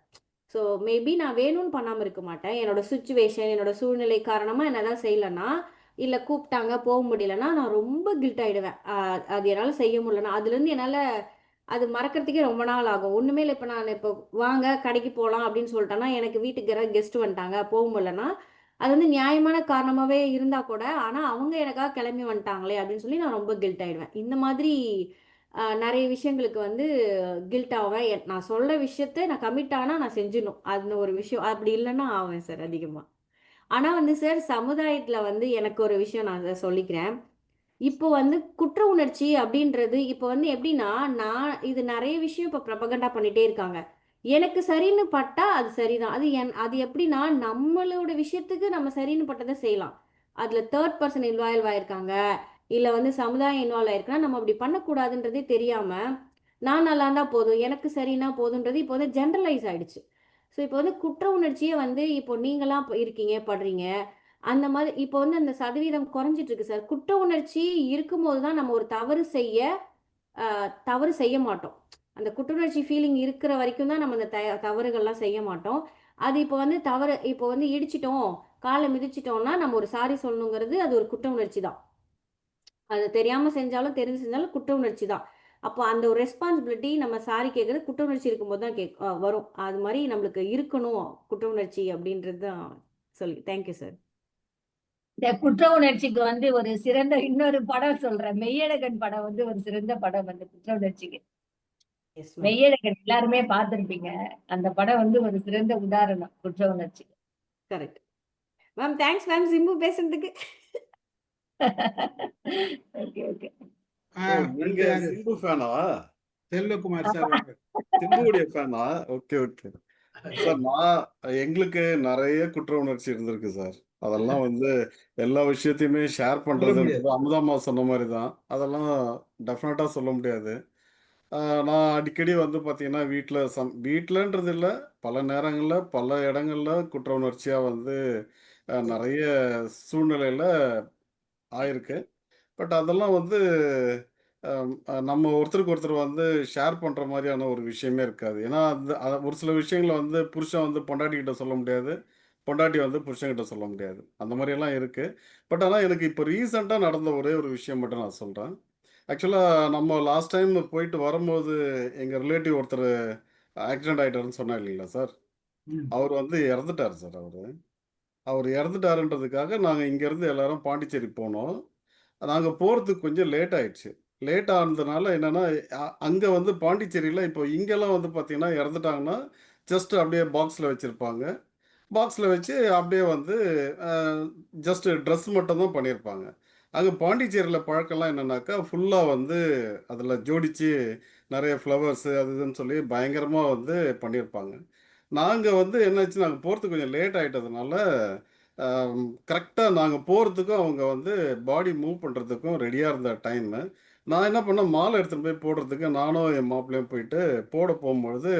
ஸோ மேபி நான் வேணும்னு பண்ணாம இருக்க மாட்டேன். என்னோட சிச்சுவேஷன், என்னோட சூழ்நிலை காரணமா என்ன ஏதாவது செய்யலன்னா, இல்ல கூப்பிட்டாங்க போக முடியலன்னா, நான் ரொம்ப கில்ட் ஆயிடுவேன். அது என்னால செய்ய முடியலன்னா, அதுலேருந்து என்னால அது மறக்கிறதுக்கே ரொம்ப நாள் ஆகும். ஒண்ணுமே இல்ல. இப்ப நான் இப்போ வாங்க கடைக்கு போலாம் அப்படின்னு சொல்லிட்டேன்னா, எனக்கு வீட்டுக்கு யாராவது கெஸ்ட் வந்துட்டாங்க, போக முடியலன்னா, அது வந்து நியாயமான காரணமாவே இருந்தா கூட, ஆனா அவங்க எனக்காக கிளம்பி வந்துட்டாங்களே அப்படின்னு சொல்லி நான் ரொம்ப கில்ட் ஆயிடுவேன். இந்த மாதிரி நெறைய விஷயங்களுக்கு வந்து கில்ட் ஆவேன். நான் சொல்ற விஷயத்த நான் கமிட் ஆனா நான் செஞ்சிடணும். அந்த ஒரு விஷயம். அப்படி இல்லன்னா ஆவேன் சார் அதிகமா. ஆனா வந்து சார் சமுதாயத்துல வந்து எனக்கு ஒரு விஷயம் நான் சொல்லிக்கிறேன். இப்போ வந்து குற்ற உணர்ச்சி அப்படின்றது இப்போ வந்து எப்படின்னா, நான் இது நெறைய விஷயம் இப்போ ப்ரொபகண்டா பண்ணிட்டே இருக்காங்க. எனக்கு சரின்னு பட்டா அது சரிதான். அது எப்படின்னா, நம்மளோட விஷயத்துக்கு நம்ம சரின்னு பட்டத செய்யலாம். அதுல 3 பெர்சன் இன்வால்வ் ஆயிருக்காங்க. இல்ல வந்து சமுதாயம் இன்வால்வ் ஆயிருக்குன்னா, நம்ம அப்படி பண்ணக்கூடாதுன்றதே தெரியாம, நான் நல்லா இருந்தா போதும், எனக்கு சரின்னா போதுன்றது இப்போ வந்து ஜென்ரலைஸ் ஆயிடுச்சு. ஸோ இப்போ வந்து குற்ற உணர்ச்சியே வந்து இப்போ நீங்களாம் இருக்கீங்க, படுறீங்க. அந்த மாதிரி இப்போ வந்து அந்த சதவீதம் குறைஞ்சிட்டு இருக்கு சார். குற்ற உணர்ச்சி இருக்கும்போது தான் நம்ம ஒரு தவறு செய்ய மாட்டோம். அந்த குற்றுணர்ச்சி ஃபீலிங் இருக்கிற வரைக்கும் தான் நம்ம அந்த தவறுகள்லாம் செய்ய மாட்டோம். அது இப்போ வந்து தவறு இப்போ வந்து இடிச்சிட்டோம், காலை மிதிச்சிட்டோம்னா நம்ம ஒரு சாரி சொல்லணுங்கிறது அது ஒரு குற்ற உணர்ச்சி தான். அது தெரியாம செஞ்சாலும் தெரிஞ்சு செஞ்சாலும் குற்ற உணர்ச்சி தான். அப்போ அந்த ஒரு ரெஸ்பான்சிபிலிட்டி நம்ம சாரி கேட்கறது குற்ற உணர்ச்சி இருக்கும்போது தான் வரும். அது மாதிரி நம்மளுக்கு இருக்கணும் குற்ற உணர்ச்சி அப்படின்றது தான் சொல்லி. Thank you sir. இந்த குற்ற உணர்ச்சிக்கு வந்து ஒரு சிறந்த இன்னொரு படம் சொல்றேன். மெய்யழகன் படம் வந்து ஒரு சிறந்த படம் வந்து குற்ற உணர்ச்சிக்கு. Yes ma'am. மெய்யழகன் எல்லாருமே பார்த்திருப்பீங்க. அந்த படம் வந்து ஒரு சிறந்த உதாரணம் குற்ற உணர்ச்சி. Correct ma'am. Thanks ma'am Simbu பேசுறதுக்கு. Okay okay. நீங்க யாரு? சிம்பு ஃபேனா? செல்வகுமார் சார் வாங்க. சிம்புவுடைய ஃபேனா? Okay okay sir. எங்களுக்கு நிறைய குற்ற உணர்ச்சி இருந்திருக்கு சார். அதெல்லாம் வந்து எல்லா விஷயத்தையுமே ஷேர் சொல்ல முடியாது. பண்றதுன்றது அமுதாம்மா சொன்ன மாதிரி தான். அதெல்லாம் டெஃபினட்டா சொல்ல முடியாது. நான் அடிக்கடி வந்து பார்த்தீங்கன்னா வீட்டிலன்றது இல்லை, பல நேரங்களில் பல இடங்கள்ல குற்ற உணர்ச்சியா வந்து நிறைய சூழ்நிலையில ஆயிருக்கு. பட் அதெல்லாம் வந்து நம்ம ஒருத்தருக்கு ஒருத்தர் வந்து ஷேர் பண்ற மாதிரியான ஒரு விஷயமே இருக்காது. ஏன்னா ஒரு சில விஷயங்கள வந்து புருஷன் வந்து பொண்டாட்டிகிட்ட சொல்ல முடியாது. பொண்டாட்டி வந்து புருஷன்கிட்ட சொல்ல முடியாது. அந்த மாதிரியெல்லாம் இருக்கு. பட் ஆனா எனக்கு இப்போ ரீசெண்டா நடந்த ஒரே ஒரு விஷயம் மட்டும் நான் சொல்றேன். ஆக்சுவலா நம்ம லாஸ்ட் டைம் போயிட்டு வரும்போது எங்க ரிலேட்டிவ் ஒருத்தர் ஆக்சிடென்ட் ஆயிட்டாருன்னு சொன்னேன் இல்லைங்களா சார்? ம். அவர் வந்து இறந்துட்டாரு சார் அவரு. அவர் இறந்துட்டாருன்றதுக்காக நாங்க இங்கேருந்து எல்லாரும் பாண்டிச்சேரி போனோம். நாங்க போறதுக்கு கொஞ்சம் லேட் ஆயிடுச்சு. லேட் ஆனதுனால என்னன்னா, அங்க வந்து பாண்டிச்சேரியில இப்போ இங்கெல்லாம் வந்து பார்த்தீங்கன்னா, இறந்துட்டாங்கன்னா, ஜஸ்ட் அப்படியே பாக்ஸ்ல வச்சிருப்பாங்க. பாக்ஸ்ல வச்சு அப்படியே வந்து அ ஜஸ்ட் ட்ரெஸ் மட்டும் தான் பண்ணியிருப்பாங்க. அங்க பாண்டிச்சேரியில பழக்கம்லாம் என்னன்னாக்கா, ஃபுல்லா வந்து அதில ஜோடிச்சு நெறைய ஃப்ளவர்ஸு அது இதுன்னு சொல்லி பயங்கரமா வந்து பண்ணியிருப்பாங்க. நாங்க வந்து என்னாச்சு, நாங்க போறதுக்கு கொஞ்சம் லேட் ஆயிட்டதுனால, கரெக்ட்டா நாங்க போறதுக்கும், அவங்க வந்து பாடி மூவ் பண்றதுக்கும் ரெடியா இருந்த டைமு. நான் என்ன பண்ணேன், மாலை எடுத்துட்டு போய் போடுறதுக்கு நானும் என் மாப்பிள்ளையும் போயிட்டு போட போம்பொழுது,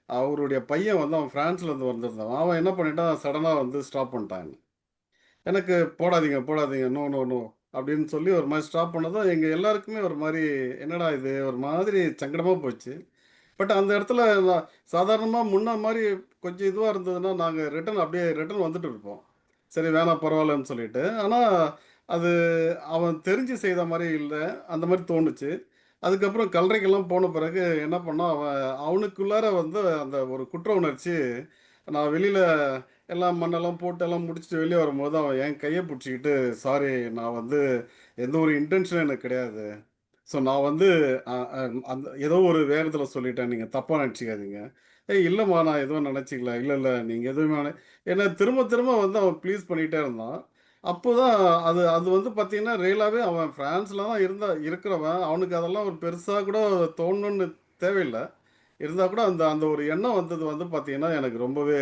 அவருடைய பையன் வந்து அவன் ஃப்ரான்ஸ்லேருந்து வந்திருந்தான். அவன் என்ன பண்ணிட்டான், சடனா வந்து ஸ்டாப் பண்ணிட்டான் என்ன. எனக்கு "போடாதீங்க, போடாதீங்க. நோ, நோ, நோ" அப்படின்னு சொல்லி ஒரு மாரி ஸ்டாப் பண்ணதும், எங்க எல்லாருக்குமே ஒரு மாரி, என்னடா இது? ஒரு மாதிரி சங்கடமா போச்சு. பட் அந்த இடத்துல நான் சாதாரணமா முன்ன மாரி கொஞ்சம் இதுவா இருந்ததுன்னா, நாங்க ரிட்டர்ன் வந்துட்டு இருப்போம். சரி வேணாம் பரவாயில்லன்னு சொல்லிட்டு. ஆனா, அது அவன் தெரிஞ்சு செய்த மாரி இல்ல. அந்த மாரி தோணுச்சு. அதுக்கப்புறம் கல்லறைக்கெல்லாம் போன பிறகு என்ன பண்ணான், அவனுக்குள்ளார வந்து அந்த ஒரு குற்ற உணர்ச்சி, நான் வெளியில எல்லாம் மண்ணெல்லாம் போட்டு எல்லாம் முடிச்சுட்டு வெளிய வரும்போது, அவன் என் கைய புடிச்சுக்கிட்டு, "சாரி, நான் வந்து எந்த ஒரு இன்டென்ஷனும் எனக்கு கிடையாது. ஸோ நான் வந்து அ அ அந்த ஏதோ ஒரு வேகத்தில சொல்லிட்டேன். நீங்க தப்பா நெனச்சுக்காதீங்க." "ஏய் இல்லம்மா, நான் எதுவும் நெனச்சுக்கல." "இல்ல, இல்ல. நீங்க எதுவுமே என்ன திரும்ப திரும்ப வந்து அவன் ப்ளீஸ் பண்ணிட்டே இருந்தான். அப்போதான் அது அது வந்து பார்த்தீங்கன்னா, ரியலாவே அவன் பிரான்ஸ்ல தான் இருக்கிறவன். அவனுக்கு அதெல்லாம் ஒரு பெருசா கூட தோணணும்னு தேவையில்ல. இருந்தா கூட அந்த அந்த ஒரு எண்ணம் வந்தது வந்து பார்த்தீங்கன்னா, எனக்கு ரொம்பவே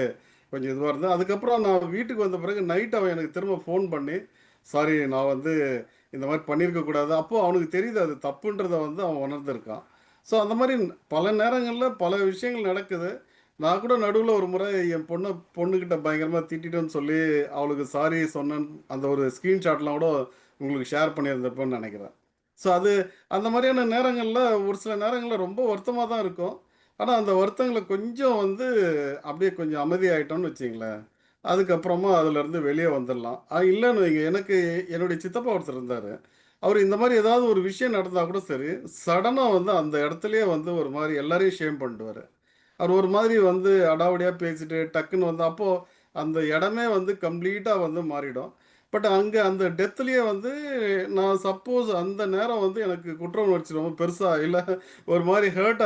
கொஞ்சம் இதுவா இருந்தது. அதுக்கப்புறம் நான் வீட்டுக்கு வந்த பிறகு நைட் அவன் எனக்கு திரும்ப ஃபோன் பண்ணி, "சாரி, நான் வந்து இந்த மாரி பண்ணியிருக்க கூடாது." அப்போ அவனுக்கு தெரியுது அது தப்புன்றத வந்து அவன் உணர்ந்திருக்கான். ஸோ அந்த மாரி பல நேரங்கள்ல பல விஷயங்கள் நடக்குது. நான் கூட நடுவுல ஒரு முறை என் பொண்ணுகிட்ட பயங்கரமா திட்டிட்டேன்னு சொல்லி, அவளுக்கு சாரி சொன்னேன். அந்த ஒரு ஸ்கிரீன்ஷாட்லாம் கூட உங்களுக்கு ஷேர் பண்ணியிருந்திருப்பேன்னு நெனைக்கிறேன். ஸோ அது அந்த மாரியான நேரங்கள்ல ஒரு சில நேரங்கள்ல ரொம்ப வருத்தமா தான் இருக்கும். ஆனா அந்த வருத்தங்கள கொஞ்சம் வந்து அப்படியே கொஞ்சம் அமைதியாயிட்டோம்னு வச்சுக்கங்களேன். அதுக்கப்புறமா அதுலருந்து வெளிய வந்துரலாம். இல்லன்னு வைங்க, எனக்கு என்னுடைய சித்தப்பா ஒருத்தர் இருந்தாரு. அவரு இந்த மாரி ஏதாவது ஒரு விஷயம் நடந்தா கூட சரி, சடனா வந்து அந்த இடத்திலேயே வந்து ஒரு மாரி எல்லாரையும் ஷேம் பண்ணிடுவாரு. அவர் ஒரு மாதிரி வந்து அடாவடியா பேசிட்டு டக்குன்னு வந்து அப்போ அந்த இடமே வந்து கம்ப்ளீட்டா வந்து மாறிடும். பட் அங்க அந்த டெத்லயே வந்து நான் சப்போஸ் அந்த நேரம் வந்து எனக்கு குற்ற உணர்ச்சி ரொம்ப பெருசா இல்ல, ஒரு மாரி ஹர்ட்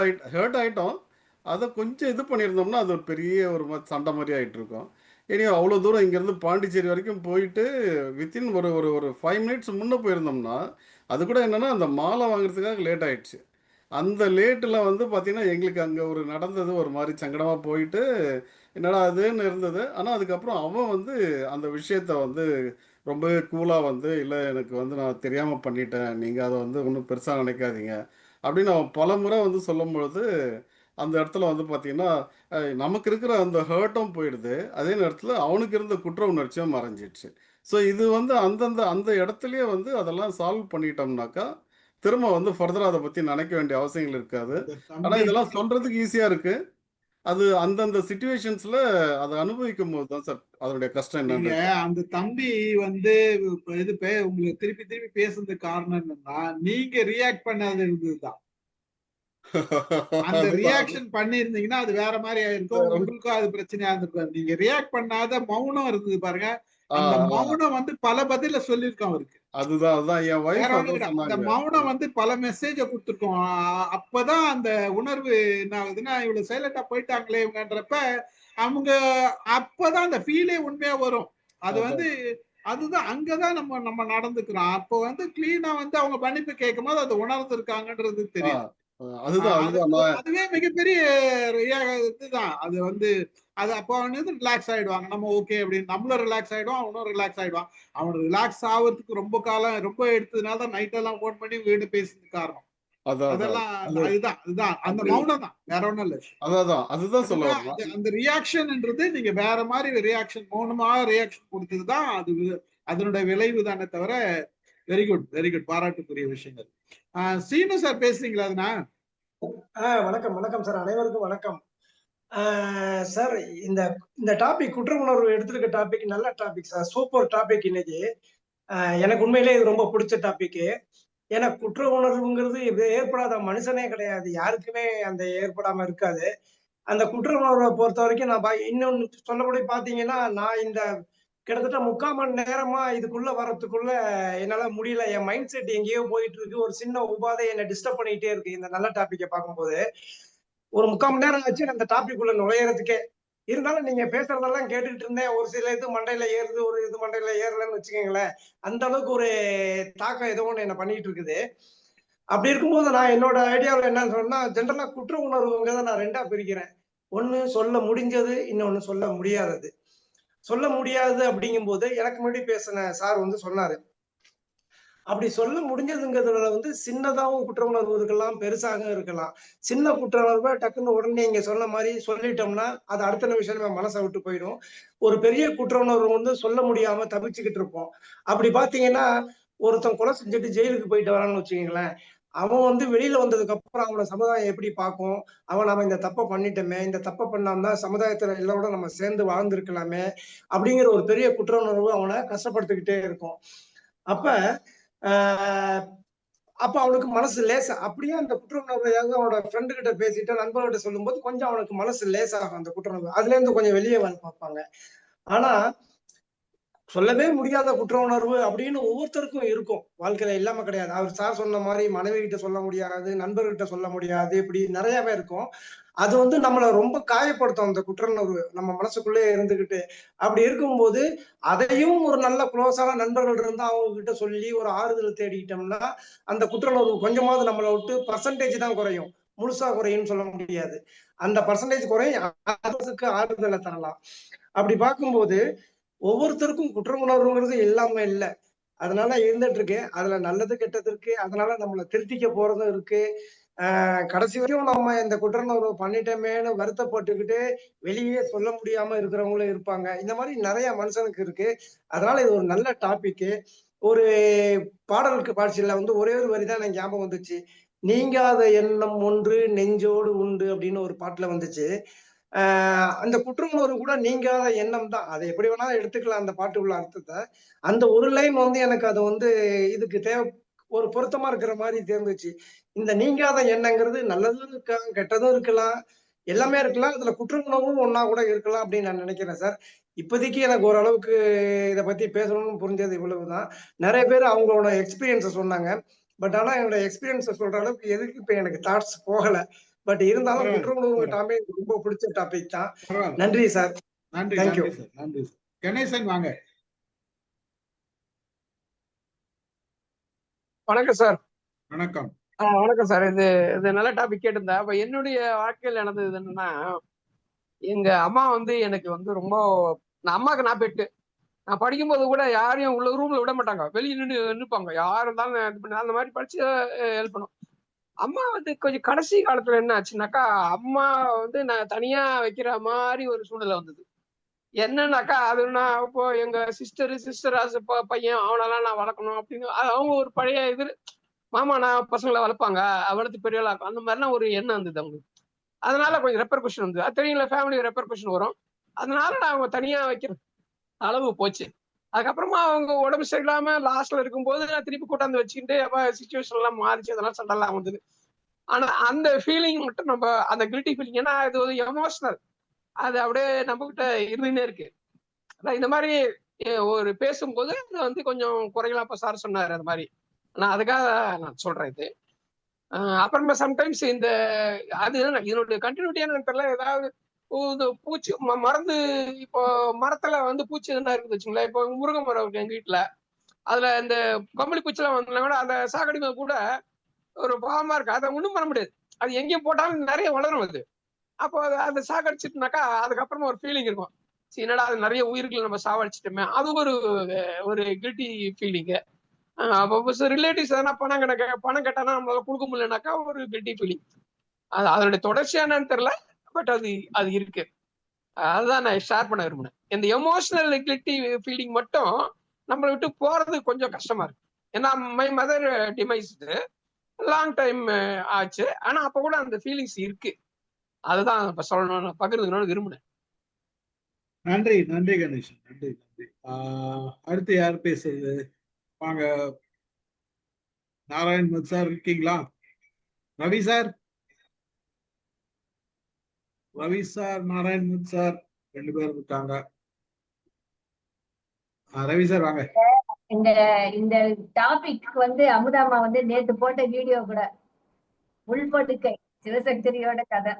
ஆயிட்டோம். அத கொஞ்சம் இது பண்ணியிருந்தோம்னா, அது ஒரு பெரிய ஒரு சண்டை மாரி ஆயிட்டுருக்கும். எனிவே அவ்வளோ தூரம் இங்கேருந்து பாண்டிச்சேரி வரைக்கும் போயிட்டு வித்தின் ஒரு ஒரு ஒரு 5 மினிட்ஸ் முன்ன போயிருந்தோம்னா, அது கூட என்னன்னா அந்த மாலை வாங்குறதுக்காக லேட் ஆயிடுச்சு. அந்த லேட்ல வந்து பார்த்தீங்கன்னா, எங்களுக்கு அங்க ஒரு நடந்தது ஒரு மாரி சங்கடமா போயிட்டு, என்னடா இதுன்னு இருந்தது. ஆனா அதுக்கப்புறம் அவன் வந்து அந்த விஷயத்த வந்து ரொம்பவே கூலா வந்து, "இல்ல எனக்கு வந்து நான் தெரியாம பண்ணிட்டேன். நீங்க அத வந்து ஒண்ணும் பெருசா நினைக்காதீங்க." அப்படின்னு அவன் பலமுறை வந்து சொல்லும்பொழுது, அந்த இடத்துல வந்து பார்த்தீங்கன்னா, நமக்கு இருக்கிற அந்த ஹர்ட்டும் போயிடுது. அதே நேரத்துல அவனுக்கு இருந்த குற்ற உணர்ச்சியும் மறைஞ்சிடுச்சு. ஸோ இது வந்து அந்த இடத்துலயே வந்து அதெல்லாம் சால்வ் பண்ணிட்டோம்னாக்கா, திரும்ப வந்து ஃபர்தரா அத பத்தி நினைக்க வேண்டிய அவசியங்கள் இருக்காது. இந்த ஆனா தம்பி இதெல்லாம் சொல்றதுக்கு ஈஸியா இருக்கு. அது அந்தந்த சிச்சுவேஷன்ஸ்ல அத அனுபவிக்கும்போது தான் சார் அதனுடைய கஷ்டம் நீங்க என்னன்னு தெரியும். அந்த தம்பி வந்து உங்களுக்கு திருப்பி திருப்பி பேசுறதுக்கு காரணம் என்னன்னா, நீங்க ரியாக்ட் பண்ணாத இருந்ததுதான். அந்த அதுதான் அது ரியாக்ஷன் பண்ணியிருந்தீங்கன்னா அது வேற மாதிரி ஆயிருக்கும். வேற உங்களுக்கும் அது பிரச்சனையா இருந்திருக்கும். நீங்க ரியாக்ட் பண்ணாத மௌனம் இருந்தது பாருங்க. ஆ, அந்த ஆ. மௌனம் வந்து பல பதில சொல்லியிருக்கோம் அவருக்கு. அதுதான் என் வேற வைஃப் ஒண்ணும் அதான் கிடையாது. அந்த சொன்னாங்க. மௌனம் வந்து பல மெசேஜ குடுத்துருக்கோம். அப்பதான் அந்த உணர்வு என்ன ஆகுதுன்னா, இவ்வளவு சைலண்டா போயிட்டாங்களே இவங்கன்றப்ப, அவங்க அப்பதான் அந்த ஃபீலே உண்மையா வரும். அது அதான். வந்து அதுதான் அங்கதான் நம்ம நம்ம நடந்துக்கிறோம். அப்போ வந்து கிளீனா வந்து அவங்க மன்னிப்பு கேட்கும்போது அதை உணர்ந்திருக்காங்கன்றது ஆ, தெரியுது. அதுதான் அதுதான் நான் அதுவே மிகப்பெரிய இதுதான். அது வந்து அது அப்போ அவனு ரிலாக்ஸ் ஆயிடுவாங்க. நம்ம ஓகே அப்படின்னு நம்மளும் ரிலாக்ஸ் ஆயிடுவோம், அவனும் ரிலாக்ஸ் ஆயிடுவான். அவன் ரிலாக்ஸ் ஆகுறதுக்கு ரொம்ப காலம் ரொம்ப எடுத்ததுனால தான் நைட் எல்லாம் ஃபோன் பண்ணி வீடு பேசுறதுக்கு காரணம். அதான் அதெல்லாம் அது அதுதான் அந்த அப்படி மௌனம் தான், வேற ஒண்ணும் இல்ல. அதுதான் சொல்ல அதுதான் வரேன். அந்த ரியாக்ஷன்ன்றது நீங்க வேற மாதிரி ரியாக்ஷன், மௌனமா ரியாக்ஷன் கொடுத்ததுதான் அது அதனுடைய விளைவு தானே தவிர. வெரி குட் வெரி குட், பாராட்டுக்குரிய விஷயங்கள். சீனு சார் பேசுறீங்களா? அதுனா வணக்கம் வணக்கம் சார், அனைவருக்கும் வணக்கம். சார், இந்த இந்த டாபிக் குற்ற உணர்வு எடுத்திருக்க டாபிக் நல்ல டாபிக் சார், சூப்பர் டாபிக் இன்னைக்கு. எனக்கு உண்மையிலே இது ரொம்ப பிடிச்ச டாபிக். ஏன்னா குற்ற உணர்வுங்கிறது இது ஏற்படாத மனுஷனே கிடையாது, யாருக்குமே அந்த ஏற்படாம இருக்காது. அந்த குற்ற உணர்வை பொறுத்த வரைக்கும் நான் இன்னொன்னு சொல்லப்படி பாத்தீங்கன்னா, நான் இந்த கிட்டத்தட்ட 3/4 மணி நேரமா இதுக்குள்ள வர்றதுக்குள்ள என்னால முடியல. என் மைண்ட் செட் எங்கேயோ போயிட்டு இருக்கு. ஒரு சின்ன உபாதை என்ன டிஸ்டர்ப் பண்ணிட்டே இருக்கு. இந்த நல்ல டாபிக்கை பார்க்கும்போது ஒரு 3/4 மணி நேரம் ஆச்சு அந்த டாபிக் உள்ள நுழையறதுக்கே. இருந்தாலும் நீங்க பேசுறதெல்லாம் கேட்டுக்கிட்டு இருந்தேன். ஒரு சில இது மண்டையில ஏறுது, ஒரு இது மண்டையில ஏறலன்னு வச்சுக்கோங்களேன். அந்த அளவுக்கு ஒரு தாக்கம் ஏதோ ஒண்ணு என்ன பண்ணிட்டு இருக்குது. அப்படி இருக்கும்போது நான் என்னோட ஐடியாவில் என்ன சொன்னா, ஜென்ரலா குற்ற உணர்வுங்கிறத நான் 2ஆ பிரிக்கிறேன். ஒண்ணு சொல்ல முடிஞ்சது, இன்னொன்னு சொல்ல முடியாதது. சொல்ல முடியாது அப்படிங்கும்போது எனக்கு முன்னாடி பேசின சார் வந்து சொன்னாரு. அப்படி சொல்ல முடிஞ்சதுங்கிறதுல வந்து சின்னதாவும் குற்ற உணர்வு இருக்கலாம், பெருசாகவும் இருக்கலாம். சின்ன குற்ற உணர்வை டக்குன்னு உடனே நீங்க சொன்ன மாதிரி சொல்லிட்டோம்னா அது அடுத்த நிமிஷம் நம்ம மனசை விட்டு போயிடும். ஒரு பெரிய குற்ற உணர்வு வந்து சொல்ல முடியாம தவிச்சுக்கிட்டு இருப்போம். அப்படி பாத்தீங்கன்னா, ஒருத்தன் கொலை செஞ்சுட்டு ஜெயிலுக்கு போயிட்டு வரான்னு வச்சுக்கீங்களேன், அவன் வந்து வெளியில வந்ததுக்கு அப்புறம் அவனை சமுதாயம் எப்படி பார்க்கும்? அவன் நாம இந்த தப்பை பண்ணிட்டோமே, இந்த தப்பை பண்ணாம சமுதாயத்துல எல்லாரோட நம்ம சேர்ந்து வாழ்ந்திருக்கலாமே அப்படிங்கிற ஒரு பெரிய குற்ற உணர்வு அவனை கஷ்டப்படுத்திக்கிட்டே இருக்கும். அப்ப ஆஹ் அப்ப அவனுக்கு மனசு லேசா அப்படியே அந்த குற்ற உணர்வையாக அவனோட ஃப்ரெண்டு கிட்ட பேசிட்டு நண்பர்கிட்ட சொல்லும்போது கொஞ்சம் அவனுக்கு மனசு லேசாகும். அந்த குற்ற உணர்வு அதுல இருந்து கொஞ்சம் வெளியே வர பார்ப்பாங்க. ஆனா சொல்லவே முடியாத குற்ற உணர்வு அப்படின்னு ஒவ்வொருத்தருக்கும் இருக்கும். வாழ்க்கையில இல்லாம கிடையாது. அவர் சார் சொன்ன மாதிரி மனைவி கிட்ட சொல்ல முடியாது, நண்பர்கிட்ட சொல்ல முடியாது, இப்படி நிறையவே இருக்கும். அது வந்து நம்மள ரொம்ப காயப்படுத்தும் அந்த குற்ற உணர்வு நம்ம மனசுக்குள்ளே இருந்துகிட்டு. அப்படி இருக்கும்போது அதையும் ஒரு நல்ல க்ளோஸான நண்பர்கள் இருந்தா அவங்க கிட்ட சொல்லி ஒரு ஆறுதல் தேடிக்கிட்டோம்னா அந்த குற்ற உணர்வு கொஞ்சமாவது நம்மளை விட்டு பர்சன்டேஜ் தான் குறையும், முழுசா குறையும்னு சொல்ல முடியாது. அந்த பர்சன்டேஜ் குறையும், அதுக்கு ஆறுதலை தரலாம். அப்படி பார்க்கும்போது ஒவ்வொருத்தருக்கும் குற்ற உணர்வுங்கிறது இல்லாம இல்ல. அதனால இருந்துட்டு இருக்கு. அதுல நல்லது கெட்டது இருக்கு. அதனால நம்மள திருத்திக்க போறதும் இருக்கு. கடைசி வரையும் நம்ம இந்த குற்ற உணர்வு பண்ணிட்டோமேன்னு வருத்தப்பட்டுக்கிட்டு வெளியே சொல்ல முடியாம இருக்கிறவங்களும் இருப்பாங்க. இந்த மாதிரி நிறைய மனுஷனுக்கு இருக்கு. அதனால இது ஒரு நல்ல டாபிக். ஒரு பாடலுக்கு காட்சியில வந்து ஒரே ஒரு வரிதான் எனக்கு ஞாபகம் வந்துச்சு. நீங்காத எண்ணம் ஒன்று நெஞ்சோடு உண்டு அப்படின்னு ஒரு பாட்டுல வந்துச்சு. அந்த குற்ற உணர்வு கூட நீங்காத எண்ணம் தான். அதை எப்படி வேணாலும் எடுத்துக்கலாம் அந்த பாட்டு உள்ள அர்த்தத்தை. அந்த ஒரு லைன் வந்து எனக்கு அது வந்து இதுக்கு ஒரு பொருத்தமா இருக்கிற மாதிரி தெரிஞ்சுச்சு. இந்த நீங்காத எண்ணங்கிறது நல்லதும் இருக்கலாம், கெட்டதும் இருக்கலாம், எல்லாமே இருக்கலாம். அதுல குற்ற உணர்வும் ஒண்ணா கூட இருக்கலாம் அப்படின்னு நான் நினைக்கிறேன் சார். இப்போதைக்கு எனக்கு ஓரளவுக்கு இதை பத்தி பேசணும்னு புரிஞ்சது இவ்வளவுதான். நிறைய பேர் அவங்களோட எக்ஸ்பீரியன்ஸை சொன்னாங்க. பட் ஆனா என்னோட எக்ஸ்பீரியன்ஸை சொல்ற அளவுக்கு எதுக்கு இப்ப எனக்கு தாட்ஸ் போகல. பட் இருந்தாலும் குற்ற உணர்வு டாபிக் ரொம்ப பிடிச்ச டாபிக் தான். நன்றி சார். நன்றி தேங்க்யூ. நன்றி சார், நன்றி சார். கணேசன் வாங்க. வணக்கம் சார். வணக்கம். வணக்கம் சார். இது இது நல்ல டாபிக் கேட்டிருந்தேன். அப்ப என்னுடைய வாழ்க்கையில் நடந்தது என்னன்னா, எங்க அம்மா வந்து எனக்கு வந்து ரொம்ப அம்மாவுக்கு நான் பெட்டு. நான் படிக்கும்போது கூட யாரையும் உள்ள ரூம்ல விட மாட்டாங்க, வெளியே நின்றுப்பாங்க. யார் இருந்தாலும் இது பண்ணி அந்த மாதிரி படிச்சு ஹெல்ப் பண்ணும். அம்மா வந்து கொஞ்சம் கடைசி காலத்துல என்ன ஆச்சுனாக்கா, அம்மா வந்து நான் தனியா வைக்கிற மாதிரி ஒரு சூழ்நிலை வந்தது. என்னன்னாக்கா, அது நான் இப்போ எங்க சிஸ்டர் பையன் அவனெல்லாம் நான் வளர்க்கணும் அப்படின்னு அவங்க ஒரு பழைய இது மாமா நான் பசங்களை வளர்ப்பாங்க, வளர்த்து பெரிய ஆளா இருக்கும் அந்த மாதிரிலாம் ஒரு எண்ணம் இருந்தது அவங்களுக்கு. அதனால கொஞ்சம் ரெப்பர்கஷன் வந்தது. அது தெரியல, ஃபேமிலி ரெப்பர்கஷன் வரும். அதனால நான் அவங்க தனியா வைக்கிற அளவு போச்சு. அதுக்கப்புறமா அவங்க உடம்பு சரியில்லாம லாஸ்ட்ல இருக்கும்போது நான் திருப்பி கூட்டாந்து வச்சுக்கிட்டு அப்ப சுச்சுவேஷன் எல்லாம் மாறிச்சு, அதெல்லாம் சண்டெல்லாம் வந்தது. ஆனா அந்த ஃபீலிங் மட்டும் நம்ம அந்த கில்ட்டி ஃபீலிங், ஏன்னா இது ஒரு எமோஷனல், அது அப்படியே நம்ம கிட்ட இருந்துன்னே இருக்கு. அதான் இந்த மாதிரி ஒரு பேசும்போது அது வந்து கொஞ்சம் குறையலாம். இப்ப சார் சொன்னாரு அது மாதிரி, நான் அதுக்காக நான் சொல்றேன் இது. அப்புறமா சம்டைம்ஸ் இந்த அது இதனுடைய கண்டினியூட்டியான தெரியல. ஏதாவது இந்த பூச்சி மறந்து இப்போ மரத்துல வந்து பூச்சி என்ன இருக்குது வச்சுங்களேன். இப்போ முருங்கை மரம் இருக்கு எங்க வீட்டுல, அதுல இந்த கம்பளி பூச்சிலாம் வந்தா கூட அதை சாகடிமை கூட ஒரு பாவமா இருக்கு. அதை ஒண்ணும் பண்ண முடியாது, அது எங்கேயும் போட்டாலும் நிறைய வளரும் அது. அப்போ அதை சாகடிச்சிட்டுனாக்கா அதுக்கப்புறமா ஒரு ஃபீலிங் இருக்கும், சரி என்னடா அது நிறைய உயிர்கள் நம்ம சாவடிச்சிட்டோமே, அது ஒரு கில்ட்டி ஃபீலிங்கு. அப்போ ரிலேட்டிவ்ஸ் எதனா பணம் கேட்டானா நம்மளால கொடுக்க முடியலனாக்கா ஒரு கில்ட்டி ஃபீலிங். அதனுடைய தொடர்ச்சியா என்னன்னு தெரியல, பட் அது இருக்கு. அதுதான் நான் ஷேர் பண்ண விரும்பினேன். இந்த எமோஷனல் கில்ட்டி ஃபீலிங் மட்டும் நம்மளை விட்டு போறது கொஞ்சம் கஷ்டமா இருக்கு. ஏன்னா மை மதர் டிமைஸ்டு லாங் டைம் ஆச்சு, ஆனா அப்ப கூட அந்த ஃபீலிங்ஸ் இருக்கு. அதுதான் இப்ப சொல்லணும்னு பகிர்ந்துக்கணும்னு விரும்பினேன். நன்றி நன்றி கணேசன், நன்றி நன்றி. அடுத்து யார் பேசுறது? வாங்க, நாராயண் சார் இருக்கீங்களா? ரவி சார், நாராயண் சார் ரெண்டு பேரும் இருக்காங்க. ரவி சார் வாங்க. இந்த இந்த டாபிக் வந்து அமுதாமா வந்து நேத்து போட்ட வீடியோ கூட, உள்படுக்கை சிவசக்தியோட கதை,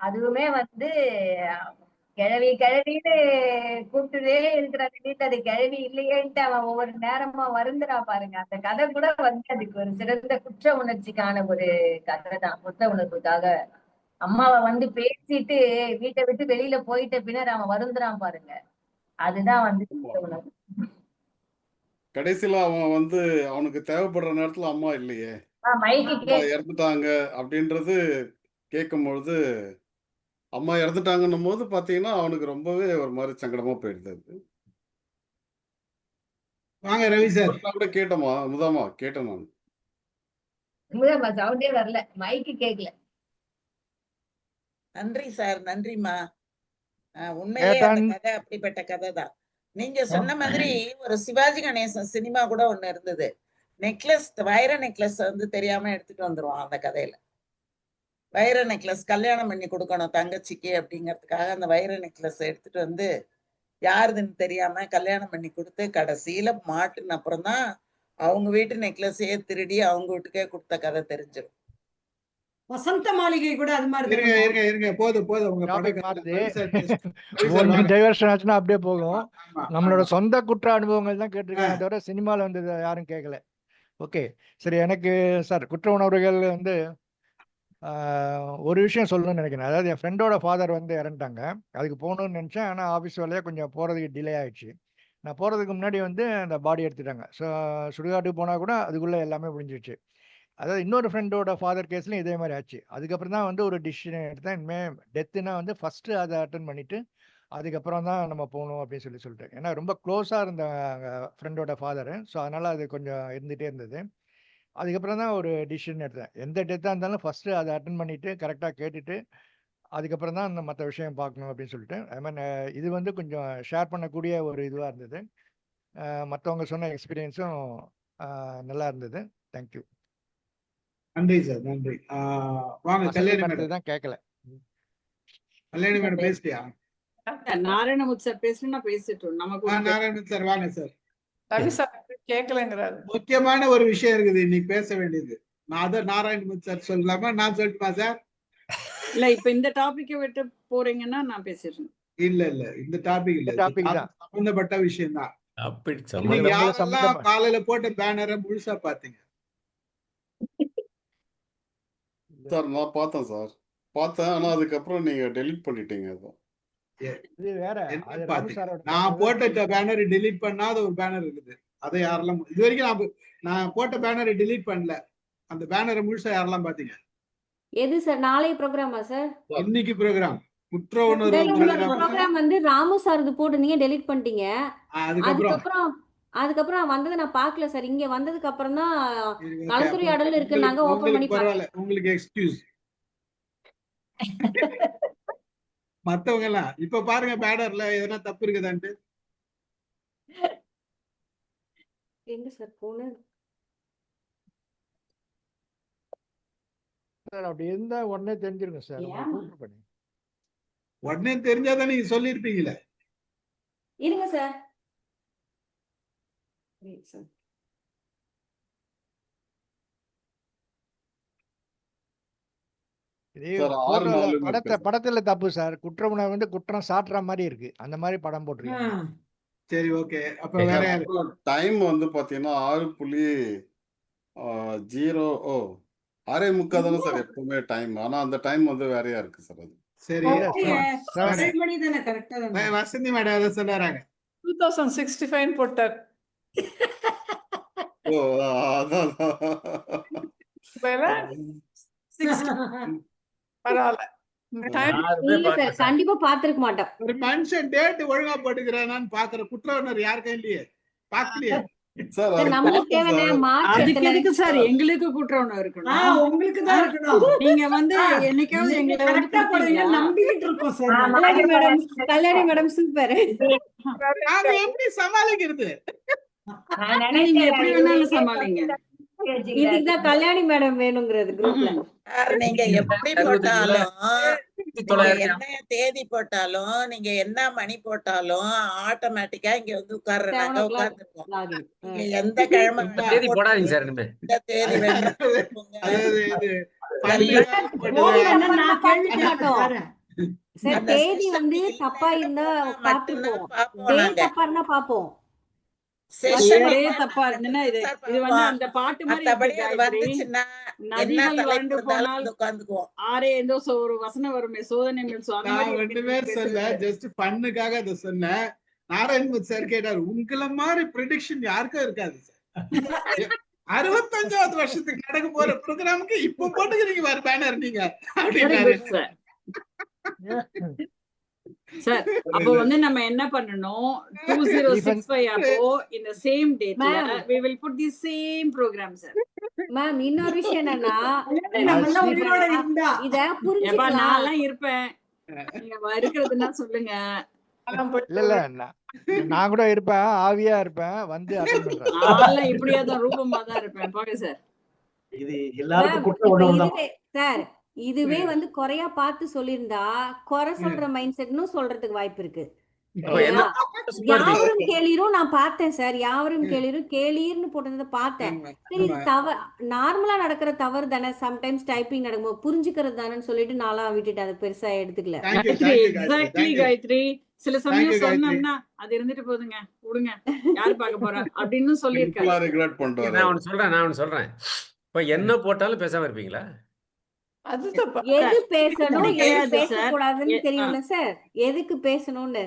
அதுவுமே வந்து கிழவின்னு கூப்பிட்டுட்டே இருக்கிறாங்க வீட்டுல. அது கிழவி இல்லையேன்ட்டு அவன் ஒவ்வொரு நேரமா வருந்துறா பாருங்க. அந்த கதை கூட வந்து அதுக்கு ஒரு சிறந்த குற்ற உணர்ச்சிக்கான ஒரு கதை தான். குற்ற உணர்வுக்காக அம்மாவை வந்து பேசிட்டு வீட்டை விட்டு வெளியில போயிட்ட பின்னர் அவன் வருந்துறான் பாருங்க, அதுதான் வந்து குற்ற உணர்வு. கடைசியில அவன் வந்து அவனுக்கு தேவைப்படுற நேரத்துல அம்மா இல்லையே, மைக்கு அம்மா இறந்துட்டாங்க அப்படின்றது கேட்கும் பொழுது, அம்மா இறந்துட்டாங்கன்னும் போது பாத்தீங்கன்னா அவனுக்கு ரொம்பவே ஒரு மாதிரி சங்கடமா போயிடுது. வாங்க ரவி சார். கூட கேட்டோமா முதமா கேட்டேன் நான். அமுதாமா சவுண்டே வரல, மைக்கு கேட்கல. நன்றி சார், நன்றிம்மா. உண்மையிலே அந்த கதை அப்படிப்பட்ட கதை தான். நீங்க சொன்ன மாதிரி ஒரு சிவாஜி கணேசன் சினிமா கூட ஒண்ணு இருந்தது. நெக்லஸ், வைர நெக்லஸ் வந்து தெரியாம எடுத்துட்டு வந்துருவான் அந்த கதையில. வைர நெக்லஸ் கல்யாணம் பண்ணி கொடுக்கணும் தங்கச்சிக்கு அப்படிங்கிறதுக்காக அந்த வைர நெக்லஸ் எடுத்துட்டு வந்து யாருதுன்னு தெரியாம கல்யாணம் பண்ணி கொடுத்து கடைசியில மாட்டுன அப்புறம் தான் அவங்க வீட்டு நெக்லஸையே திருடி அவங்க வீட்டுக்கே கொடுத்த கதை தெரிஞ்சிடும். வசந்த மாளிகை கூட அது மாதிரி இருங்க போதும் உங்க டைவர்ஷன் ஆச்சுன்னா அப்படியே போகும். நம்மளோட சொந்த குற்ற அனுபவங்கள் தான் கேட்டிருக்காங்க தவிர சினிமால வந்து யாரும் கேட்கல. ஓகே சரி, எனக்கு சார் குற்ற உணர்வுகள் வந்து ஒரு விஷயம் சொல்லணும்னு நினைக்கிறேன். அதாவது என் ஃப்ரெண்டோட ஃபாதர் வந்து இறந்துட்டாங்க, அதுக்கு போகணும்னு நினச்சேன். ஆனால் ஆஃபீஸ் வேலையாக கொஞ்சம் போகிறதுக்கு டிலே ஆயிடுச்சு. நான் போகிறதுக்கு முன்னாடி வந்து அந்த பாடி எடுத்துட்டாங்க. ஸோ சுடுகாட்டுக்கு போனால் கூட அதுக்குள்ளே எல்லாமே முடிஞ்சிடுச்சு. அதாவது இன்னொரு ஃப்ரெண்டோட ஃபாதர் கேஸ்லையும் இதே மாதிரி ஆச்சு. அதுக்கப்புறம் தான் வந்து ஒரு டிசிஷன் எடுத்தேன், இனிமேல் டெத்துனா வந்து ஃபஸ்ட்டு அதை அட்டன் பண்ணிவிட்டு அதுக்கப்புறம் தான் நம்ம போகணும் அப்படின்னு சொல்லிட்டு. ஏன்னா ரொம்ப க்ளோஸாக இருந்த ஃப்ரெண்டோட ஃபாதரு, ஸோ அதனால் அது கொஞ்சம் இருந்துகிட்டே இருந்தது. அதுக்கப்புறம் தான் ஒரு டிசிஷன் எடுத்தேன், எந்த டெத்தாக இருந்தாலும் ஃபஸ்ட்டு அதை அட்டன் பண்ணிவிட்டு கரெக்டாக கேட்டுட்டு அதுக்கப்புறம் தான் அந்த மற்ற விஷயம் பார்க்கணும் அப்படின்னு சொல்லிட்டு. ஐ மீன் இது வந்து கொஞ்சம் ஷேர் பண்ணக்கூடிய ஒரு இதுவாக இருந்தது. மற்றவங்க சொன்ன எக்ஸ்பீரியன்ஸும் நல்லா இருந்தது. தேங்க்யூ. நன்றி சார், நன்றி. வாங்க கல்யாணி மேடம். தான் கேட்கல. கல்யாணி மேடம் பேசிட்டியா? நாராயணமுத்து சார் பேசணும், நான் பேசிட்டோம். நமக்கு நாராயணன் சார் வாங்க சார். ரவி சார் கேட்கலங்கிறாரு. முக்கியமான ஒரு விஷயம் இருக்குது இன்னைக்கு பேச வேண்டியது. நான் அதை நாராயணன் சார் சொல்லலாமா, நான் சொல்லட்டுமா சார்? இல்ல இப்ப இந்த டாபிக்கை விட்டு போறீங்கன்னா நான் பேசிடுறேன். இல்ல இந்த டாபிக் இல்ல, சம்பந்தப்பட்ட விஷயம் தான். காலையில போட்ட பேனரை முழுசா பாத்தீங்க சார்? நான் பார்த்தேன் சார், பார்த்தேன். ஆனா அதுக்கப்புறம் நீங்க டெலீட் பண்ணிட்டீங்க. நான் போட்ட பேனர் டெலீட் பண்ணாத ஒரு பேனர் இருக்குது. அதை யாரெல்லாம் இது வரைக்கும் நான் போட்ட பேனரை டெலீட் பண்ணல. அந்த பேனரை முழுசா யாரெல்லாம் பாத்தீங்க? எது சார் நாளைய ப்ரோக்ராமா சார்? இன்னைக்கு ப்ரோக்ராம் குற்ற உணர்வு சார் இன்னொரு ப்ரோக்ராம். ப்ரோக்ராம் வந்து ராமு சார்து போட்டுருந்தீங்க, டெலீட் பண்ணிட்டீங்க. அதுக்கப்புறம் அதுக்கப்புறம் வந்ததை நான் பார்க்கல சார். இங்க வந்ததுக்கு அப்புறம் தான் சரி, okay. கலந்துரையாடல் இருக்கு, நாங்க ஓபன் உங்களுக்கு பண்ணி பரவாயில்ல, பார்த்தேன். உங்களுக்கு எக்ஸ்கியூஸ். மத்தவங்க எல்லாம் இப்ப பாருங்க பேனர்ல எதனா தப்பு இருக்குதான்ட்டு. எங்க சார் போனு? சார் அப்படி இருந்தா உடனே தெரிஞ்சிருங்க சார். உங்களை ஏன்? கூப்பிட்டு பண்ணி. உடனே தெரிஞ்சாதான் நீங்க சொல்லியிருப்பீங்களே. இருங்க சார். Wait, sir. இது சார் 6 போட்டோல நாளுமே இருக்கு சார். படத்துல தப்பு சார். குற்ற உணர்வு வந்து குற்றம் சாட்டுற மாதிரி இருக்கு. அந்த மாதிரி படம் போட்டிருக்கீங்க. சரி, ஓகே. அப்ப வேற சார் யாரு? அப்புறம் டைம் வந்து பாத்தீங்கன்னா 6:30 தானே சார் எப்பவுமே டைம். ஆனா அந்த டைம் வந்து வேறையா இருக்கு சார் அது. சரி, இல்ல, அப்ப செட் மணி தானே கரெக்டா தானே வசந்தி மேடம் அதை சொன்னாராங்க. 2065 போட்டார். ஓ அதான் வேற 60 பரவாயில்ல. டைம் யாருமே இல்ல சார், பார்க்கல சார். கண்டிப்பா பார்த்திருக்க மாட்டோம். ஒரு மனுஷன் டேட் ஒழுங்கா போட்டுக்கிறானான்னு பாக்குற குற்ற உணர்வு யாருக்கும் இல்லையே, பாக்கலையே. சார் சார் அது நம்மளுக்கு பார்த்தோம் தேவையான சார். மார்ச் அதுக்கு எத்தனை? எதுக்கு சார் எங்களுக்கு குற்றம் இருக்கணும்? உங்களுக்கு தான் இருக்கணும். நீங்க வந்து என்னைக்காவது நீங்க எங்களை வந்து கரெக்டா போடுவீங்க கொடுத்தீங்களா? நம்பிக்கிட்டு இருக்கோம் சார். Kalyani madam super. நாங்க எப்படி சமாளிக்கிறது? நீங்க எப்படி வேணாலும் சமாளிங்க. இதுக்குதான் கல்யாணி மேடம் வேணுங்கிறது குரூப்ல. சார் நீங்க எப்படி 65 போட்டாலும் நீங்க 1900 என்ன தேதி போட்டாலும் நீங்க என்ன மணி போட்டாலும் ஆட்டோமேட்டிக்கா இங்க வந்து உட்கார்ற 7 நாங்க o'clock உட்கார்ந்துருக்கோம். லாகின். நீங்க எந்த கிழமை இந்த வேணா தேதி போடாதீங்க போட்டுங்க, சார் இனிமே. எந்த தேதி வேணா போட்டுங்க. அதாவது இது எல்லாம் போடுவேன்னா நான் கேள்வி பார்க்க மாட்டோம். கேட்கிறேன். சார் அந்த தேதி சிஸ்டம் வந்து தப்பா இருந்தா இல்லைன்னு பார்த்திருப்போம். மட்டும்தான் பார்ப்போம் டே நாங்க. தப்பா இருந்தா பார்ப்போம். செஷன் ஒரே இல்லைன்னா தப்பா இருந்துன்னா இது சார் இது வந்து பார்ப்போம். அந்த பாட்டு மாதிரி மத்தபடி இருக்கு அது காயத்ரி. வந்துச்சுன்னா என்ன நதிகள் தலைப்பு வறண்டு இருந்தாலும் போனால் வந்து உட்கார்ந்துக்குவோம். ஆரே ஏதோ ஒரு வசனம் வருமே, சோதனை மேல் அந்த நான் மாதிரி இருக்கு ஒண்ணுமே நீங்க சொல்ல, பேசுறது. ஜஸ்ட் பண்ணுக்காக அதை சொன்னேன். நாராயண் சார் கேட்டாரு, உங்களை மாதிரி ப்ரிடிக்ஷன் யாருக்கும் இருக்காது சார். 65வது வருஷத்துக்கு நடக்க போற ப்ரோக்ராமுக்கு இப்ப போட்டுக்கிறீங்க பாரு பேனர் நீங்க வெரி அப்படின்னாரு. Good sir. சார் அப்போ வந்து நம்ம என்ன பண்ணணும், 2065 அப்போ இந்த சேம் டேட்ல ma'am we will put the same program sir. Ma'am இன்னொரு விஷயம் என்னன்னா, நம்ம எல்லாம் இப்ப உயிரோட இருந்தா இத ஏப்பா புரிஞ்சுக்கலாம். நான்லாம் இருப்பேன், நீங்க இருக்கிறதுன்னா சொல்லுங்க. இல்ல நான் கூட இருப்பேன். ஆவியா இருப்பேன். வந்து அட்டெண்ட் பண்றேன். நான்லாம் இப்படியே தான் ரூபமா தான் இருப்பேன். போங்க சார். இது மேம் எல்லாருக்கும் குற்ற இப்ப உணர்வு தான். இதுவே சார் இதுவே வந்து குறையா பார்த்து சொல்லியிருந்தா குறை சொல்ற மைண்ட் செட்னு சொல்றதுக்கு வாய்ப்பு இருக்கு. அப்ப என்ன சரியா? சும்மா இருக்கீங்க. யாவரும் கேளீரும் நான் பார்த்தேன் சார். யாவரும் கேளீரும் கேளீர்னு போட்டதை பார்த்தேன். ஆமா, சரி இது ஆமா. நார்மலா நடக்கிற தவறு தானே, சம்டைம்ஸ் டைப்பிங் நடக்கும்போது புரிஞ்சுக்கிறது தானேன்னு சொல்லிட்டு நான்லாம் விட்டுட்டு அதை பெருசா எடுத்துக்கல. Thank you Gayathri, thank you Gayathri, exactly thank you Gayathri. சில தேங்க்யூ சமயம் காயத்ரி. சொன்னோம்னா அது இருந்துட்டு போகுதுங்க, விடுங்க, யாரு பார்க்க போறா அப்படின்னு சொல்லியிருக்காரு. சிம்பிளா ரெகுலேட் பண்ணிட்டு நான் வர்றாரு. ஒண்ணு சொல்றேன். இப்ப என்ன போட்டாலும் பேசாம இருப்பீங்களா? அது தப்பா எது பேசணும் அப்படி எது கிடையாது சார். பேசக்கூடாதுன்னு ஆ, தெரியும்ல சார். எதுக்கு பேசணும்னு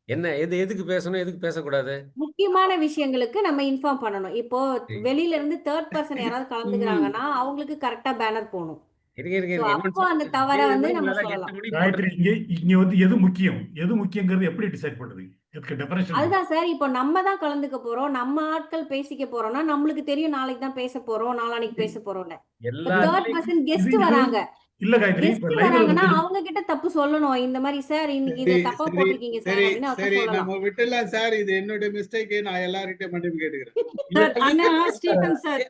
என்ன எதுக்கு பேசணும், எதுக்கு பேசக்கூடாது? முக்கியமான விஷயங்களுக்கு நம்ம இன்ஃபார்ம் பண்ணணும். இப்போ ம். வெளியில இருந்து தேர்ட் பர்சன் யாராவது கலந்துக்கிறாங்கன்னா அவங்களுக்கு கரெக்டா பேனர் போகணும். இருங்க சோ என்னன்னு அப்போ அந்த சொல்லுங்க. தவறை வந்து நம்ம உங்களால 8 சொல்லலாம். மணிக்கு காயத்ரி போட்டு இங்க வந்து எது முக்கியம் எது முக்கியங்கிறது எப்படி டிசைட் பண்ணுறது? இதுக்கு டெஃபரேஷன் அதுதான் சார். இப்போ நம்ம தான் கலந்துக்க போறோம், நம்ம ஆட்கள் பேசிக்க போறோம்னா நம்மளுக்கு தெரியும் நாளைக்கு தான் பேச போறோம், நாளானைக்கு பேச போறோம்னு. இப்போ தேர்ட் எல்லாத்துலயும் பர்சன் இது கெஸ்ட் இது வராங்க, இல்ல காயத்ரி இப்ப கெஸ்ட் லைவ்ல வராங்கன்னா வந்து அவங்க கிட்ட தப்பு சொல்லணும். இந்த மாதிரி சார் இன்னைக்கு சரி இதை தப்பா சரி போட்டிருக்கீங்க சார் சரி அப்படின்னு அவர்கிட்ட சரி சொல்லலாம். நம்ம விட்டுலாம் சார், இது என்னுடைய மிஸ்டேக். நான் எல்லார்கிட்டயும் மன்னிப்பு கேட்டுக்கிறேன். சார் ஆனா ஸ்டீபன் சார்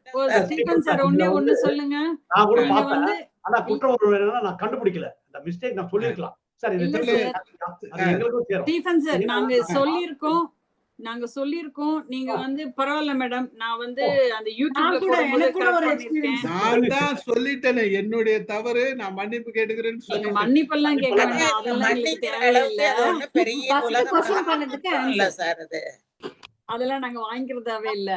ஸ்டீபன் சார் ஒண்ணு சொல்லுங்க. நான் கூட நீங்க பார்த்தேன். வந்து ஆனா குற்ற உணர்வு என்னன்னா நான் கண்டுபிடிக்கல. இந்த மிஸ்டேக் நான் சொல்லிருக்கலாம். சார் இது இல்ல திரும்ப சார், அது எங்களுக்கும் சேரும். ஸ்டீபன் சார் ஏன்னா நாங்க சொல்லியிருக்கோம். நீங்க வந்து பரவாயில்ல மேடம், நான் வந்து அந்த நான் யூடியூப்ல கூட போடும்போது எனக்கு கூட ஒரு கரெக்ட் எக்ஸ்பீரியன்ஸ் பண்ணிருக்கேன். நான் தான் சொல்லிட்டேனே, என்னுடைய தவறு, நான் மன்னிப்பு கேட்டுக்கிறேன்னு நீங்க சொல்லிட்டேன். மன்னிப்பெல்லாம் கேட்க அது வேண்டாம், அதெல்லாம் எங்களுக்கு மன்னிக்கிற தேவையில்லை. அளவுக்கு அது ஒண்ணும் பெரிய ஃபர்ஸ்ட் உலக கொஸ்டின் பண்ணதுக்கு மகாபாரதம் இல்ல ஆன்சர். சார் அது. அதெல்லாம் நாங்க வாங்கிக்கிறதாவே இல்ல.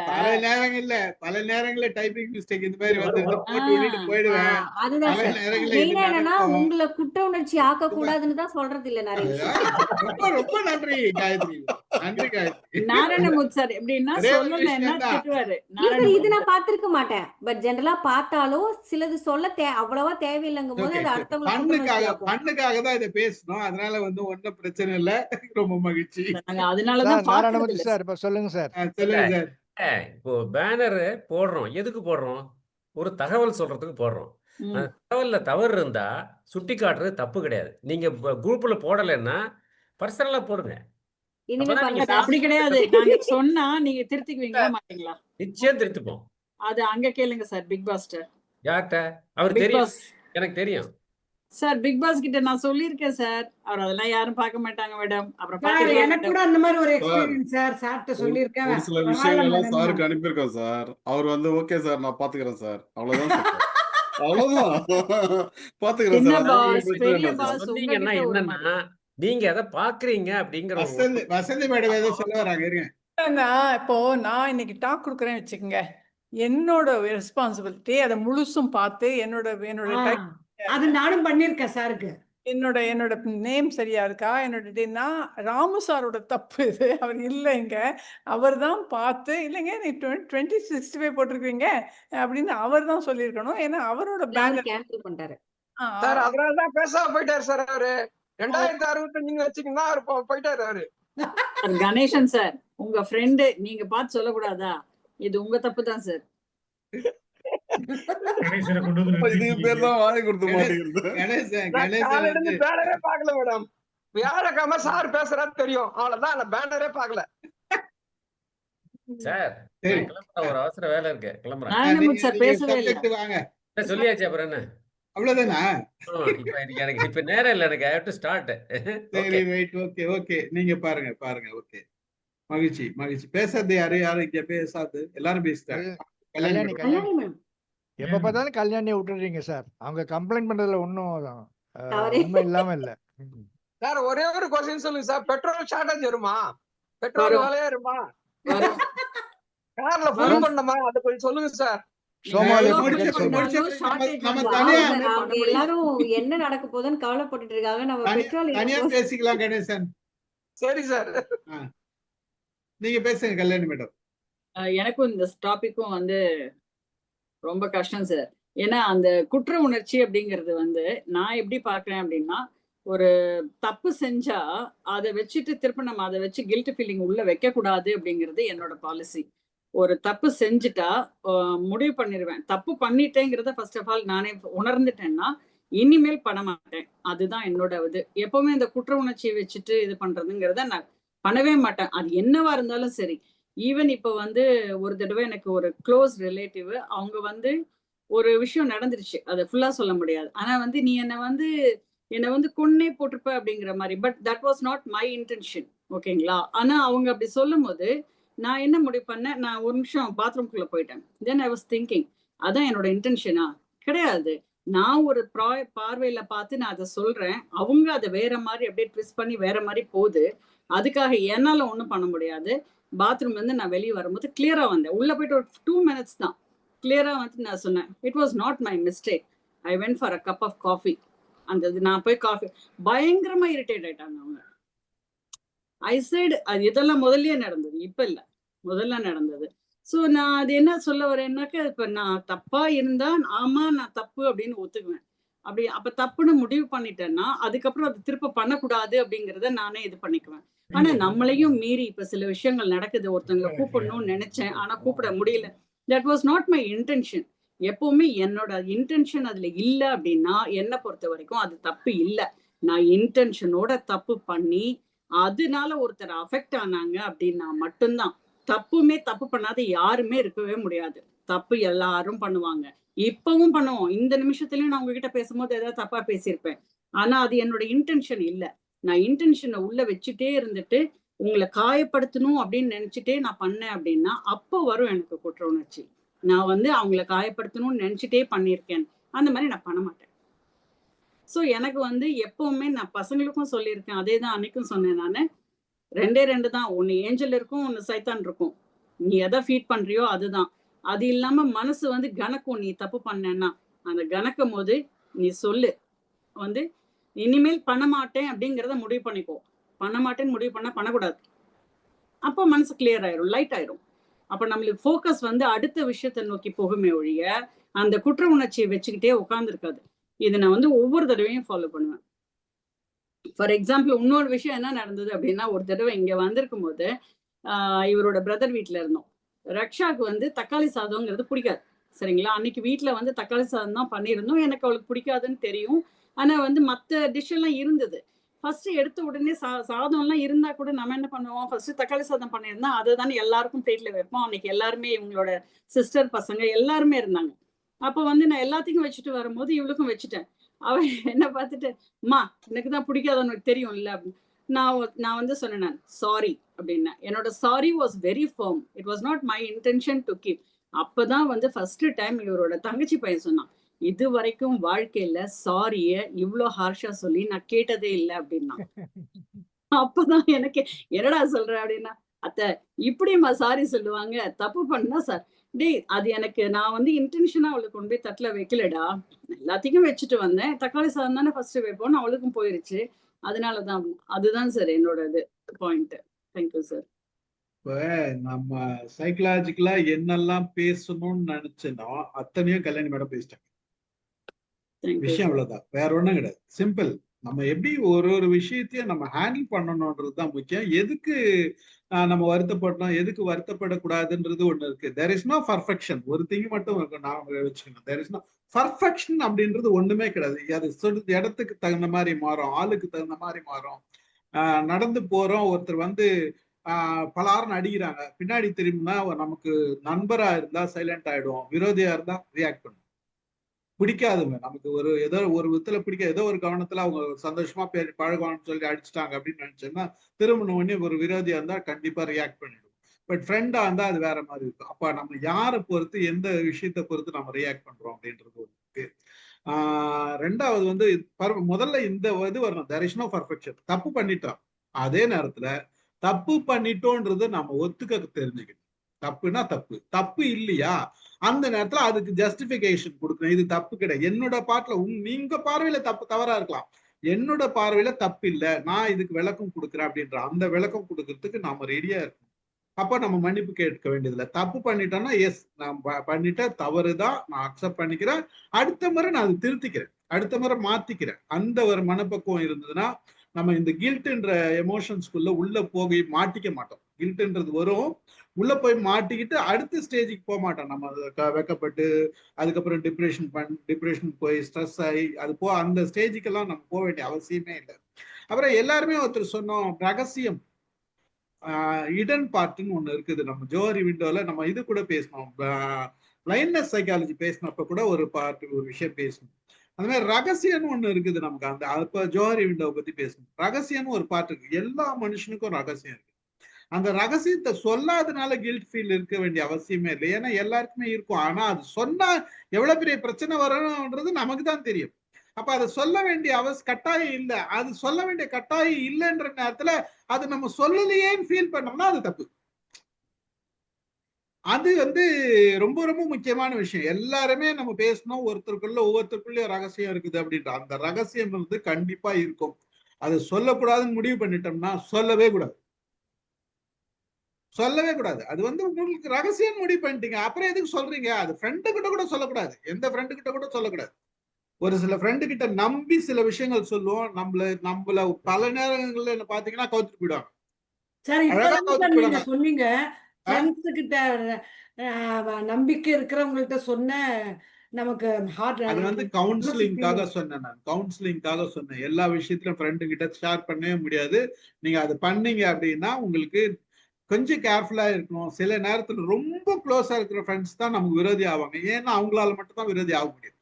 பல நேரங்கள்ல டைப்பிங் மிஸ்டேக் இந்த மாதிரி வந்து ஆ, போட்டு விட்டுட்டு போயிடுவேன். அதுதான் பல சார். நேரங்கள்ல இது மெயினா என்னன்னா நடக்கும். உங்களை குற்ற உணர்ச்சி ஆக்க கூடாதுன்னு தான் சொல்றது இல்ல நிறைய விஷயம். ரொம்ப ரொம்ப நன்றி காயத்ரி. நன்றி காயத்ரி. நாராயணமூர்த்தி சார் எப்படின்னா ஒரே ஒரு சொல்லலைன்னா விஷயம் தான். திட்டுவாரு. இல்ல சார், இது நாராயணமூர்த்தி நான் பார்த்திருக்க மாட்டேன். பட் ஜெனரலா பார்த்தாலும் சிலது சொல்ல அவ்வளவா தேவையில்லைங்கும் போது ஓகே, அது அடுத்தவங்களை குற்றநோக்கி பண்ணுக்காக ஆக்கும். பண்ணுக்காக தான் இதை பேசணும். அதனால வந்து ஒன்றும் பிரச்சனை இல்லை. ரொம்ப மகிழ்ச்சி. நாங்க அதனாலதான் சார் பாக்குறது நாராயணமூர்த்தி இல்ல சார் சார். இப்ப சொல்லுங்க சார். சொல்லுங்க சார். இப்போ பேனர் போடுறோம், எதுக்கு போடுறோம்? ஒரு தகவல் சொல்றதுக்கு போடுறோம். ம். அந்த தகவல்ல தவறு இருந்தா சுட்டி காட்டுறது தப்பு கிடையாது. நீங்க குரூப்ல போடலைன்னா பர்சனலா போடுங்க. இனிமே அப்பதான் நீங்க பண்ணல அது அப்படி சார். கிடையாது. நாங்க சொன்னா நீங்க திருத்திக்குவீங்களா மாட்டீங்களா? நிச்சயம் திருத்துப்போம். அது அங்க கேளுங்க சார் பிக் பாஸ்டர். யார்கிட்ட? அவர் பிக் தெரியும், பாஸ் எனக்கு தெரியும். சார் பிக் பாஸ் கிட்ட நான் சொல்லியிருக்கேன் சார். அவர் அதெல்லாம் யாரும் பார்க்க மாட்டாங்க மேடம். அப்புறம் சார் பாத்துக்கலாம் எனக்கு மேடம். கூட அந்த மாதிரி ஒரு சார் எக்ஸ்பீரியன்ஸ் சார். சார்ட்ட ஒரு சொல்லியிருக்கேன். ஒரு சில பரவாயில்ல விஷயங்கள்லாம் மேடம். சாருக்கு அனுப்பியிருக்கோம் சார். அவர் வந்து ஓகே சார் நான் பாத்துக்கிறேன் சார், அவ்வளவுதான் சொல்றாரு. அவ்வளவுதான். பாத்துக்கிறேன் என்ன சார், அது ஒண்ணும் பாஸ், பிரச்சனை பெரிய இல்லை சார். பாஸ் சொன்னீங்கன்னா உங்ககிட்ட ஒரு என்னன்னா நீங்க எதை பாக்குறீங்க அப்படிங்கிற ஒரு வசந்தி வசந்தி மேடம் ஏதோ சொல்ல வராங்க, இருங்க. இப்போ நான் இன்னைக்கு டாக் கொடுக்குறேன்னு வச்சுக்கோங்க, என்னோட ரெஸ்பான்சிபிலிட்டி அதை முழுசும் பார்த்து என்னோட என்னோட ஆ, டைப் அது நானும் பண்ணியிருக்கேன் சாருக்கு. என்னோட நேம் சரியா இருக்கா, என்னோட நான் ராமு சாரோட தப்பு இது, அவர் இல்லைங்க, அவர் தான் பார்த்து இல்லைங்க நீ 2065 போட்டிருக்கீங்க அப்படின்னு அவர் தான் சொல்லியிருக்கணும். ஏன்னா அவரோட அவர் பேனர் கேன்சல் பண்ணிட்டாரு. சார் அதனாலதான் பேசாம போயிட்டாரு சார் அவரு. 2065 வச்சுக்கிங்கன்னா அவர் போயிட்டாரு அவரு. சார் கணேசன் சார், உங்க ஃப்ரெண்டு நீங்க பார்த்து சொல்லக்கூடாதா? இது உங்க தப்பு தான் சார். கணேசனை கொண்டு வந்து இதுக்கு நிறுத்திட்டீங்க. பேர் தான் வாயை கொடுத்து மாட்டேங்கிறது. கணேசன் நான் கணேசன் காலையில வந்து இருந்து பேனரே பார்க்கல மேடம். வியாழக்கிழமை சார் பேசுறாரு தெரியும், அவ்வளவுதான். நான் பேனரே பார்க்கல. சார் சரி. நான் கிளம்புறேன், ஒரு அவசர வேலை இருக்கு, கிளம்புறேன். நாராயணமூர்த்தி சார் பேசவே இல்ல. சப்ஜெக்ட் வாங்க. சொல்லியாச்சு, அப்புறம் என்ன? அவ்வளவுதானா? இப்ப எனக்கு இப்ப நேரம் இல்லை, எனக்கு ஐ ஹேவ் டு ஸ்டார்ட். சரி, ரைட், ஓகே ஓகே. நீங்க பாருங்க பாருங்க. ஓகே, மகிழ்ச்சி மகிழ்ச்சி. பேசாது யாரு யாரு இங்க பேசாது, எல்லாரும் பேசிட்டாங்க. கல்யாணி கல்யாணி மேடம். கல்யாணி மேம். எப்ப பார்த்தாலும் கல்யாணியை விட்டுறீங்க சார். அவங்க கம்ப்ளைண்ட் பண்றதுல ஒன்றும் தவறே. உண்மை இல்லாம இல்ல. சார் ஒரே ஒரு கொஸ்டின் சொல்லுங்க சார். பெட்ரோல் ஷார்டேஜ் வருமா? பெட்ரோல் வரும். விலையா இருமா? வரும். கார்ல ஃபுல் வரும். பண்ணணுமா? அதை கொஞ்சம் சொல்லுங்க சார். சோமாலி எவ்வளவு டிக்கெட் புஷ் சொல்லுங்க. பண்ணாலும் shortage நம்ம வந்து தனியா ஆகுதுன்னு பண்ண அவங்க முடியும். எல்லாரும் என்ன நடக்க போகுதுன்னு கவலைப்பட்டுட்டு இருக்காங்க. நம்ம தனியா பெட்ரோல் தனியா இருக்கும்போது பேசிக்கலாம். கணேசன் சரி சார். நீங்க பேசுங்க கல்யாணி மேடம். எனக்கும் இந்த டாபிக்கும் வந்து ரொம்ப கஷ்டம் சார். ஏன்னா அந்த குற்ற உணர்ச்சி அப்படிங்கிறது வந்து நான் எப்படி பாக்குறேன் அப்படின்னா, ஒரு தப்பு செஞ்சா அதை வச்சுட்டு திரும்ப நம்ம அதை வச்சு கில்ட் ஃபீலிங் உள்ள வைக்க கூடாது அப்படிங்கிறது என்னோட பாலிசி. ஒரு தப்பு செஞ்சுட்டா முடிவு பண்ணிடுவேன். தப்பு பண்ணிட்டேங்கிறத ஃபர்ஸ்ட் ஆஃப் ஆல் நானே உணர்ந்துட்டேன்னா இனிமேல் பண்ண மாட்டேன். அதுதான் என்னோட இது. எப்பவுமே இந்த குற்ற உணர்ச்சியை வச்சுட்டு இது பண்றதுங்கிறத நான் பண்ணவே மாட்டேன். அது என்னவா இருந்தாலும் சரி. ஈவன் இப்ப வந்து ஒரு தடவை எனக்கு ஒரு க்ளோஸ் ரிலேட்டிவ் அவங்க வந்து ஒரு விஷயம் நடந்துருச்சு. அதை ஃபுல்லா சொல்ல முடியாது. ஆனா வந்து நீ என்னை வந்து கொன்னே போட்டிருப்ப அப்படிங்கிற மாதிரி. But that was not my intention. ஓகேங்களா? ஆனா அவங்க அப்படி சொல்லும் போது நான் என்ன முடிவு பண்ணேன், நான் ஒரு நிமிஷம் பாத்ரூம்குள்ள போயிட்டேன். தென் ஐ வாஸ் திங்கிங், அதான் என்னோட இன்டென்ஷனா? கிடையாது. நான் ஒரு பார்வையில பார்த்து நான் அதை சொல்றேன். அவங்க அதை வேற மாதிரி அப்படியே ட்விஸ்ட் பண்ணி வேற மாதிரி போகுது. அதுக்காக என்னால ஒண்ணும் பண்ண முடியாது. பாத்ரூம்ல இருந்து நான் வெளியே வரும்போது கிளியரா வந்தேன். உள்ள போயிட்டு ஒரு 2 minutes தான். கிளியரா வந்து நான் சொன்னேன், it was not my mistake. I went for a cup of coffee. அந்த நான் போய் காஃபி பயங்கரமா இரிட்டேட் ஆயிட்டாங்க அவங்க. ஐ சைடு அது இதெல்லாம் முதல்லயே நடந்தது, இப்ப இல்ல, முதல்ல நடந்தது. ஸோ நான் அது என்ன சொல்ல வரேன்னாக்க, இப்ப நான் தப்பா இருந்தா ஆமா நான் தப்பு அப்படின்னு ஒத்துக்குவேன். அப்படி அப்ப தப்புன்னு முடிவு பண்ணிட்டேன்னா அதுக்கப்புறம் அது திருப்ப பண்ணக்கூடாது அப்படிங்கிறத நானே இது பண்ணிக்குவேன். ஆனா நம்மளையும் மீறி இப்ப சில விஷயங்கள் நடக்குது. ஒருத்தவங்களை கூப்பிடணும்னு நினைச்சேன், ஆனா கூப்பிட முடியல. That was not my intention. எப்பவுமே என்னோட இன்டென்ஷன் அதுல இல்ல அப்படின்னா என்னை பொறுத்த வரைக்கும் அது தப்பு இல்ல. நான் இன்டென்ஷனோட தப்பு பண்ணி அதனால ஒருத்தர் அஃபெக்ட் ஆனாங்க அப்படின்னா மட்டும்தான். தப்பு பண்ணாத யாருமே இருக்கவே முடியாது. தப்பு எல்லாரும் பண்ணுவாங்க, இப்பவும் பண்ணுவோம். இந்த நிமிஷத்துலயும் நான் உங்ககிட்ட பேசும்போது ஏதாவது தப்பா பேசியிருப்பேன். ஆனா அது என்னோட இன்டென்ஷன் இல்ல. நான் இன்டென்ஷனை உள்ள வச்சுட்டே இருந்துட்டு உங்களை காயப்படுத்தணும் அப்படின்னு நினைச்சிட்டே நான் பண்ணேன் அப்படின்னா அப்போ வரும் எனக்கு குற்ற உணர்ச்சி. நான் வந்து அவங்கள காயப்படுத்தணும்னு நினைச்சிட்டே பண்ணியிருக்கேன், அந்த மாதிரி நான் பண்ண மாட்டேன். ஸோ எனக்கு வந்து எப்பவுமே நான் பசங்களுக்கும் சொல்லியிருக்கேன், அதே தான் அன்னைக்கும் சொன்னேன் நான். 2 தான். ஒன்னு ஏஞ்சல் இருக்கும், ஒன்னு சைத்தான் இருக்கும். நீ எதை ஃபீட் பண்றியோ அதுதான். அது இல்லாம மனசு வந்து கணக்கும். நீ தப்பு பண்ணேன்னா அந்த கணக்கும் போது நீ சொல்லு வந்து இனிமேல் பண்ண மாட்டேன் அப்படிங்கிறத முடிவு பண்ணிக்கோ. பண்ண மாட்டேன்னு முடிவு பண்ண பண்ணக்கூடாது. அப்போ மனசு கிளியர் ஆயிரும், லைட் ஆயிரும். அப்ப நம்மளுக்கு ஃபோக்கஸ் வந்து அடுத்த விஷயத்தை நோக்கி போகுமே ஒழிய அந்த குற்ற உணர்ச்சியை வச்சுக்கிட்டே உட்கார்ந்துருக்காது. இதை நான் வந்து ஒவ்வொரு தடவையும் ஃபாலோ பண்ணுவேன். ஃபார் எக்ஸாம்பிள் இன்னொரு விஷயம் என்ன நடந்தது அப்படின்னா, ஒரு தடவை இங்க வந்திருக்கும் போது இவரோட பிரதர் வீட்டுல இருந்தோம். ரக்ஷாக்கு வந்து தக்காளி சாதம்ங்கிறது பிடிக்காது, சரிங்களா? அன்னைக்கு வீட்டுல வந்து தக்காளி சாதம் தான் பண்ணியிருந்தோம். எனக்கு அவளுக்கு பிடிக்காதுன்னு தெரியும். ஆனா வந்து மற்ற டிஷ் எல்லாம் இருந்தது. ஃபர்ஸ்ட் எடுத்த உடனே சாதம் எல்லாம் இருந்தா கூட நம்ம என்ன பண்ணுவோம், ஃபர்ஸ்ட் தக்காளி சாதம் பண்ணியிருந்தா அதை தானே எல்லாருக்கும் பிளேட்ல வைப்போம். அன்னைக்கு எல்லாருமே இவங்களோட சிஸ்டர் பசங்க எல்லாருமே இருந்தாங்க. அப்போ வந்து நான் எல்லாத்தையும் வச்சுட்டு வரும்போது இவளுக்கும் வச்சுட்டேன். அவ என்ன பார்த்துட்டு, அம்மா எனக்கு தான் பிடிக்காது உனக்கு தெரியும் இல்ல அப்படின்னு. நான் வந்து சொன்னேன், சாரி அப்படின்னா. என்னோட sorry was very firm. It was not my intention to keep. அப்பதான் வந்து ஃபர்ஸ்ட் டைம் இவரோட தங்கச்சி பையன் சொன்னான், இது வரைக்கும் வாழ்க்கையில சாரிய இவ்வளோ ஹார்ஷா சொல்லி நான் கேட்டதே இல்லை அப்படின்னா. அப்பதான் எனக்கு என்னடா சொல்ற அப்படின்னா, அத்தை இப்படிமா சாரி சொல்லுவாங்க, தப்பு பண்ணா சார். டேய் அது எனக்கு நான் வந்து இன்டென்ஷனா அவளுக்கு கொண்டு போய் தட்டுல வைக்கலடா, எல்லாத்தையும் வச்சுட்டு வந்தேன். தக்காளி சாதம் தானே ஃபர்ஸ்ட் வைப்போம்னு அவளுக்கும் போயிருச்சு, அதனாலதான். அதுதான் சார் என்னோட இது பாயிண்ட். Thank you sir. இப்ப நம்ம சைக்கலாஜிக்கலா என்னெல்லாம் பேசணும்னு நினைச்சனோ அத்தனையும் கல்யாணி மேடம் பேசிட்டாங்க. விஷயம் அவ்வளவுதான், வேற ஒண்ணும் கிடையாது. சிம்பிள். நம்ம எப்படி ஒரு விஷயத்தையும் நம்ம ஹேண்டில் பண்ணணும்ன்றதுதான் முக்கியம். எதுக்கு நம்ம வருத்தப்படணும், எதுக்கு வருத்தப்படக்கூடாதுன்றது ஒண்ணு இருக்கு. There is no perfection. ஒரு திங் மட்டும் நான் வச்சுக்கணும், தேர் இஸ் நோ பர்ஃபெக்ஷன் அப்படின்றது ஒண்ணுமே கிடையாது. அது இடத்துக்கு தகுந்த மாதிரி மாறும், ஆளுக்கு தகுந்த மாதிரி மாறும். நடந்து போறோம், ஒருத்தர் வந்து பலாருன்னு அடிக்கிறாங்க, பின்னாடி திரும்பினா நமக்கு நண்பரா இருந்தா சைலண்ட் ஆயிடுவோம், விரோதியா இருந்தா ரியாக்ட் பண்ணுவோம். பிடிக்காதுங்க நமக்கு, ஏதோ ஒரு விதத்துல பிடிக்காது, ஏதோ ஒரு கவனத்துல அவங்க சந்தோஷமா பழகணும்னு சொல்லி அடிச்சுட்டாங்க அப்படின்னு நினைச்சோம்னா திரும்பின உடனே ஒரு விரோதியா இருந்தா கண்டிப்பா ரியாக்ட் பண்ணிடும். பட் ஃப்ரெண்டா இருந்தா அது வேற மாதிரி இருக்கும். அப்ப நம்ம யாரை பொறுத்து, எந்த விஷயத்தை பொறுத்து நம்ம ரியாக்ட் பண்றோம் அப்படின்றது இருக்கு. ரெண்டாவது வந்து முதல்ல இந்த இது வரணும், தேர் இஸ் நோ பர்ஃபெக்ஷன். தப்பு பண்ணிட்டோம், அதே நேரத்துல தப்பு பண்ணிட்டோன்றது நம்ம ஒத்துக்க தெரிஞ்சுக்கணும். தப்புனா தப்பு, தப்பு இல்லையா அந்த நேரத்துல அதுக்கு ஜஸ்டிபிகேஷன் கொடுக்கணும். இது தப்பு கிடையாது, என்னோட பார்ட்ல நீங்க பார்வையில தவறா இருக்கலாம், என்னோட பார்வையில தப்பு இல்லை, நான் இதுக்கு விளக்கம் கொடுக்குறேன் அப்படின்ற அந்த விளக்கம் கொடுக்கறதுக்கு நாம ரெடியா இருக்கணும். அப்ப நம்ம மன்னிப்பு கேட்க வேண்டியதில்லை. தப்பு பண்ணிட்டோம்னா எஸ் நான் பண்ணிட்ட தவறுதான், நான் அக்செப்ட் பண்ணிக்கிறேன், அடுத்த முறை நான் அதை திருத்திக்கிறேன், அடுத்த முறை மாத்திக்கிறேன். அந்த ஒரு மனப்பக்குவம் இருந்ததுன்னா நம்ம இந்த கில்ட்ன்ற எமோஷன்ஸ்குள்ள உள்ள போய் மாட்டிக்க மாட்டோம். கில்ட்ன்றது வரும், உள்ள போய் மாட்டிக்கிட்டு அடுத்த ஸ்டேஜுக்கு போக மாட்டோம். நம்ம வெக்கப்பட்டு அதுக்கப்புறம் டிப்ரெஷன் போய் ஸ்ட்ரெஸ் ஆகி அது அந்த ஸ்டேஜுக்கெல்லாம் நம்ம போக வேண்டிய அவசியமே இல்லை. அப்புறம் எல்லாருமே ஒருத்தர் சொன்னோம், ரகசியம் இடன் பார்ட்னு ஒண்ணு இருக்குது. நம்ம ஜோஹரி விண்டோல நம்ம இது கூட பேசணும், லைன்னஸ் சைக்காலஜி பேசினப்ப கூட ஒரு விஷயம் பேசணும். அந்த மாதிரி ரகசியம்னு ஒண்ணு இருக்குது நமக்கு. அப்ப ஜோஹரி விண்டோவை பத்தி பேசணும். ரகசியம்னு ஒரு பார்ட் இருக்கு, எல்லா மனுஷனுக்கும் ரகசியம் இருக்கு. அந்த ரகசியத்தை சொல்லாதனால கில்ட் ஃபீல் இருக்க வேண்டிய அவசியமே இல்லை, ஏன்னா எல்லாருக்குமே இருக்கும். ஆனா அது சொன்னா எவ்வளவு பெரிய பிரச்சனை வரணும்ன்றது நமக்கு தான் தெரியும். அப்ப அதை சொல்ல வேண்டிய கட்டாயம் இல்லை. அது சொல்ல வேண்டிய கட்டாயம் இல்லைன்ற நேரத்துல அது நம்ம சொல்லலையேன்னு ஃபீல் பண்ணோம்னா அது தப்பு. அது வந்து ரொம்ப ரொம்ப முக்கியமான விஷயம். எல்லாருமே நம்ம பேசணும், ஒவ்வொருத்தருக்குள்ளயும் ரகசியம் இருக்குது அப்படின்ற அந்த ரகசியம் வந்து கண்டிப்பா இருக்கும். அது சொல்லக்கூடாதுன்னு முடிவு பண்ணிட்டோம்னா சொல்லவே கூடாது, சொல்லவே கூடாது. அது வந்து உங்களுக்கு ரகசியம் முடிவு பண்ணிட்டீங்க, அப்புறம் எதுக்கு சொல்றீங்க? அது ஃப்ரெண்டு கிட்ட கூட சொல்லக்கூடாது, எந்த ஃப்ரெண்டு கிட்ட கூட சொல்லக்கூடாது. ஒரு சில ஃப்ரெண்டு கிட்ட நம்பி சில விஷயங்கள் சொல்லுவோம், நம்மள பல நேரங்கள்ல என்ன பாத்தீங்கன்னா கவுத்துட்டு போயிடுவாங்க. சார் இப்பதான் நீங்க சொன்னீங்க ஃப்ரெண்ட்ஸ் கிட்ட நம்பிக்கை இருக்கிறவங்கள்ட்ட சொன்ன நமக்கு ஹார்ட். அது வந்து கவுன்சிலிங்காக சொன்னேன், நான் கவுன்சிலிங்காக சொன்னேன். எல்லா விஷயத்திலும் ஃப்ரெண்டு கிட்ட ஷேர் பண்ணவே முடியாது. நீங்க அது பண்ணீங்க அப்படின்னா உங்களுக்கு கொஞ்சம் கேர்ஃபுல்லா இருக்கணும். சில நேரத்துல ரொம்ப க்ளோஸா இருக்கிற ஃப்ரெண்ட்ஸ் தான் நமக்கு விரோதி ஆவாங்க, ஏன்னா அவங்களால மட்டும் தான் விரோதி ஆக முடியும்.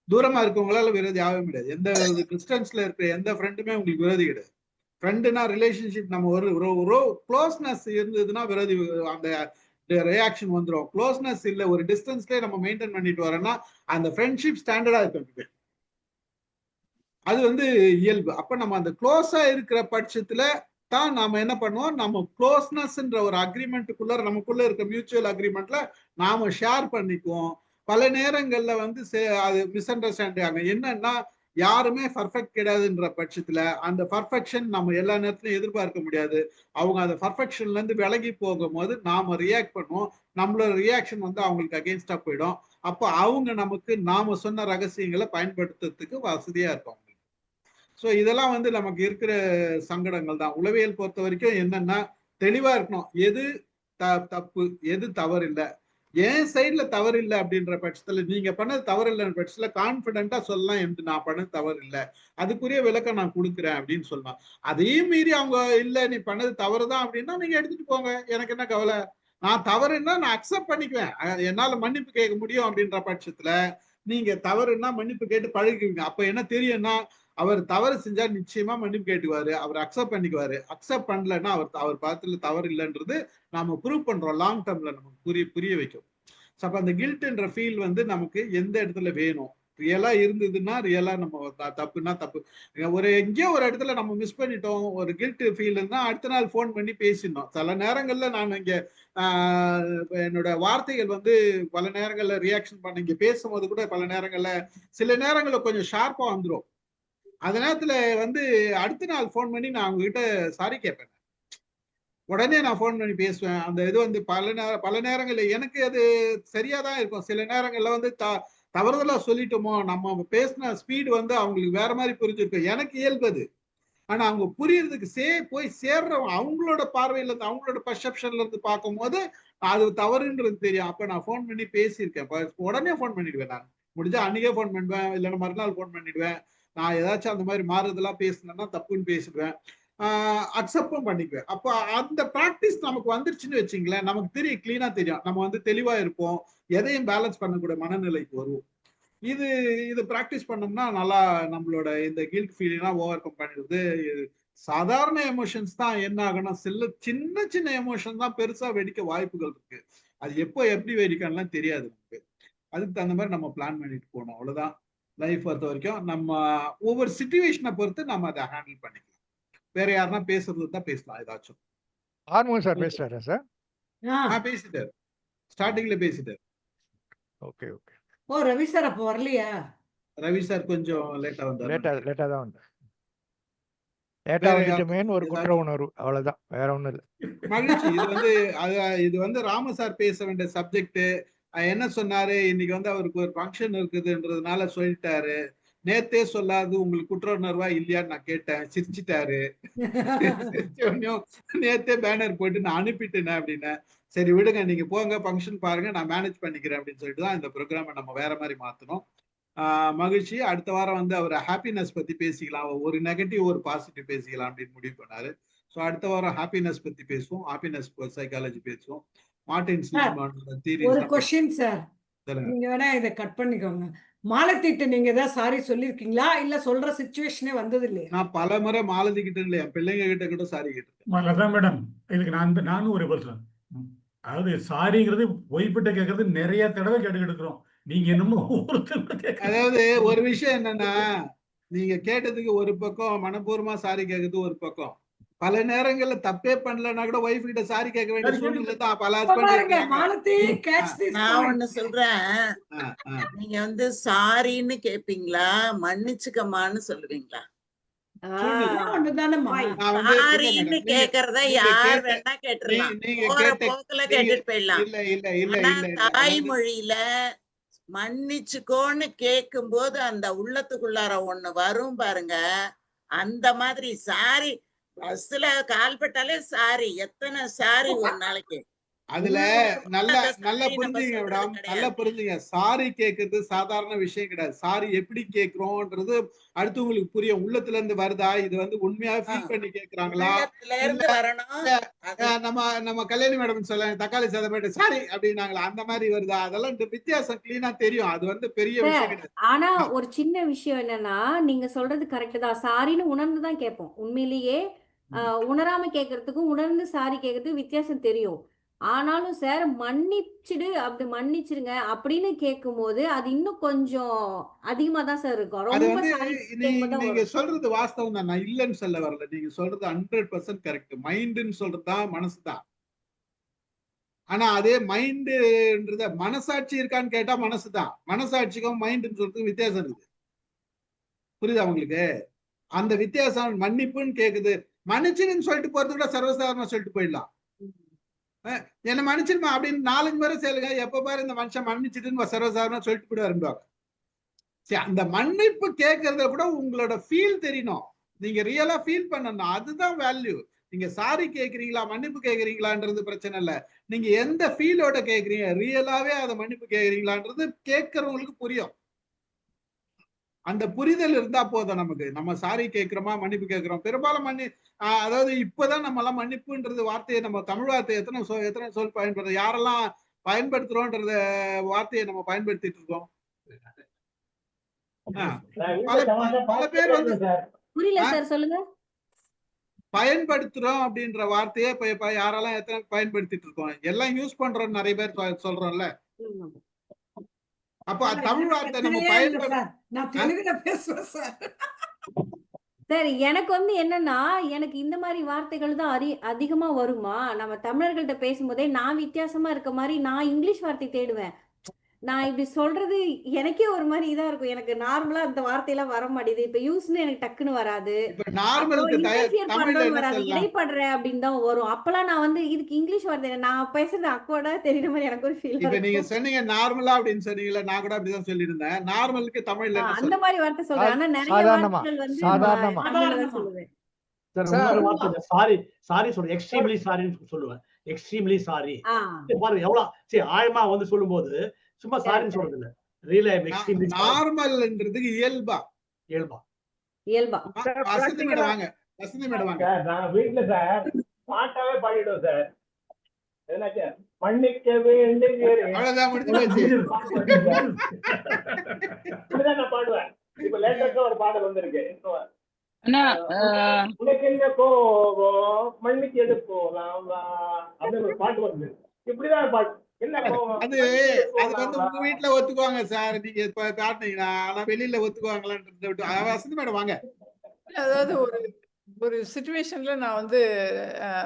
தூரமா இருக்கவங்களால விரோதி ஆக முடியாது. எந்த டிஸ்டன்ஸ்ல இருக்கிற எந்த ஃப்ரெண்டுமே உங்களுக்கு விரோதி கிடையாது. ஃப்ரெண்டுனா ரிலேஷன்ஷிப் நம்ம ஒரு க்ளோஸ்னஸ் இருந்ததுன்னா விரோதி அந்த ரியாக்ஷன் வந்துடும். க்ளோஸ்னஸ் இல்லை, ஒரு டிஸ்டன்ஸ்லேயே நம்ம மெயின்டைன் பண்ணிட்டு வரோம்னா அந்த ஃப்ரெண்ட்ஷிப் ஸ்டாண்டர்டா இருக்கு, அது வந்து இயல்பு. அப்ப நம்ம அந்த க்ளோஸா இருக்கிற பட்சத்துல தான் நாம என்ன பண்ணுவோம், நம்ம க்ளோஸ்னஸ்ன்ற ஒரு அக்ரிமெண்ட்டுக்குள்ள நமக்குள்ள இருக்க மியூச்சுவல் அக்ரிமெண்ட்ல நாம ஷேர் பண்ணிக்குவோம். பல நேரங்கள்ல வந்து அது மிஸ் அண்டர்ஸ்டாண்டிங் ஆகும். என்னன்னா யாருமே பர்ஃபெக்ட் கிடையாதுன்ற பட்சத்துல அந்த பர்ஃபெக்ஷன் நம்ம எல்லா நேரத்திலும் எதிர்பார்க்க முடியாது. அவங்க அந்த பர்ஃபெக்ஷன்ல இருந்து விலகி போகும்போது நாம ரியாக்ட் பண்ணுவோம். நம்மளோட ரியாக்ஷன் வந்து அவங்களுக்கு அகெயின்ஸ்டா போயிடும். அப்போ அவங்க நமக்கு நாம சொன்ன ரகசியங்களை பயன்படுத்துறதுக்கு வசதியா இருக்கும். ஸோ இதெல்லாம் வந்து நமக்கு இருக்கிற சங்கடங்கள் தான். உளவியல் பொறுத்த வரைக்கும் என்னன்னா தெளிவா இருக்கணும். எது தப்பு, எது தவறு இல்லை, என் சைட்ல தவறு இல்லை அப்படின்ற பட்சத்துல நீங்க பண்ணது தவறு இல்லைன்ற பட்சத்துல கான்பிடென்ட்டா சொல்லலாம், என்று நான் பண்ணது தவறு இல்லை, அதுக்குரிய விளக்கம் நான் கொடுக்குறேன் அப்படின்னு சொல்லலாம். அதையும் மீறி அவங்க இல்லை நீ பண்ணது தவறுதான் அப்படின்னா நீங்க எடுத்துட்டு போங்க, எனக்கு என்ன கவலை. நான் தவறுன்னா நான் அக்செப்ட் பண்ணிக்குவேன், என்னால மன்னிப்பு கேட்க முடியும் அப்படின்ற பட்சத்துல நீங்க தவறுன்னா மன்னிப்பு கேட்டு பழகுவீங்க. அப்ப என்ன தெரியும்னா அவர் தவறு செஞ்சா நிச்சயமா மன்னிப்பு கேட்டுக்குவாரு, அவர் அக்செப்ட் பண்ணிக்குவாரு. அக்செப்ட் பண்ணலன்னா அவர் பார்த்துல தவறு இல்லைன்றது நாம ப்ரூவ் பண்றோம், லாங் டேர்ம்ல நமக்கு புரிய வைக்கும். ஸோ அப்ப அந்த கில்ட்ன்ற ஃபீல் வந்து நமக்கு எந்த இடத்துல வேணும், ரியலா இருந்ததுன்னா ரியலா நம்ம தப்புன்னா தப்பு. எங்கேயோ ஒரு இடத்துல நம்ம மிஸ் பண்ணிட்டோம், ஒரு கில்ட் ஃபீல் இருந்தா அடுத்த நாள் ஃபோன் பண்ணி பேசிடணும். சில நேரங்கள்ல நான் இங்க என்னோட வார்த்தைகள் வந்து பல நேரங்கள்ல ரியாக்ஷன் பண்ண இங்க பேசும்போது கூட பல நேரங்கள்ல சில நேரங்கள்ல கொஞ்சம் ஷார்ப்பா வந்துடும். அந்த நேரத்துல வந்து அடுத்த நாள் ஃபோன் பண்ணி நான் அவங்க கிட்ட சாரி கேட்பேன். உடனே நான் ஃபோன் பண்ணி பேசுவேன். அந்த இது வந்து பல நேரங்கள்ல எனக்கு அது சரியாதான் இருக்கும். சில நேரங்கள்ல வந்து தவறுதலா சொல்லிட்டோமோ, நம்ம பேசின ஸ்பீடு வந்து அவங்களுக்கு வேற மாதிரி புரிஞ்சிருக்கும். எனக்கு இயல்பது. ஆனா அவங்க புரியறதுக்கு போய் சேர்றவங்க அவங்களோட பார்வையில இருந்து அவங்களோட பர்செப்ஷன்ல இருந்து பார்க்கும்போது அது தவறுன்றது தெரியும். அப்ப நான் ஃபோன் பண்ணி பேசியிருக்கேன். உடனே ஃபோன் பண்ணிடுவேன். நான் முடிஞ்சா அன்னைக்கே ஃபோன் பண்ணுவேன், இல்லைன்னா மறுநாள் ஃபோன் பண்ணிடுவேன். நான் ஏதாச்சும் அந்த மாதிரி மாறுதெல்லாம் பேசினேன்னா தப்புன்னு பேசிடுவேன், அக்செப்டும் பண்ணிக்குவேன். அப்போ அந்த ப்ராக்டிஸ் நமக்கு வந்துருச்சுன்னு வச்சுங்களேன், நமக்கு தெரியும், கிளீனா தெரியும், நம்ம வந்து தெளிவா இருப்போம், எதையும் பேலன்ஸ் பண்ணக்கூடிய மனநிலைக்கு வருவோம். இது ப்ராக்டிஸ் பண்ணோம்னா நல்லா நம்மளோட இந்த கில்ட் ஃபீலிங்லாம் ஓவர் கம் பண்ணிடுது. சாதாரண எமோஷன்ஸ் தான் என்ன ஆகணும், சின்ன சின்ன எமோஷன் தான் பெருசா வெடிக்க வாய்ப்புகள் இருக்கு. அது எப்போ எப்படி வெடிக்கணும்லாம் தெரியாது நமக்கு. அதுக்கு தகுந்த மாதிரி நம்ம பிளான் பண்ணிட்டு போகணும், அவ்வளவுதான். லைஃப் பொறுத்த வரைக்கும் நம்ம ஒவ்வொரு சிச்சுவேஷனை பொறுத்து நம்ம அதை ஹேண்டில் பண்ணிக்கலாம். வேற யாருன்னா பேசுறது தான் பேசலாம் ஏதாச்சும். ஆர்மோன் சார் பேசுறாரா சார்? பேசிட்டாரு, ஸ்டார்டிங்ல பேசிட்டாரு. Okay okay. ஓ, ரவி சார் அப்போ வரலையா? ரவி சார் கொஞ்சம் லேட்டா வந்தாரு. லேட்டா தான் வந்தார். லேட்டா வந்துட்டுமேன்னு ஒரு குற்ற உணர்வு, அவ்வளவுதான், வேற ஒண்ணும் இல்லை. மகிழ்ச்சி. இது வந்து ராம சார் பேச வேண்டிய சப்ஜெக்ட். என்ன சொன்னாரு, இன்னைக்கு வந்து அவருக்கு ஒரு ஃபங்க்ஷன் இருக்குதுன்றதுனால சொல்லிட்டாரு. நேத்தே சொல்லாது உங்களுக்கு குற்ற உணர்வா இல்லையான்னு நான் கேட்டேன், சிரிச்சிட்டாரு. நேத்தே பேனர் போட்டு நான் அனுப்பிட்டேன் அப்படின்னா, சரி விடுங்க நீங்க போங்க ஃபங்க்ஷன் பாருங்க, நான் மேனேஜ் பண்ணிக்கிறேன் அப்படின்னு சொல்லிட்டு தான் இந்த ப்ரோக்ராமை நம்ம வேற மாதிரி மாத்தணும். மகிழ்ச்சி. அடுத்த வாரம் வந்து அவர் ஹாப்பினஸ் பத்தி பேசிக்கலாம், ஒரு நெகட்டிவ் ஒரு பாசிட்டிவ் பேசிக்கலாம் அப்படின்னு முடிவு பண்ணாரு. ஸோ அடுத்த வாரம் ஹாப்பினஸ் பத்தி பேசுவோம், ஹாப்பினஸ் சைக்காலஜி பேசுவோம். மார்டின் சீலிமானோட தியரி. ஒரு क्वेश्चन சார், நீங்க வேணா இதை கட் பண்ணிக்கோங்க. மாலத்திட்ட நீங்க ஏதாவது சாரி சொல்லிருக்கீங்களா, இல்ல சொல்ற சிச்சுவேஷனே வந்தது இல்லையா? நான் பல முறை மாலதி கிட்ட இல்ல, என் பிள்ளைங்க கிட்ட கூட சாரி கேட்டேன். லதா மேடம், இதுக்கு நானும் ஒரு பதில். அதாவது சாரிங்கிறது ஒய்ஃபிட்ட கேட்கறது நிறைய தடவை கேட்டுக்கிட்டு இருக்கிறோம். நீங்க என்னமோ அதாவது ஒரு விஷயம் என்னன்னா, நீங்க கேட்டதுக்கு ஒரு பக்கம் மனப்பூர்வமா சாரி கேட்கறது ஒரு பக்கம், பல நேரங்கள்ல தப்பே பண்ணலன்னா கூட ஒய்ஃப் கிட்ட சாரி கேட்க வேண்டிய சூழ்நிலை தான் பல நான் ஒண்ணு சொல்றேன், நீங்க வந்து சாரின்னு கேப்பீங்களா மன்னிச்சுக்கமான்னு சொல்லுவீங்களா? சாரின்னு கேக்குறத யார் வேணா கேட்டுடலாம், போற போக்குல கேட்டுட்டு போயிடலாம். தாய்மொழியில மன்னிச்சுக்கோன்னு கேட்கும் போது அந்த உள்ளத்துக்குள்ளார ஒண்ணு வரும் பாருங்க, அந்த மாதிரி சாரி பஸ்ல கால்பட்டாலே சாரி, எத்தனை சாரி ஒரு நாளைக்கு. அதுல நல்லா புரிஞ்சுங்க மேடம், நல்லா புரிஞ்சுங்க. சாரி கேட்கறது சாதாரண விஷயம் கிடையாது. சாரி எப்படி கேட்கிறோம்ன்றது அடுத்தவங்களுக்கு புரியும். உள்ளத்துல இருந்து வருதா, இது வந்து உண்மையா ஃபீல் பண்ணி கேட்கறாங்களா, நம்ம கல்யாணி மேடம் சொல்ல தக்காளி சாதம் போயிட்டு சாரி அப்படின்னாங்களா, அந்த மாதிரி வருதா, அதெல்லாம் வித்தியாசம் கிளீனா தெரியும். அது வந்து பெரிய விஷயம் கிடையாது. ஆனா ஒரு சின்ன விஷயம் என்னன்னா, நீங்க சொல்றது கரெக்ட் தான். சாரின்னு உணர்ந்துதான் கேட்போம். உண்மையிலேயே உணராம கேட்கறதுக்கும் உணர்ந்து சாரி கேட்கறதுக்கு வித்தியாசம் தெரியும். ஆனாலும் சார் மன்னிச்சிடு, அப்படி மன்னிச்சிருங்க அப்படின்னு கேட்கும் போது அது இன்னும் கொஞ்சம் அதிகமா தான் சார் இருக்கும். அது ரொம்ப வந்து நீங்க சொல்றது வாஸ்தவம் தான், நான் இல்லைன்னு சொல்ல வரல. நீங்க சொல்றது 100% கரெக்ட். மைண்டுன்னு சொல்றது தான் மனசு தான். ஆனா அதே மைண்டுன்றத மனசாட்சி இருக்கான்னு கேட்டா மனசு தான். மனசாட்சிக்கும் மைண்டுன்னு சொல்றதுக்கு வித்தியாசம் இருக்கு. புரியுதா உங்களுக்கு? அந்த வித்தியாசம் மன்னிப்புன்னு கேக்குது. மன்னிச்சுன்னு சொல்லிட்டு போறது கூட சர்வசாதாரணமா சொல்லிட்டு போயிடலாம். என்ன மன்னிச்சிருமா அப்படின்னு 4 முறை செய்யுங்க. எப்ப பாரு இந்த மனுஷன் மன்னிச்சுட்டுன்னு சர்வசாதாரணமா சொல்லிட்டு போயிடுவாருங்க. சரி, அந்த மன்னிப்பு கேட்கறத கூட உங்களோட ஃபீல் தெரியணும். நீங்க ரியலா ஃபீல் பண்ணணும். அதுதான் வேல்யூ. நீங்க சாரி கேக்குறீங்களா மன்னிப்பு கேக்குறீங்களான்றது பிரச்சனை இல்ல. நீங்க எந்த ஃபீலோட கேக்குறீங்க, ரியலாவே அதை மன்னிப்பு கேக்குறீங்களான்றது கேட்கறவங்களுக்கு புரியும். அந்த புரிதல் இருந்தா போதும் நமக்கு. நம்ம சாரி கேட்கிறோமா மன்னிப்பு கேட்கிறோம். பெரும்பாலும் அதாவது இப்பதான் நம்ம எல்லாம் மன்னிப்புன்றது வார்த்தையை, நம்ம தமிழ் வார்த்தை எத்தனை சொல் பயன்படுத்த, யாரெல்லாம் பயன்படுத்துறோம்ன்றத வார்த்தையை நம்ம பயன்படுத்திட்டு இருக்கோம். பல பேர் வந்து புரியல சார், சொல்லுங்க. பயன்படுத்துறோம் அப்படின்ற வார்த்தையே இப்ப யாரெல்லாம் எத்தனை பயன்படுத்திட்டு இருக்கோம். எல்லாம் யூஸ் பண்றோம் நிறைய பேர் சொல்றோம்ல. அப்ப தமிழ் வார்த்தை நம்ம பேசுவேன் சார். சார் எனக்கு வந்து என்னன்னா, எனக்கு இந்த மாதிரி வார்த்தைகள் தான் அதிகமா வருமா. நம்ம தமிழர்கள்ட்ட பேசும்போதே நான் வித்தியாசமா இருக்க மாதிரி நான் இங்கிலீஷ் வார்த்தை தேடுவேன். நான் இப்படி சொல்றது எனக்கே ஒரு மாதிரி இதா இருக்கும். எனக்கு நார்மலா அந்த வார்த்தையெல்லாம் வர மாட்டேது. இப்ப யூஸ்னு எனக்கு டக்குன்னு வராது. இடைப்படுறேன் அப்படின்னு தான் வரும். அப்பெல்லாம் நான் வந்து இதுக்கு இங்கிலீஷ் வார்த்தை நான் பேசுறது அக்வர்டா தெரியுற மாதிரி எனக்கு ஒரு ஃபீல். இப்ப நீங்க சொன்னீங்க நார்மலா அப்படின்னு சொன்னீங்கல்ல, நான் கூட அப்படிதான் சொல்லியிருந்தேன். நார்மலுக்கு தமிழ்ல அந்த மாதிரி வார்த்தை சொல்றேன். ஆனா நிறைய வார்த்தைகள் வந்து சொல்லுவேன். சாரி சொல்றேன். எக்ஸ்ட்ரீம்லி சாரின்னு சொல்லுவேன். எக்ஸ்ட்ரீம்லி சாரி பாருங்க எவ்வளவு சரி ஆழமா வந்து சொல்லும்போது சும்மா சாரின்னு சொல்றது இல்ல. ரியல் ஐ அம் எக்ஸ்ட்ரீம்லி நார்மல்ன்றதுக்கு இயல்பா வசந்தி மேடம் வாங்க. வசந்தி மேடம் வாங்க. நான் வீட்ல சார் பாட்டாவே பாடிடுவேன் சார். என்னாச்சு மன்னிக்க வேண்டுகிறேன். அவ்வளவுதான் முடிஞ்சு போச்சு. இப்படிதான் நான் பாடுவேன். இப்ப லேட்டஸ்டா ஒரு பாடல் வந்திருக்கு. உனக்கு என்ன கோபம் மன்னிக்கு எது போலாம் அப்படின்னு ஒரு பாட்டு வருது. இப்படிதான் பாட்டு. அது வந்து உங்க வீட்டுல ஒத்துக்குவாங்க சார், நீங்க காட்டினீங்கன்னா. ஆனா வெளியில ஒத்துக்குவாங்களான்னு வசந்தி மேடம் வாங்க. அதாவது ஒரு சிச்சுவேஷன்ல நான் வந்து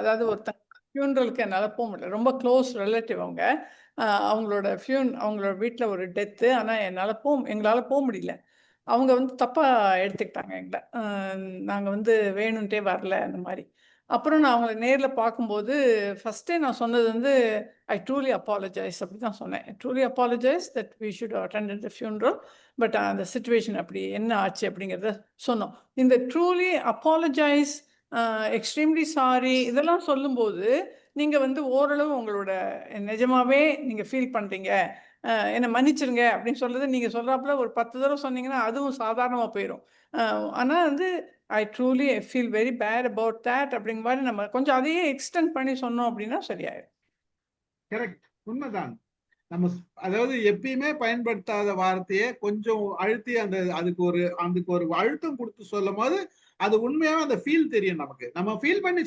அதாவது ஒருத்தங்க ஃபியூனரலுக்கு என்னால் போக முடியல. ரொம்ப க்ளோஸ் ரிலேட்டிவ் அவங்க. அவங்களோட அவங்களோட வீட்டில் ஒரு டெத்து. ஆனால் எங்களால் போக முடியல. அவங்க வந்து தப்பாக எடுத்துக்கிட்டாங்க எங்களை. நாங்கள் வந்து வேணும்ன்ட்டே வரல அந்த மாதிரி. அப்புறம் நான் அவங்கள நேரில் பார்க்கும்போது ஃபஸ்ட்டே நான் சொன்னது வந்து ஐ ட்ரூலி அப்பாலஜைஸ் அப்படி தான் சொன்னேன். Truly apologise that we should attend the funeral. But அந்த சிச்சுவேஷன் அப்படி என்ன ஆச்சு அப்படிங்கிறத சொன்னோம். இந்த ட்ரூலி அப்பாலஜைஸ், எக்ஸ்ட்ரீம்லி சாரி இதெல்லாம் சொல்லும்போது நீங்கள் வந்து ஓரளவு உங்களோட நிஜமாவே நீங்கள் ஃபீல் பண்ணுறீங்க, என்னை மன்னிச்சிருங்க அப்படின்னு சொல்றது நீங்கள் சொல்கிறாப்புல ஒரு 10 தடவை சொன்னீங்கன்னா அதுவும் சாதாரணமாக போயிடும். ஆனால் வந்து I truly feel very bad about that அப்படிங்கிற மாதிரி நம்ம கொஞ்சம் அதையே எக்ஸ்டெண்ட் பண்ணி சொன்னோம் அப்படின்னா சரியாயிடும். கரெக்ட், உண்மைதான். நம்ம அதாவது எப்பயுமே பயன்படுத்தாத வார்த்தையை கொஞ்சம் அழுத்தி அதுக்கு ஒரு அழுத்தம் கொடுத்து சொல்லும் போது அது உண்மையாவே அந்த ஃபீல் தெரியும் நமக்கு. நம்ம ஃபீல் பண்ணி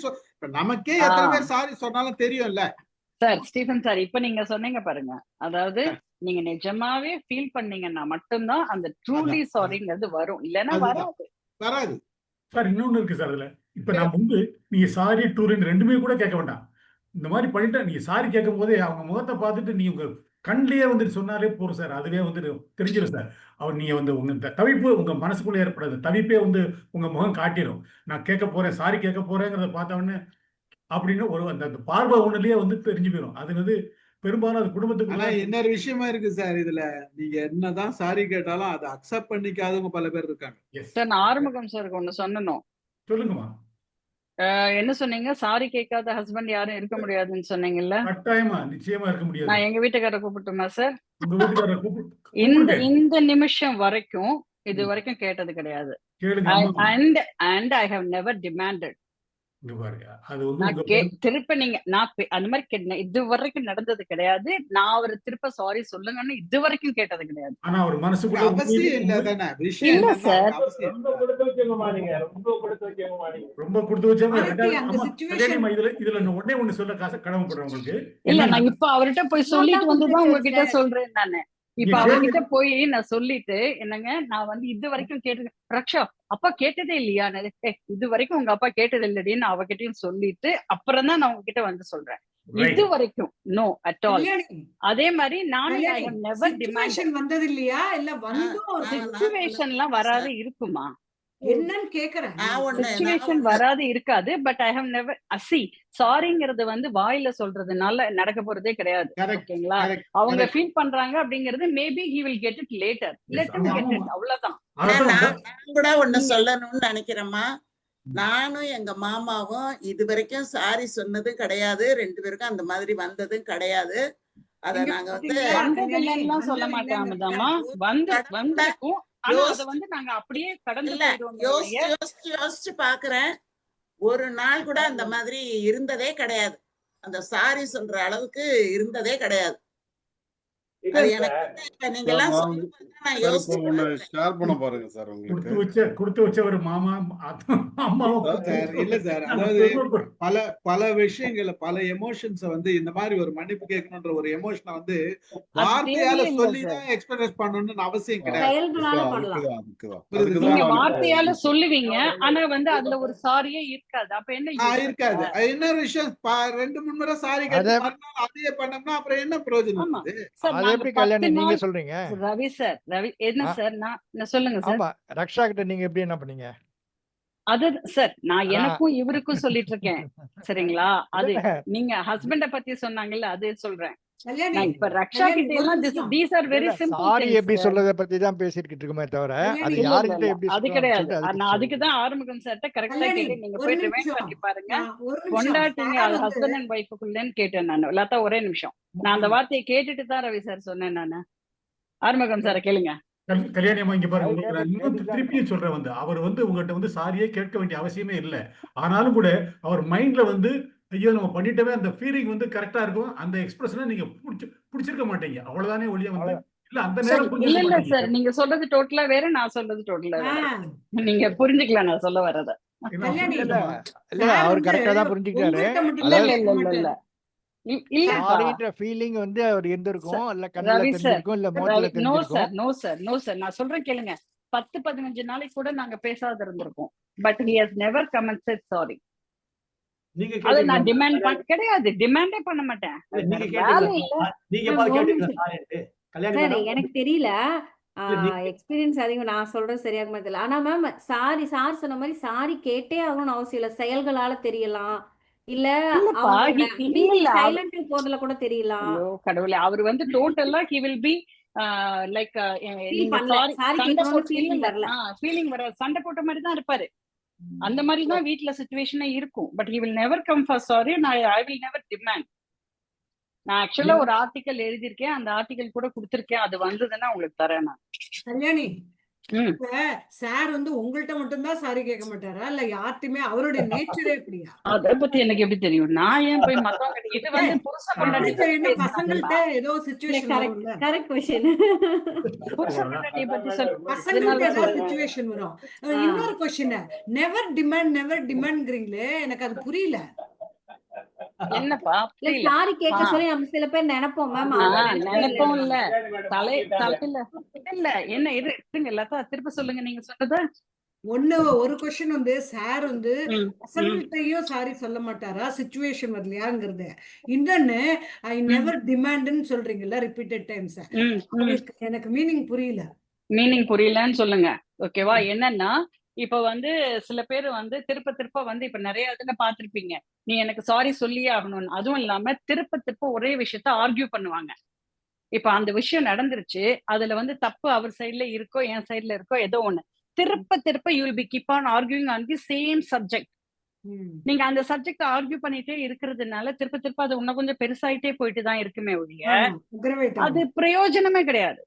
நமக்கே எத்தனை பேர் சாரி சொன்னாலும் தெரியும்ல சார். ஸ்டீஃபன் சார், இப்ப நீங்க சொன்னீங்க பாருங்க, அதாவது நீங்க நிஜமாவே ஃபீல் பண்ணீங்கன்னா மட்டும்தான் அந்த ட்ரூலி சாரிங்கிறது வரும், இல்லைன்னா வராது. சார் இன்னொன்னு இருக்கு சார். அதுல இப்ப நான் நீங்க சாரி டூரின் ரெண்டுமே கூட கேட்க வேண்டாம். இந்த மாதிரி பண்ணிட்டு நீங்க சாரி கேட்கும் போதே அவங்க முகத்தை பார்த்துட்டு நீங்க உங்க கண்ணிலேயே வந்துட்டு சொன்னாலே போறோம் சார். அதுவே வந்து தெரிஞ்சிடும் சார். நீங்க வந்து உங்க தவிப்பு உங்க மனசுக்குள்ள ஏற்படாது. தவிப்பே வந்து உங்க முகம் காட்டிடும். நான் கேட்க போறேன், சாரி கேட்க போறேங்கிறத பார்த்தவொடனே அப்படின்னு ஒரு அந்த பார்வை ஒண்ணுலயே வந்து தெரிஞ்சு போயிடும். அது வந்து பெரும்பாலும் அது குடும்பத்துக்கு. ஆனா இன்னொரு விஷயமா இருக்கு சார், இதுல நீங்க என்னதான் சாரி கேட்டாலும் அதை அக்செப்ட் பண்ணிக்காதவங்க பல பேர் இருக்காங்க. சார் நான் ஆறுமுகம் சாருக்கு ஒண்ணு சொல்லணும். சொல்லுங்கம்மா. என்ன சொன்னீங்க? சாரி கேட்காத ஹஸ்பண்ட் யாரும் இருக்க முடியாதுன்னு சொன்னீங்கல்ல? கட்டாயமா நிச்சயமா இருக்க முடியாது. நான் எங்க வீட்டுக்காரரை கூப்பிட்டுமா சார்? உங்க வீட்டுக்காரரை கூப்பிட்டு இந்த நிமிஷம் வரைக்கும் இது வரைக்கும் கேட்டது கிடையாது. and I have never demanded. திருப்ப நீங்க நான் அந்த மாதிரி கேட்டேன், இது வரைக்கும் நடந்தது கிடையாது. நான் அவரை திருப்ப சாரி சொல்லுங்கன்னு இது வரைக்கும் கேட்டது கிடையாது. ஆனா ஒரு மனசுக்குள்ள அவசியம் இல்ல தானே விஷயம். இல்ல சார், ரொம்ப கொடுத்து வச்சவங்கமா நீங்க, ரொம்ப கொடுத்து வச்சவங்கமா நீங்க, ரொம்ப கொடுத்து வச்சவங்க. இதுல ஒண்ணே ஒண்ணு சொல்ல கடமைப்படுறேன் உங்களுக்கு. இல்ல நான் இப்ப அவர்கிட்ட போய் சொல்லிட்டு வந்துதான் உங்ககிட்ட சொல்றேன் நானு. இப்ப அவர்கிட்ட போய் நான் சொல்லிட்டு என்னங்க நான் வந்து இது வரைக்கும் கேட்டது ரக்ஷா அப்பா கேட்டதே இல்லையா, இது வரைக்கும் உங்க அப்பா கேட்டது இல்லடின்னு அவகிட்டயும் சொல்லிட்டு அப்புறம் தான் நான் உங்ககிட்ட வந்து சொல்றேன். இது வரைக்கும் நோ அட் ஆல். கல்யாணி அதே மாதிரி நானும் I Kalyani have never demanded. Situation வந்தது இல்லையா இல்ல வந்தும் ஒரு சிச்சுவேஷன்லாம் வராது இருக்குமா? என்னன்னு கேக்குறேன். சிச்சுவேஷன் வராது இருக்காது. பட் ஐ ஹவ் நெவர் சாரிங்கிறது வந்து வாயில சொல்றதுனால நடக்க போறதே கிடையாது. ஓகேங்களா? அவங்க ஃபீல் பண்றாங்க அப்படிங்கிறது maybe he will get it later. Let him get it, அவ்வளவுதான். நான் கூட ஒண்ணு சொல்லணும்னு நினைக்கிறேம்மா. நானும் எங்க மாமாவும் இது வரைக்கும் சாரி சொன்னதும் கிடையாது. 2 பேருக்கும் அந்த மாதிரி வந்ததும் கிடையாது. அத நாங்க வந்து வந்ததில்லைன்னு சொல்ல மாட்டாங்கதாம்மா. வந்திருக்கும். ஆனா அத வந்து நாங்க அப்படியே கடந்து போயிடுவோம். யோசிச்சு பாக்குறேன். ஒரு நாள் கூட அந்த மாதிரி இருந்ததே கிடையாது. அந்த சாரி சொல்ற அளவுக்கு இருந்ததே கிடையாது. அது எனக்கு நீங்க எல்லாம் நான் யோசிச்சு ஷேர் பண்ண பாருங்க சார். உங்களுக்கு கொடுத்து வச்ச ஒரு மாமா இல்ல சார், அதாவது பல விஷயங்கள பல எமோஷன்ஸ வந்து இந்த மாதிரி ஒரு மன்னிப்பு கேட்கணும்ன்ற ஒரு எமோஷனை வந்து வார்த்தையால சொல்லிதான் எக்ஸ்பிரஸ் பண்ணணும்னு அவசியம் கிடையாது. நீங்க வார்த்தையால சொல்லுவீங்க, ஆனா வந்து அதுல ஒரு சாரியே இருக்காது. அப்ப என்ன இருக்காது. இன்னொரு விஷயம் 2-3 முறை சாரி கேட்டு மறுநாள் அதையே பண்ணோம்னா அப்புறம் என்ன பிரயோஜனம்? எப்படி கல்யாணி நீங்க சொல்றீங்க? ரவி சார், ரவி என்ன சார் நான் சொல்லுங்க சார். ஆமா, ரக்ஷா கிட்ட நீங்க எப்படி என்ன பண்ணீங்க? அது சார் நான் எனக்கும் இவருக்கும் சொல்லிட்டு இருக்கேன். சரிங்களா? அது நீங்க ஹஸ்பண்ட பத்தி சொன்னாங்கல்ல, அது சொல்றேன். நான் இப்ப ரக்ஷா கிட்ட எல்லாம் these are very simple sorry things. எப்படி சொல்றத பத்தி தான் பேசிட்டு இருக்கோமே தவிர அது யார்கிட்ட எப்படி அது கிடையாது. நான் அதுக்கு தான் ஆறுமுகம் சார்ட்ட கரெக்ட்டா கேட்டேன். நீங்க போய் ரிமைண்ட் பண்ணி பாருங்க. கொண்டாட்டிங்க அது ஹஸ்பண்ட் அண்ட் வைஃப்க்குள்ளேன்னு கேட்டேன் நான். லதா ஒரே நிமிஷம். நான் அந்த வார்த்தையை கேட்டுட்டு தான் ரவி சார் சொன்னேன் நானு. ஆறுமுகம் சார கேளுங்க. கல்யாணி அம்மா, இங்க பாருங்க, உங்களுக்கு நான் இன்னும் திருப்பியும் சொல்றேன். வந்து அவர் வந்து உங்ககிட்ட வந்து சாரியே கேட்க வேண்டிய அவசியமே இல்லை. ஆனாலும் கூட அவர் மைண்ட்ல வந்து ஐயோ நம்ம பண்ணிட்டவே அந்த ஃபீலிங் வந்து கரெக்டா இருக்கும். அந்த எக்ஸ்பிரஷனை நீங்க பிடிச்சிருக்க மாட்டீங்க. அவ்வளவுதானே ஒழிய வந்து இல்ல அந்த நேரம் இல்ல சார், நீங்க சொல்றது டோட்டலா வேற, நான் சொல்றது டோட்டலா வேற. நீங்க புரிஞ்சுக்கல நான் சொல்ல வர்றத. இல்ல அவர் கரெக்டா தான் புரிஞ்சுக்கிட்டாரு. இல்ல சாரின்ற ஃபீலிங் வந்து அவர் இருந்திருக்கும், இல்ல கண்ணுல தெரிஞ்சிருக்கும், இல்ல முகத்துல தெரிஞ்சிருக்கும். நோ சார் நான் சொல்றேன் கேளுங்க. 10-15 நாளைக்கு கூட நாங்க பேசாத இருந்திருக்கோம். But he has never come and said sorry. அது நான் டிமாண்ட் பண்ண கிடையாது. டிமாண்டே பண்ண மாட்டேன். எனக்கு தெரியல, எக்ஸ்பீரியன்ஸ் அதிகம். நான் சொல்றது சரியாக தெரியல. ஆனா மேம் சார் சொன்ன மாதிரி சாரி கேட்டே ஆகணும்னு அவசியம் இல்ல. செயல்களால தெரியலாம், இல்ல சைலண்ட் போறதுல கூட தெரியலாம். கடவுளே, அவர் வந்து டோட்டலா he will be like feeling வர சண்டை போட்ட மாதிரி தான் இருப்பாரு. அந்த மாதிரி தான் வீட்ல சிச்சுவேஷனே இருக்கும். But he will never come for sorry and I will never demand. நான் ஆக்சுவலா ஒரு ஆர்டிகல் எழுதியிருக்கேன். அந்த ஆர்டிகல் கூட கொடுத்திருக்கேன். அது வந்ததுன்னா உங்களுக்கு தரேன் நான். கல்யாணி, சார் வந்து உங்கள்ட்ட மட்டும் தான் சாரி கேட்க மாட்டாரா இல்ல யார்ட்டுமே? அவருடைய நேச்சரே அப்படியா? அத பத்தி எனக்கு எப்படி தெரியும்? நான் ஏன் போய் மத்தவங்க இது வந்து புருஷன் பொண்டாட்டி பசங்கள்ட்ட ஏதோ சிச்சுவேஷன் வரும்ல. Correct question. புருஷன் பொண்டாட்டி பத்தி பசங்கள்ட்ட ஏதோ சிச்சுவேஷன் வரும். இன்னொரு क्वेश्चन, நெவர் டிமாண்ட்ங்கறீங்களே, எனக்கு அது புரியல. என்னப்பா சாரி கேட்க சொல்லி நம்ம சில பேர் நினைப்போம் மேம். நினைப்போம் இல்ல தலையில இல்ல என்ன இருங்க லதா, திருப்பி சொல்லுங்க நீங்க சொன்னது. ஒரு क्वेश्चन வந்து சார் வந்து பசங்கள்ட்டயும் சாரி சொல்ல மாட்டாரா சிச்சுவேஷன் வரலையாங்கிறது. இன்னொன்னு ஐ நெவர் டிமாண்ட்னு சொல்றீங்கல்ல ரிப்பீட்டட் டைம்ஸ். எனக்கு மீனிங் புரியலன்னு சொல்லுங்க. ஓகேவா? என்னன்னா இப்ப வந்து சில பேர் வந்து திருப்ப வந்து இப்ப நிறைய இதுல பாத்திருப்பீங்க, நீ எனக்கு சாரி சொல்லியே ஆகணும்னு. அதுவும் இல்லாம திருப்ப ஒரே விஷயத்த ஆர்கியூ பண்ணுவாங்க. இப்ப அந்த விஷயம் நடந்துருச்சு, அதுல வந்து தப்பு அவர் சைட்ல இருக்கோ என் சைட்ல இருக்கோ ஏதோ ஒண்ணு. திருப்ப you will be keep on arguing on the same subject. நீங்க அந்த சப்ஜெக்ட் ஆர்கியூ பண்ணிட்டே இருக்கிறதுனால திருப்ப அது இன்னும் கொஞ்சம் பெருசாயிட்டே போயிட்டு தான் இருக்குமே ஒழிய அது பிரயோஜனமே கிடையாது.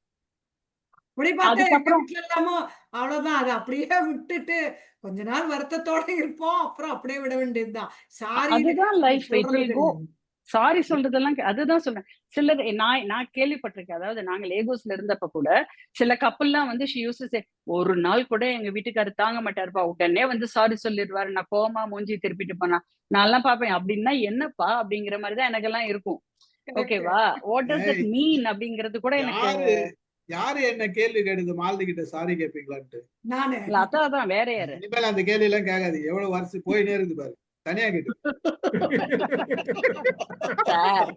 அவ்வளவுதான், அதை அப்படியே விட்டுட்டு கொஞ்ச நாள் வருத்தத்தோட இருப்போம், அப்புறம் அப்படியே விட வேண்டியதுதான். சாரி சொல்றதெல்லாம் அதுதான் சொல்றேன். சிலர் நான் கேள்விப்பட்டிருக்கேன். அதாவது நாங்க லேகோஸ்ல இருந்தப்ப கூட சில கப்பல்லாம் வந்து ஒரு நாள் கூட எங்க வீட்டுக்காரர் தாங்க மாட்டாருப்பா, உடனே வந்து சாரி சொல்லிடுவாரு. நான் கோவமா மூஞ்சி திருப்பிட்டு போனா நான் எல்லாம் பாப்பேன். அப்படின்னா என்னப்பா அப்படிங்கிற மாதிரிதான் எனக்கெல்லாம் இருக்கும். ஓகேவா? வாட் டஸ் இட் மீன் அப்படிங்கிறது கூட எனக்கு. யாரு என்ன கேள்வி கேடுது மாலதி கிட்ட சாரி கேட்பீங்களான்ட்டு? அதான் வேற யாரு? இனிமேல் அந்த கேள்வி எல்லாம் கேட்காது. எவ்வளவு வருஷம் போயினே இருக்குது பாரு. தனியா கேட்டு சார்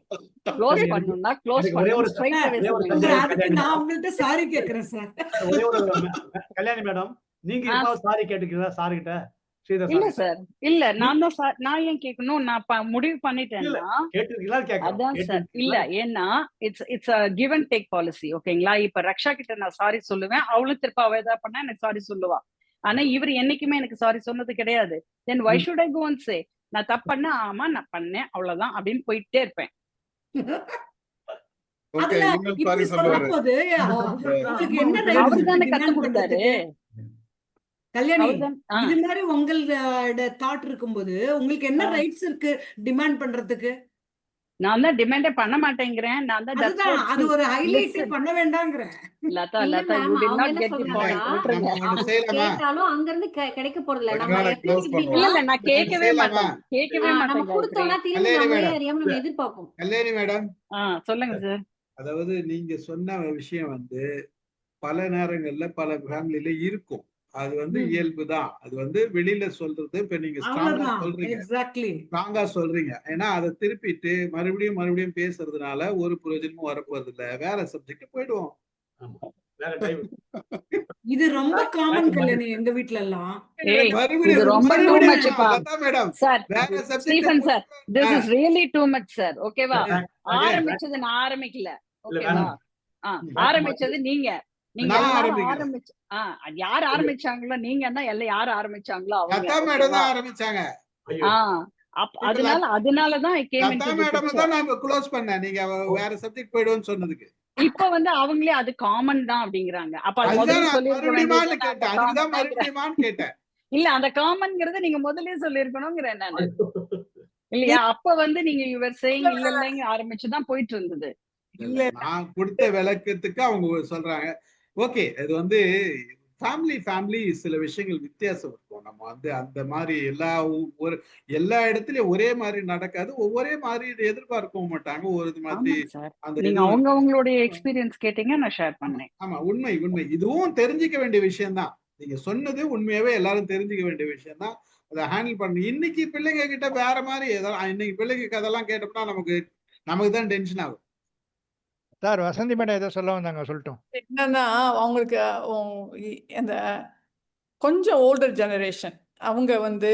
க்ளோஸ் பண்ணணும்னா க்ளோஸ் எனக்கு ஒரே பண்ணணும் ஒரு ஸ்ட்ரைட் அவே ஒரே ஒரு சொல்லுங்க சார், சந்தேகம் அதுக்கு கல்யாணி நான் உங்கள்ட்ட சாரி கேக்குறேன் சார். ஒரே ஒரு கல்யாணி மேடம், நீங்க ஆ, எப்பாவது சாரி கேட்டுக்கிறீங்களா சார் கிட்ட? ஸ்ரீதர் இல்ல சார் கிட்ட? சார் இல்ல நான் தான் சார் நான் ஏன் கேட்கணும் நான் முடிவு இல்ல பண்ணிட்டேன்னா கேட்டிருக்கீங்களா கேட்கறோம். அதான் சார் இல்ல கேட்டிருக்கீங்களா? ஏன்னா it's a give and take policy ஓகேங்களா. இப்ப ரக்ஷா கிட்ட நான் சாரி சொல்லுவேன், அவளும் திருப்ப அவ ஏதாவது பண்ணா எனக்கு சாரி சொல்லுவா. ஆனா இவர் என்னைக்குமே எனக்கு சாரி சொன்னது கிடையாது. தென் why should I go and say நான் தப்பு பண்ண ஆமா நான் பண்ணேன் அவ்வளவுதான் அப்படின்னு போயிட்டே இருப்பேன். ஓகே, அதுல இனிமேல் இப்படி சாரி சொல்லுவாரு. சொல்லும்போது உங்களுக்கு என்ன ரைட்ஸ் அவர் இருக்கு தானே கத்து டிமாண்ட் கொடுத்தாரு. பண்றதுக்கு? கல்யாணி, அவர் தான் இது மாதிரி உங்களோட தாட் இருக்கும்போது உங்களுக்கு என்ன ரைட்ஸ் இருக்கு டிமாண்ட் பண்றதுக்கு? நான் தான் டிமாண்டே பண்ண மாட்டேங்கிறேன். நான் தான் that's அதுதான், what அது see ஒரு ஹைலைட்டே listen பண்ண வேண்டாங்கிறேன். லதா இல்ல லதா மேம், you did அவங்க not என்ன get the சொல்றாங்கன்னா point. விட்டுருங்க. நம்ம ஒண்ணு அவங்க செய்யலாமா? கேட்டாலும் அங்க இருந்து கிடைக்க போறது இல்ல. நம்ம வெட்னால எப்படி க்ளோஸ் எப்படின்னா இல்ல பண்ணுவோம். இல்ல நான் ஒண்ணு கேட்கவே செய்யலாமா? மாட்டேன் கேட்கவே நம்ம மாட்டேன் காயத்ரி. கொடுத்தோம்னா திரும்பி கல்யாணி நம்மளே மேடம், அறியாம நம்ம எதிர்பார்ப்போம். கல்யாணி மேடம், சொல்லுங்க சார். அதாவது நீங்க சொன்ன விஷயம் வந்து பல நேரங்கள்ல பல ஃபேமிலில இருக்கும். அது வந்து ம். இயல்புதான். அது வந்து வெளியில சொல்றது இப்ப நீங்க ஸ்ட்ராங்கா அவ்வளவுதான். சொல்றீங்க. எக்ஸாக்ட்லி. ஸ்ட்ராங்கா சொல்றீங்க. ஏன்னா அதை திருப்பிட்டு மறுபடியும் மறுபடியும் பேசுறதுனால ஒரு பிரயோஜனமும் வரப்போறது இல்ல. வேற சப்ஜெக்ட் போயிடுவோம். ஆமா. வேற டைம். இது ரொம்ப காமன் கல்யாணி எங்க வீட்ல எல்லாம். ஏய் இது மறுபடியும் ரொம்ப டூ மறுபடியும் மச் பா லதா மேடம் சார். வேற subject Stephen sir this is really too much sir. ஓகேவா? again ஆரம்பிச்சது நான் ஆரம்பிக்கல. இல்ல ஓகேவா? வேணாம். ஆரம்பிச்சது நீங்க நீங்க நான் எல்லாரும் ஆரம்பிக்கல. ஆரம்பிச்சு அது யார் ஆரம்பிச்சாங்களோ நீங்க தான் எல்லாம் யார் ஆரம்பிச்சாங்களோ அவங்க. லதா மேடம் ஓகேவா? தான் ஆரம்பிச்சாங்க. ஐயோ. இப்ப அதனாலதான் I came Latha into the madam picture. தான் நான் க்ளோஸ் பண்ணேன். நீங்க வேற சப்ஜெக்ட் போயிடுவோம்னு சொன்னதுக்கு. இப்ப வந்து அவங்களே அது காமன் தான் அப்படிங்கிறாங்க. அப்ப அது அதுதான் முதல்ல நான் சொல்லிருக்க மறுபடியுமான்னு வேண்டியது கேட்டேன். அதுக்குதான் மறுபடியுமான்னு கேட்டேன். இல்ல அந்த காமன்ங்கிறத நீங்க முதல்லயே சொல்லிருக்கணுங்கிறேன் நானு. இல்லையா? அப்ப வந்து நீங்க யுவர் சேயிங் இல்ல இல்லைங்க ஆரம்பிச்சுதான் போயிட்டு இருந்தது. இல்ல நான் கொடுத்த விளக்கத்துக்கு அவங்க சொல்றாங்க. ஓகே, இது வந்து ஃபேமிலி சில விஷயங்கள் வித்தியாசம் இருக்கும். நம்ம வந்து அந்த மாதிரி எல்லா இடத்துலயும் ஒரே மாதிரி நடக்காது. ஒவ்வொரே மாதிரி எதிர்பார்க்கவும் மாட்டாங்க. ஒரு மாதிரி ஆமாங்க சார். அந்த நீங்க இது அவங்களுடைய எக்ஸ்பீரியன்ஸ் கேட்டீங்க நான் ஷேர் பண்ணேன். ஆமா உண்மை. இதுவும் தெரிஞ்சுக்க வேண்டிய விஷயம் தான். நீங்க சொன்னது உண்மையாவே எல்லாரும் தெரிஞ்சுக்க வேண்டிய விஷயம் தான். அதை ஹேண்டில் பண்ணி இன்னைக்கு பிள்ளைங்க கிட்ட வேற மாதிரி ஏதாவது இன்னைக்கு பிள்ளைங்க கதெல்லாம் கேட்டோம்னா நமக்கு தான் டென்ஷன் ஆகும். சார் வசந்தி மேடம் ஏதோ சொல்ல வந்தாங்க, சொல்லட்டும். என்னன்னா அவங்களுக்கு அந்த கொஞ்சம் ஓல்டர் ஜெனரேஷன் அவங்க வந்து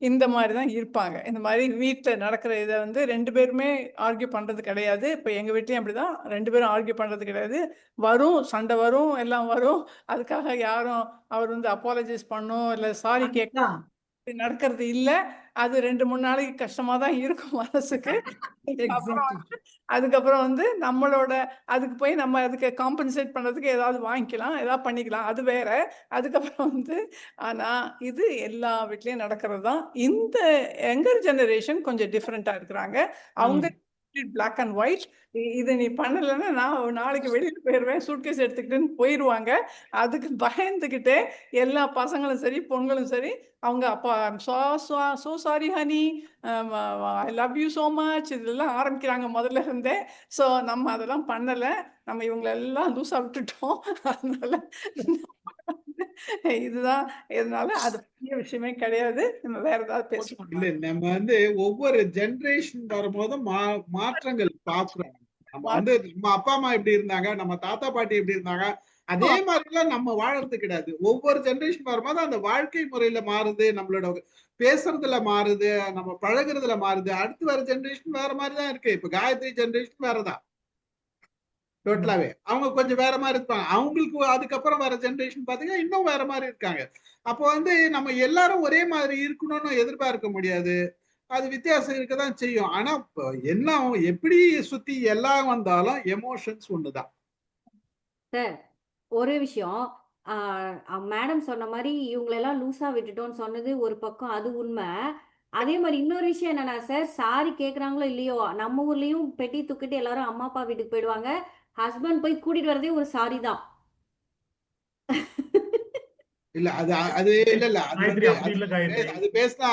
இந்த மாதிரி தான் இருப்பாங்க. இந்த மாதிரி வீட்டில் நடக்கிற இதை வந்து 2 பேருமே ஆர்கியூ பண்ணுறது கிடையாது. இப்போ எங்கள் வீட்லேயும் அப்படி தான் 2 பேரும் ஆர்கியூ பண்ணுறது கிடையாது. வரும், சண்டை வரும், எல்லாம் வரும். அதுக்காக யாரும் அவர் வந்து அப்பாலஜைஸ் பண்ணும் இல்லை சாரி கேட்க அதுதான். நடக்கிறது இல்லை. அது 2-3 நாளைக்கு கஷ்டமாக தான் இருக்கும் மனசுக்கு. அப்புறம் எக்ஸாக்ட்லி. அதுக்கப்புறம் வந்து நம்மளோட அதுக்கு போய் நம்ம அதுக்கு காம்பன்சேட் பண்ணுறதுக்கு ஏதாவது வாங்கிக்கலாம், ஏதாவது பண்ணிக்கலாம், அது வேற. அதுக்கப்புறம் வந்து ஆனால் இது எல்லா வீட்லேயும் நடக்கிறது தான். இந்த யங்கர் ஜெனரேஷன் கொஞ்சம் டிஃப்ரெண்ட்டாக இருக்கிறாங்க. அவங்க பிளாக் அண்ட் ஒயிட். இதை நீ பண்ணலைன்னா நான் நாளைக்கு வெளியில் போயிடுவேன், சூட்கேஸ் எடுத்துக்கிட்டுன்னு போயிடுவாங்க. அதுக்கு பயந்துக்கிட்டே எல்லா பசங்களும் சரி பொண்களும் சரி அவங்க அப்பா so sorry honey, I love you so much இதெல்லாம் ஆரம்பிக்கிறாங்க முதல்ல இருந்தே. ஸோ நம்ம அதெல்லாம் பண்ணலை, நம்ம இவங்களெல்லாம் லூஸாக விட்டுட்டோம். அதனால இதுதான் இதனால அது பெரிய விஷயமே கிடையாது. நம்ம வேற ஏதாவது பேசுவோம். இல்ல நம்ம வந்து ஒவ்வொரு ஜெனரேஷன் வரும்போதும் மாற்றங்கள் பாக்குறோம். நம்ம வந்து நம்ம அப்பா அம்மா எப்படி இருந்தாங்க, நம்ம தாத்தா பாட்டி எப்படி இருந்தாங்க, அதே மாதிரிலாம் நம்ம வாழறது கிடையாது. ஒவ்வொரு ஜெனரேஷன் வரும்போது அந்த வாழ்க்கை முறையில மாறுது, நம்மளோட பேசுறதுல மாறுது, நம்ம பழகுறதுல மாறுது. அடுத்து வர ஜெனரேஷன் வேற மாதிரிதான் இருக்கு. இப்ப காயத்ரி ஜெனரேஷன் வேறதான் டோட்டலாவே. அவங்க கொஞ்சம் வேற மாதிரி இருப்பாங்க. அவங்களுக்கு அதுக்கப்புறம் வர ஜெனரேஷன் பாத்தீங்கன்னா இன்னும் வேற மாதிரி இருக்காங்க. அப்போ வந்து நம்ம எல்லாரும் ஒரே மாதிரி இருக்கணும்னு எதிர்பார்க்க முடியாது. அது வித்தியாசம் இருக்கதான் செய்யும். ஆனா என்ன எப்படி சுத்தி எல்லாம் வந்தாலும் எமோஷன்ஸ் ஒண்ணுதான். சார் ஒரு விஷயம், மேடம் சொன்ன மாதிரி இவங்களெல்லாம் லூஸா விட்டுட்டோம்னு சொன்னது ஒரு பக்கம், அது உண்மை. அதே மாதிரி இன்னொரு விஷயம் என்னன்னா சார், சாரி கேட்குறாங்களோ இல்லையோ, நம்ம ஊர்லயும் பெட்டி தூக்கிட்டு எல்லாரும் அம்மா அப்பா வீட்டுக்கு போயிடுவாங்க. ஹஸ்பண்ட் போய் கூட்டிட்டு வரதே ஒரு சாரி தான். இல்ல அது இல்ல அது காயத்ரி வந்து அப்படி இல்ல காயத்ரி. அது பேசினா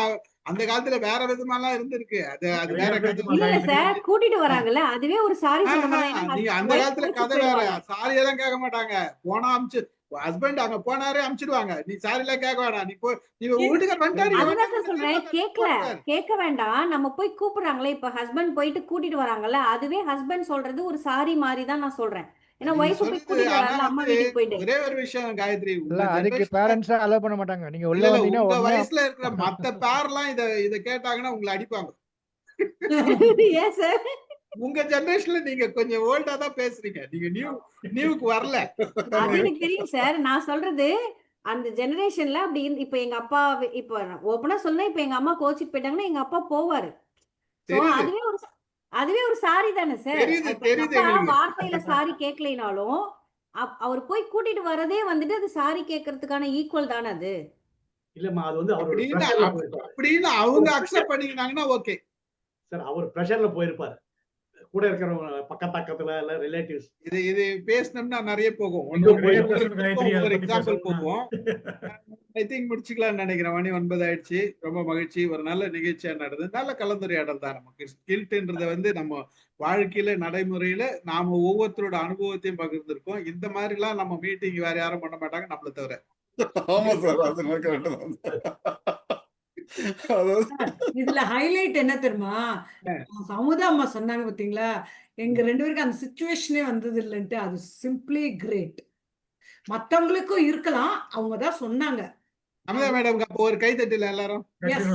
அந்த காலத்துல வேற விதமாலாம் இருந்திருக்கு. அது வேற வேற கதை. பேசுமா இல்ல காயத்ரி? சார், கூட்டிட்டு வராங்கல்ல, அதுவே ஒரு சாரி சொன்ன மாதிரி தான். நீங்க ஏன்னா அந்த wife காலத்துல கோச்சிட்டு கதை வேற. போயிடுவாங்க. சாரி எல்லாம் கேட்க மாட்டாங்க. போனா அமிச்சு ஹஸ்பண்ட் அங்க போனாரு அமிச்சிடுவாங்க. நீ சாரி எல்லாம் கேட்க வேணாம். நீ போய் நீ வீட்டுக்கு வந்துட்டாரு அதுதான் சார் சொல்றேன். கேட்க வேண்டாம். நம்ம போய் கூப்பிடுறாங்களே, இப்ப ஹஸ்பண்ட் போயிட்டு கூட்டிட்டு வராங்கல்ல, அதுவே ஹஸ்பண்ட் சொல்றது ஒரு சாரி மாதிரி தான் நான் சொல்றேன். ஏன்னா நீ ஒய்ஃப் போய் சொல்றது கூட்டிட்டு ஆனா வராங்கல்ல அம்மா வந்து வீட்டுக்கு போயிட்டு. ஒரே ஒரு விஷயம் காயத்ரி, இல்ல உங்க அதுக்கு ஜெனரேஷன்ல பேரண்ட்ஸா அலோவ் பண்ண மாட்டாங்க. நீங்க உள்ள இல்ல இல்ல வந்தீங்கன்னா உங்க உடனே வயசுல இருக்கிற மத்த பேர்லாம் இத கேட்டாங்கன்னா உங்களை அடிப்பாங்க. ஏன் சார்? உங்க ஜெனரேஷன்ல நீங்க கொஞ்சம் ஓல்டா தான் பேசுறீங்க. நீங்க நியூக்கு வரல. அது எனக்கு தெரியும் சார். நான் சொல்றது அந்த ஜெனரேஷன்ல அப்படி இப்ப எங்க அப்பா இப்ப ஓப்பனா சொன்னா இப்ப எங்க அம்மா கோச்சிட்டு போயிட்டாங்கன்னா எங்க அப்பா போவாரு. சோ தெரியுது அதுவே ஒரு சாரி தானே சார். தெரியுது இப்ப எங்க தெரியுது அப்பா எங்களுக்கு. வார்த்தையில சாரி கேட்கலைனாலும் அவர் போய் கூட்டிட்டு வரதே வந்துட்டு அது சாரி கேட்கறதுக்கான ஈக்குவல் தானே அது. இல்லம்மா அது வந்து அவர் அப்படின்னு ப்ரெஷர்ல போயிருப்பாரு அப்படின்னு அவங்க அக்செப்ட் பண்ணிக்கினாங்கன்னா ஓகே. சார். அவர் ப்ரெஷர்ல போயிருப்பாரு. கூட இருக்கிறவங்க பக்கத்துல இல்ல ரிலேட்டிவ்ஸ். இது பேசணும்னா நிறைய போகும். இன்னும் ஒவ்வொரு நிறைய பேசணும் காயத்ரி, அதை ஒவ்வொரு பத்தி எக்ஸாம்பிள் பேசணும்னா. போவோம். ஐ திங்க் முடிச்சுக்கலாம்னு நினைக்கிறேன். மணி 9 ஆயிடுச்சு. ரொம்ப மகிழ்ச்சி. ஒரு நல்ல நிகழ்ச்சியா நடந்தது. நல்ல கலந்துரையாடல் தான். நமக்கு கில்ட்ன்றத வந்து நம்ம வாழ்க்கையில நடைமுறையில நாம ஒவ்வொருத்தரோட அனுபவத்தையும் பகிர்ந்திருக்கோம். இந்த மாதிரி எல்லாம் நம்ம மீட்டிங் வேற யாரும் பண்ண மாட்டாங்க நம்மள தவிர. ஆமா சார், அது நான் கரெக்ட் தான். அதாவது இதுல ஹைலைட் என்ன தெரியுமா? சமுதா அம்மா சொன்னாங்க பாத்தீங்களா, எங்க 2 பேருக்கு அந்த சிச்சுவேஷனே வந்தது இல்லைன்ட்டு. அது சிம்பிளி கிரேட். மத்தவங்களுக்கும் இருக்கலாம், அவங்க தான் சொன்னாங்க. அமுதா மேடம் அப்போ ஒரு கைத்தட்டல எல்லாரும். எஸ்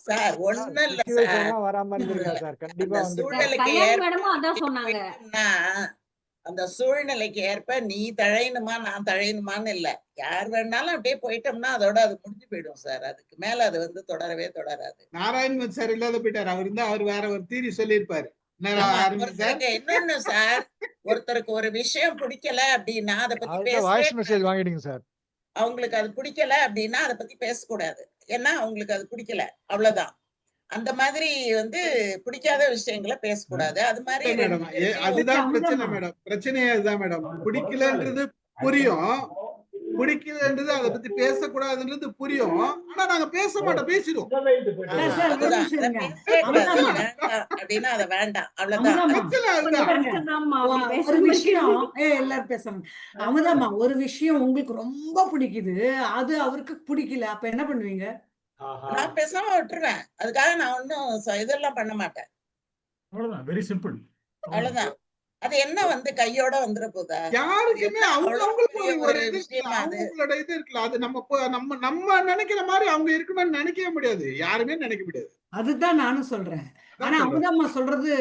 சார் ஒண்ணும் இல்ல சார். சிச்சுவேஷன்லாம் வராம இருந்திருக்கா சார்? கண்டிப்பா அந்த வந்து சூழ்நிலைக்கு கல்யாணி ஏற்ப மேடமும் அதான் சொன்னாங்க. போயிட்டோம்னா அந்த சூழ்நிலைக்கு ஏற்ப நீ தழையணுமா நான் தழையணுமான்னு இல்ல. யார் வேணாலும் அப்படியே போயிட்டோம்னா அதோட அது முடிஞ்சு போயிடும் சார். அதுக்கு மேல அது வந்து தொடரவே தொடராது. நாராயண் சார் இல்லாத போயிட்டாரு. அவர் இருந்தா அவர் வேற ஒரு தீரி சொல்லியிருப்பாரு. ஒருத்தருக்கு இன்னொன்னு சார், ஒருத்தருக்கு ஒரு விஷயம் பிடிக்கல அப்படின்னா அதை பத்தி அதுக்கு பேசவே வாய்ஸ் மெசேஜ் வாங்கிடுங்க சார். அவங்களுக்கு அது பிடிக்கல அப்படின்னா அதை பத்தி பேசக்கூடாது. ஏன்னா அவங்களுக்கு அது பிடிக்கல, அவ்வளவுதான். அந்த மாதிரி வந்து பிடிக்காத விஷயங்களை பேசக்கூடாது. அது மாதிரி மேடம் அதுதான் பிரச்சனை மேடம். பிரச்சனையே அதுதான் மேடம். பிடிக்கலன்றது புரியும், பிடிக்கலன்றது அதை பத்தி பேசக்கூடாதுன்றது புரியும். ஆனா நாங்க பேச மாட்டோம், பேசிடுவோம். அப்படின்னா அதை வேண்டாம், அவ்வளவுதான். ஒரு விஷயம் எல்லாரும் பேசணும். அமுதாம்மா, ஒரு விஷயம் உங்களுக்கு ரொம்ப பிடிக்குது, அது அவருக்கு பிடிக்கல, அப்ப என்ன பண்ணுவீங்க? நான் பேசாம விட்டுருவேன். அதுக்காக நான் ஒன்னும் இதெல்லாம் பண்ண மாட்டேன். அவ்வளவுதான், வெரி சிம்பிள். அவ்வளவுதான். அது என்ன வந்து கையோட வந்துட போதா? யாருக்குமே அவங்களுக்கு ஒரு விஷயமா அது? அவங்களோட இது இருக்குல்ல, அது நம்ம நினைக்கிற மாதிரி அவங்க இருக்கணும்னு நினைக்கவே முடியாது. யாருமே நினைக்க முடியாது. அதுதான் நானும் சொல்றேன். ஆனா அமுதாம்மா சொல்றது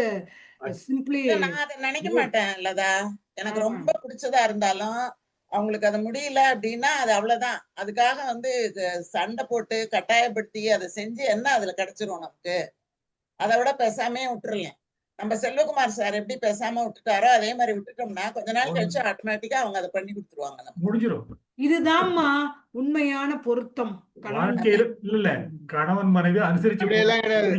சிம்பிளி. நான் அதை நினைக்க மாட்டேன் இல்லதா. எனக்கு ரொம்ப பிடிச்சதா இருந்தாலும் அவங்களுக்கு அது முடியல அப்படின்னா அது அவ்வளவுதான். அதுக்காக வந்து சண்டை போட்டு கட்டாயப்படுத்தி அதை செஞ்சு என்ன அதுல கிடைச்சிரும் நமக்கு? அதை விட பேசாமே விட்டுறலாம். நம்ம செல்வகுமார் சார் எப்படி பேசாம விட்டுட்டாரோ அதே மாதிரி விட்டுட்டோம்னா கொஞ்ச நாள் கழிச்சு ஆட்டோமேட்டிக்கா அவங்க அதை பண்ணி கொடுத்துருவாங்க. முடிஞ்சிடும். இதுதான்மா உண்மையான பொருத்தம். வாழ்க்கையில இல்ல கணவன் மனைவி அனுசரிச்சு அப்படியெல்லாம் கிடையாது.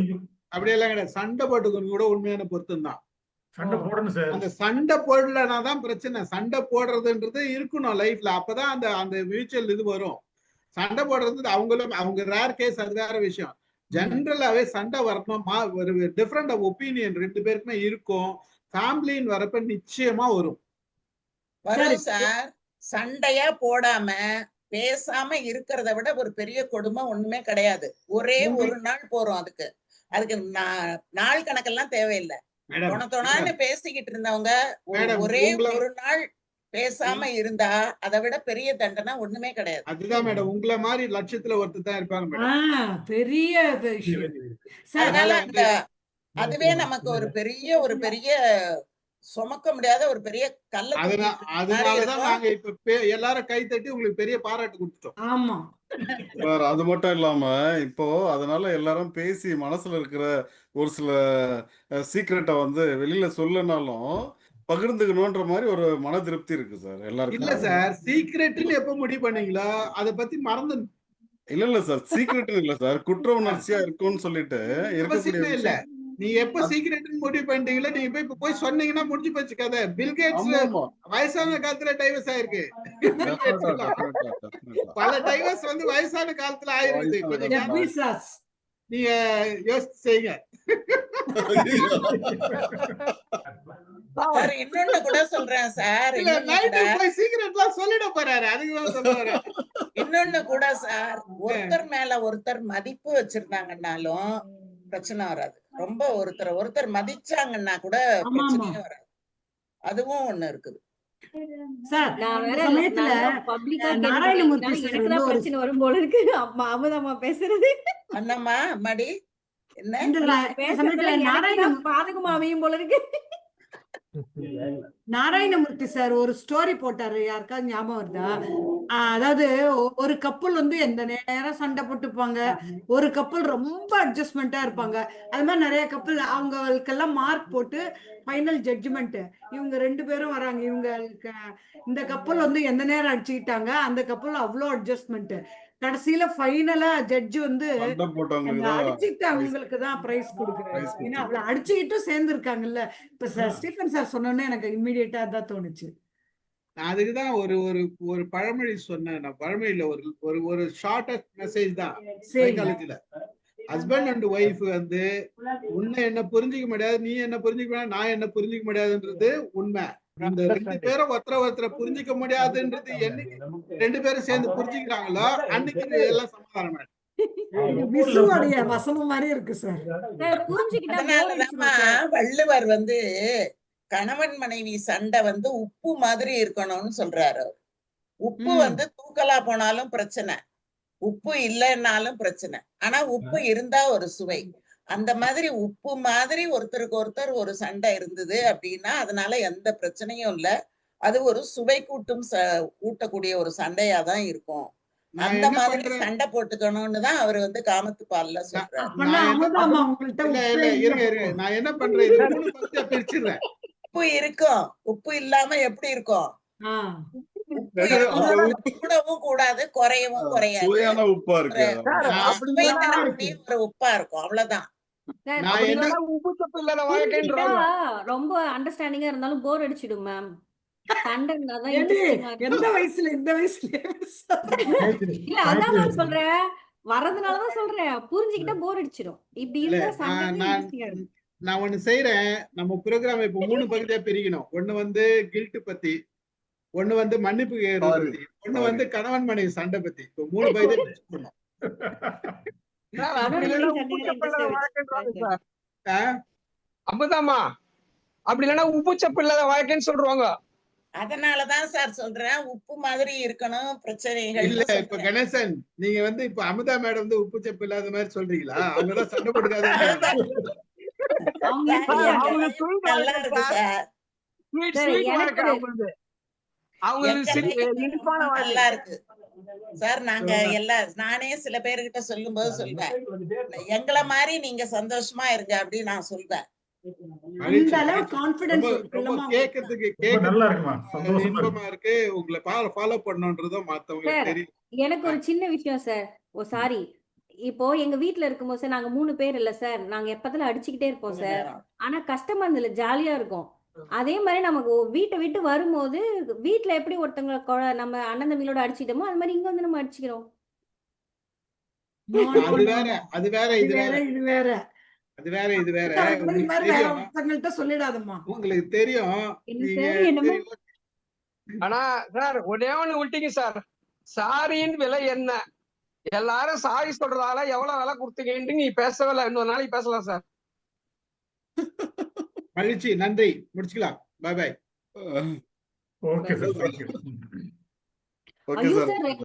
அப்படியெல்லாம் கிடையாது. சண்டை போட்டுக்கிறது கூட உண்மையான பொருத்தம் தான். சண்டை போடணும் சார். அந்த சண்டை போடலனா தான் பிரச்சனை. சண்டை போடுறதுன்றது இருக்கணும் லைஃப்ல. அப்பதான் அந்த மியூச்சுவல் இது வரும். சண்டை போடுறது அவங்க ரேர் கேஸ், அது வேற விஷயம். ஜெனரலாவே சண்டை வரணும், ஒரு டிஃபரெண்ட் ஒப்பீனியன் 2 பேருக்குமே இருக்கும். ஃபேமிலின்னு வரப்ப நிச்சயமா வரும். வரும் சார். சண்டையா போடாம பேசாம இருக்கிறத விட ஒரு பெரிய கொடுமை ஒண்ணுமே கிடையாது. ஒரே ஒரு நாள் போறோம் அதுக்கு நாள் கணக்கெல்லாம் தேவையில்லை. தொணத்தொணான்னு பேசிக்கிட்டு இருந்தவங்க ஒரே ஒரு நாள் பேசாம இருந்தா அதை விட பெரிய தண்டனை ஒண்ணுமே கிடையாது. அதுதான் மேடம், உங்களை மாதிரி லட்சத்துல ஒருத்தர் தான் இருப்பாங்க மேடம். பெரிய விஷயம். அதனால அதுவே நமக்கு ஒரு பெரிய சுமக்க முடியாத ஒரு பெரிய கல்ல. அதனாலதான் நாங்க இப்ப எல்லாரும் கை தட்டி உங்களுக்கு பெரிய பாராட்டு கொடுத்துட்டோம். ஆமா சார், அது மட்டும் இல்லாம இப்போ அதனால எல்லாரும் பேசி மனசுல இருக்கிற ஒரு சில சீக்ரெட்டை வந்து வெளியில சொல்லனாலும் பகிர்ந்துக்கணும்ன்ற மாதிரி ஒரு மன திருப்தி இருக்கு சார் எல்லாருக்கும். இல்ல சார், சீக்ரெட்னு எப்ப முடிவு பண்ணீங்களா அதை பத்தி மறந்து இல்ல சார், சீக்ரெட் இல்ல சார், குற்ற உணர்ச்சியா இருக்கும்னு சொல்லிட்டு இருக்கக்கூடிய இல்ல. நீ எப்ப சீக்ரெட்னு முடிவு பண்ணிட்டீங்களா, நீங்க போய் சொன்னீங்கன்னா முடிஞ்சு போச்சு கதை. பில்கேட்ஸ் வயசான காலத்துல டைவர்ஸ் ஆயிருக்கு. பல டைவர்ஸ் வந்து வயசான காலத்துல ஆயிருக்கு. நீங்க யோசிச்சு செய்யுங்க. சார் இன்னொன்னு கூட சொல்றேன் சார், இல்ல இன்னொன்னு கூட நைட்டு போய் சீக்கிரட்லாம் சொல்லிட போறாரு, அதுக்குதான் சொல்ல வரேன். இன்னொன்னு கூட சார், ஒருத்தர் மேல ஒருத்தர் மதிப்பு வச்சிருந்தாங்கன்னாலும் பிரச்சனை வராது. ரொம்ப ஒருத்தர் மதிச்சாங்கன்னா கூட ஆமா ஆமா பிரச்சனையே வராது. அதுவும் ஒண்ணு இருக்குது. சார் நான் இந்த வேற சமயத்துல பப்ளிக்கா கேட்டுட்டு நாராயணமூர்த்தி இருக்கேன். சார் எனக்கு வந்து தான் ஒரு பிரச்சனை வரும் போல இருக்கு. அமுதம்மா பேசுறது அண்ணம்மா அம்மாடி என்ன இந்த நீங்க இந்த பேசுறதுல சமயத்துல எனக்கு தான் பாதகமா அமையும் போல இருக்கு. நாராயணமூர்த்தி சார் ஒரு ஸ்டோரி போட்டாரு, யாருக்காவது ஞாபகம் வருதா? அதாவது ஒரு கப்பல் வந்து எந்த நேரம் சண்டை போட்டுப்பாங்க, ஒரு கப்பல் ரொம்ப அட்ஜஸ்ட்மெண்டா இருப்பாங்க. அது மாதிரி நிறைய கப்பல் அவங்களுக்கெல்லாம் மார்க் போட்டு ஃபைனல் ஜட்ஜ்மெண்ட் இவங்க 2 பேரும் வராங்க. இவங்களுக்கு இந்த கப்பல் வந்து எந்த நேரம் அடிச்சுக்கிட்டாங்க, அந்த கப்பல் அவ்வளோ அட்ஜஸ்ட்மெண்ட். கடைசியில ஃபைனலா ஜட்ஜ் வந்து சண்டை அந்த போட்டவங்களுக்கு தான் அடிச்சுக்கிட்டவங்களுக்கு தான் பிரைஸ் கொடுக்குறாரு. பிரைஸ் ஏன்னா அவ்வளவு கொடுத்துருக்காங்க. அடிச்சுக்கிட்டும் சேர்ந்து இருக்காங்கல்ல. இப்ப ஸ்டீஃபன் சார் சொன்னோன்னே எனக்கு இம்மிடியேட்டா அதான் தோணுச்சு. நான் அதுக்குதான் ஒரு ஒரு ஒரு பழமொழி சொன்னேன். நான் பழமொழியில ஒரு ஒரு ஒரு ஷார்டஸ்ட் மெசேஜ் தான் சரி சைக்காலஜில. ஹஸ்பண்ட் அண்ட் ஒய்ஃப் வந்து உன்னை என்ன புரிஞ்சுக்க முடியாது, நீ என்ன புரிஞ்சுக்க முடியாது, நான் என்ன புரிஞ்சுக்க முடியாதுன்றது உண்மை. இந்த 2 பேரும் ஒருத்தரை புரிஞ்சுக்க முடியாதுன்றது என்னைக்கு 2 பேரும் சேர்ந்து புரிஞ்சுக்கிறாங்களோ அன்னைக்கு இது எல்லாம் சமாதானம் ஆயிடும். இது விசுவோடைய வசனம் மாதிரி இருக்கு சார். சார் புரிஞ்சுக்கிட்டா போர் அதனாலதாம்மா அடிச்சிடும் சார். வள்ளுவர் வந்து கணவன் மனைவி சண்டை வந்து உப்பு மாதிரி இருக்கணும்னு சொல்றாரு. உப்பு வந்து தூக்கலா போனாலும் பிரச்சனை, உப்பு இல்லைன்னாலும் பிரச்சனை. ஆனா உப்பு இருந்தா ஒரு சுவை. அந்த மாதிரி உப்பு மாதிரி ஒருத்தருக்கு ஒருத்தர் ஒரு சண்டை இருந்தது அப்படின்னா அதனால எந்த பிரச்சனையும் இல்ல. அது ஒரு சுவை ஊட்டக்கூடிய ஒரு சண்டையாதான் இருக்கும். நான் அந்த என்ன மாதிரி பண்றேன், சண்டை போட்டுக்கணும்னு தான் அவர் வந்து காமத்து பால்ல சொல்றாரு. அப்பனா நான் என்ன அமுதாமா உங்கள்ட்ட இல்ல உப்பே இல்ல இல்ல இருங்க அப்போ. நான் என்ன பண்றேன், இது 3 பகுதியா பிரிச்சிடுறேன். உப்பு இருக்கும், உப்பு இல்லாம எப்படி இருக்கும்? ஆ. உப்பு அந்த இருக்கணும், உப்பு கூடவும் கூடாது, குறையவும் குறையாது. சுவையான உப்பா ஒரு இருக்கு. ஒரு நான் அப்படி சுவை இல்லைன்னா தரக்கூடிய ஒரு உப்பா இருக்கும், அவ்வளவுதான். சார் நான் அப்படி என்ன இல்லைன்னா உப்பு சப்பு இல்லாத புரிஞ்சுக்கிட்டா வாழ்க்கைன்றாங்க. ரொம்ப அண்டர்ஸ்டாண்டிங்கா இருந்தாலும் போர் அடிச்சிடும் மேம். சண்டைன்னா தான் ஏண்டி இன்ட்ரெஸ்டிங்கா எந்த இருக்கும். வயசுல இந்த வயசுல இல்ல அதான் மேம் சொல்றேன். வர்றதுனாலதான் சொல்றேன். புரிஞ்சுக்கிட்டா போர் அடிச்சிடும். இப்படி இல்ல இருந்தா சண்டை நான் தான் நான் இன்ட்ரெஸ்டிங்கா இருக்கும். நான் ஒண்ணு செய்யறேன். நம்ம ப்ரோக்ராம் இப்ப 3 பகுதியா பிரிக்கணும். ஒண்ணு வந்து கில்ட் பத்தி, ஒண்ணு வந்து மன்னிப்பு கேட்கறது சாரி பத்தி, ஒண்ணு சாரி வந்து கணவன் மனைவி சண்டை பத்தி. இப்போ 3 பகுதியா பிரிச்சுக்கணும். சார் அப்படி கணவன் இல்லைன்னா மனைவி உப்பு சண்டைகளை சப்பு இன்ட்ரெஸ்டா இல்லாத வச்சுக்கிறேன் வாழ்க்கைன்றாங்க சார். சார். ஆஹ் அமுதாமா அப்படி இல்லைன்னா உப்பு சப்பு இல்லாத வாழ்க்கைன்னு சொல்றாங்க. அதனாலதான் சார் சொல்றேன், உப்பு மாதிரி இருக்கணும் இல்ல பிரச்சனைகள்னு இப்ப சொல்றேன். கணேசன், நீங்க வந்து இப்ப அமுதா மேடம் வந்து உப்பு சப்பு இல்லாத மாதிரி சொல்றீங்களா? அவங்கதான் சண்டை போட்டுக்காதுன்றாங்க. அவங்க சார் எப்படி எங்க அவங்க லைஃப் ஸ்வீட் நல்லா வாழ்க்கை இருக்கு sir. Sir. Sweet sir sweet எனக்கு வாழ்க்கை ஒரு அவங்களுக்கு. அவங்களுக்கு எங்க லைஃப் இனிப்பான ரொம்ப வாழ்க்கை. நல்லா இருக்கு சார். நாங்க நானே சில பேர்கிட்ட சொல்லும்போது சொல்வேன், எங்களை மாதிரி நீங்க சந்தோஷமா இருங்க அப்படின்னு நான் சொல்வேன். அந்த மகிழ்ச்சி அளவு மகிழ்ச்சி. ரொம்ப கான்பிடன்ஸ் ஒரு ரொம்ப பிள்ளமா கேட்கறதுக்கு ரொம்ப நல்லா இருக்குமா, கேட்கறதுக்கு சந்தோஷமா இருக்கு. இன்பமா இருக்கு. உங்களை ஃபாலோ பண்ணணுன்றதும் மத்தவங்களுக்கு சார் தெரியும். எனக்கு ஒரு சின்ன விஷயம் சார். ஓ சாரி. இப்போ எங்க வீட்ல இருக்கும்போது சார் நாங்க 3 பேர் இல்ல சார். நாங்க எப்பத்துல அடிச்சுக்கிட்டே இருப்போம் கொஞ்ச சார். நேரம் ஆனா கஷ்டமா இருந்ததுல ஜாலியா இருக்கும். அதே மாதிரி நமக்கு வீட்டை விட்டு வரும்போது வீட்ல எப்படி ஒருத்தவங்க நம்ம அண்ணன் தம்பிகளோட அடிச்சிட்டோமோ அது மாதிரி இங்க வந்து நம்ம அடிச்சுக்கிறோம். நோ நோ அது நோ வேற, நோ. அது வேற, அது இது வேற வேற, இது வேற. அது வேற, இது வேற. இந்த உங்களுக்கு மாதிரி வேற தெரியும், ஒருத்தங்கள்ட்ட சொல்லிடாதம்மா. உங்களுக்கு தெரியும். என்ன நீங்க சார் என்னமோ சரி, ஆனா சார் ஒன்னே ஒண்ணு விட்டீங்க சார். சாரியின் விலை என்ன? எல்லாரும் சாரி சொல்றதால எவ்வளவு விலை கொடுத்தீங்கன்னு நீ பேசவே இல்லை. இன்னொரு நாளைக்கு பேசலாம் சார். மகிழ்ச்சி, நன்றி, முடிச்சுக்கலாம். Bye bye. Okay sir, thank you. Okay ஐயோ சார். சார்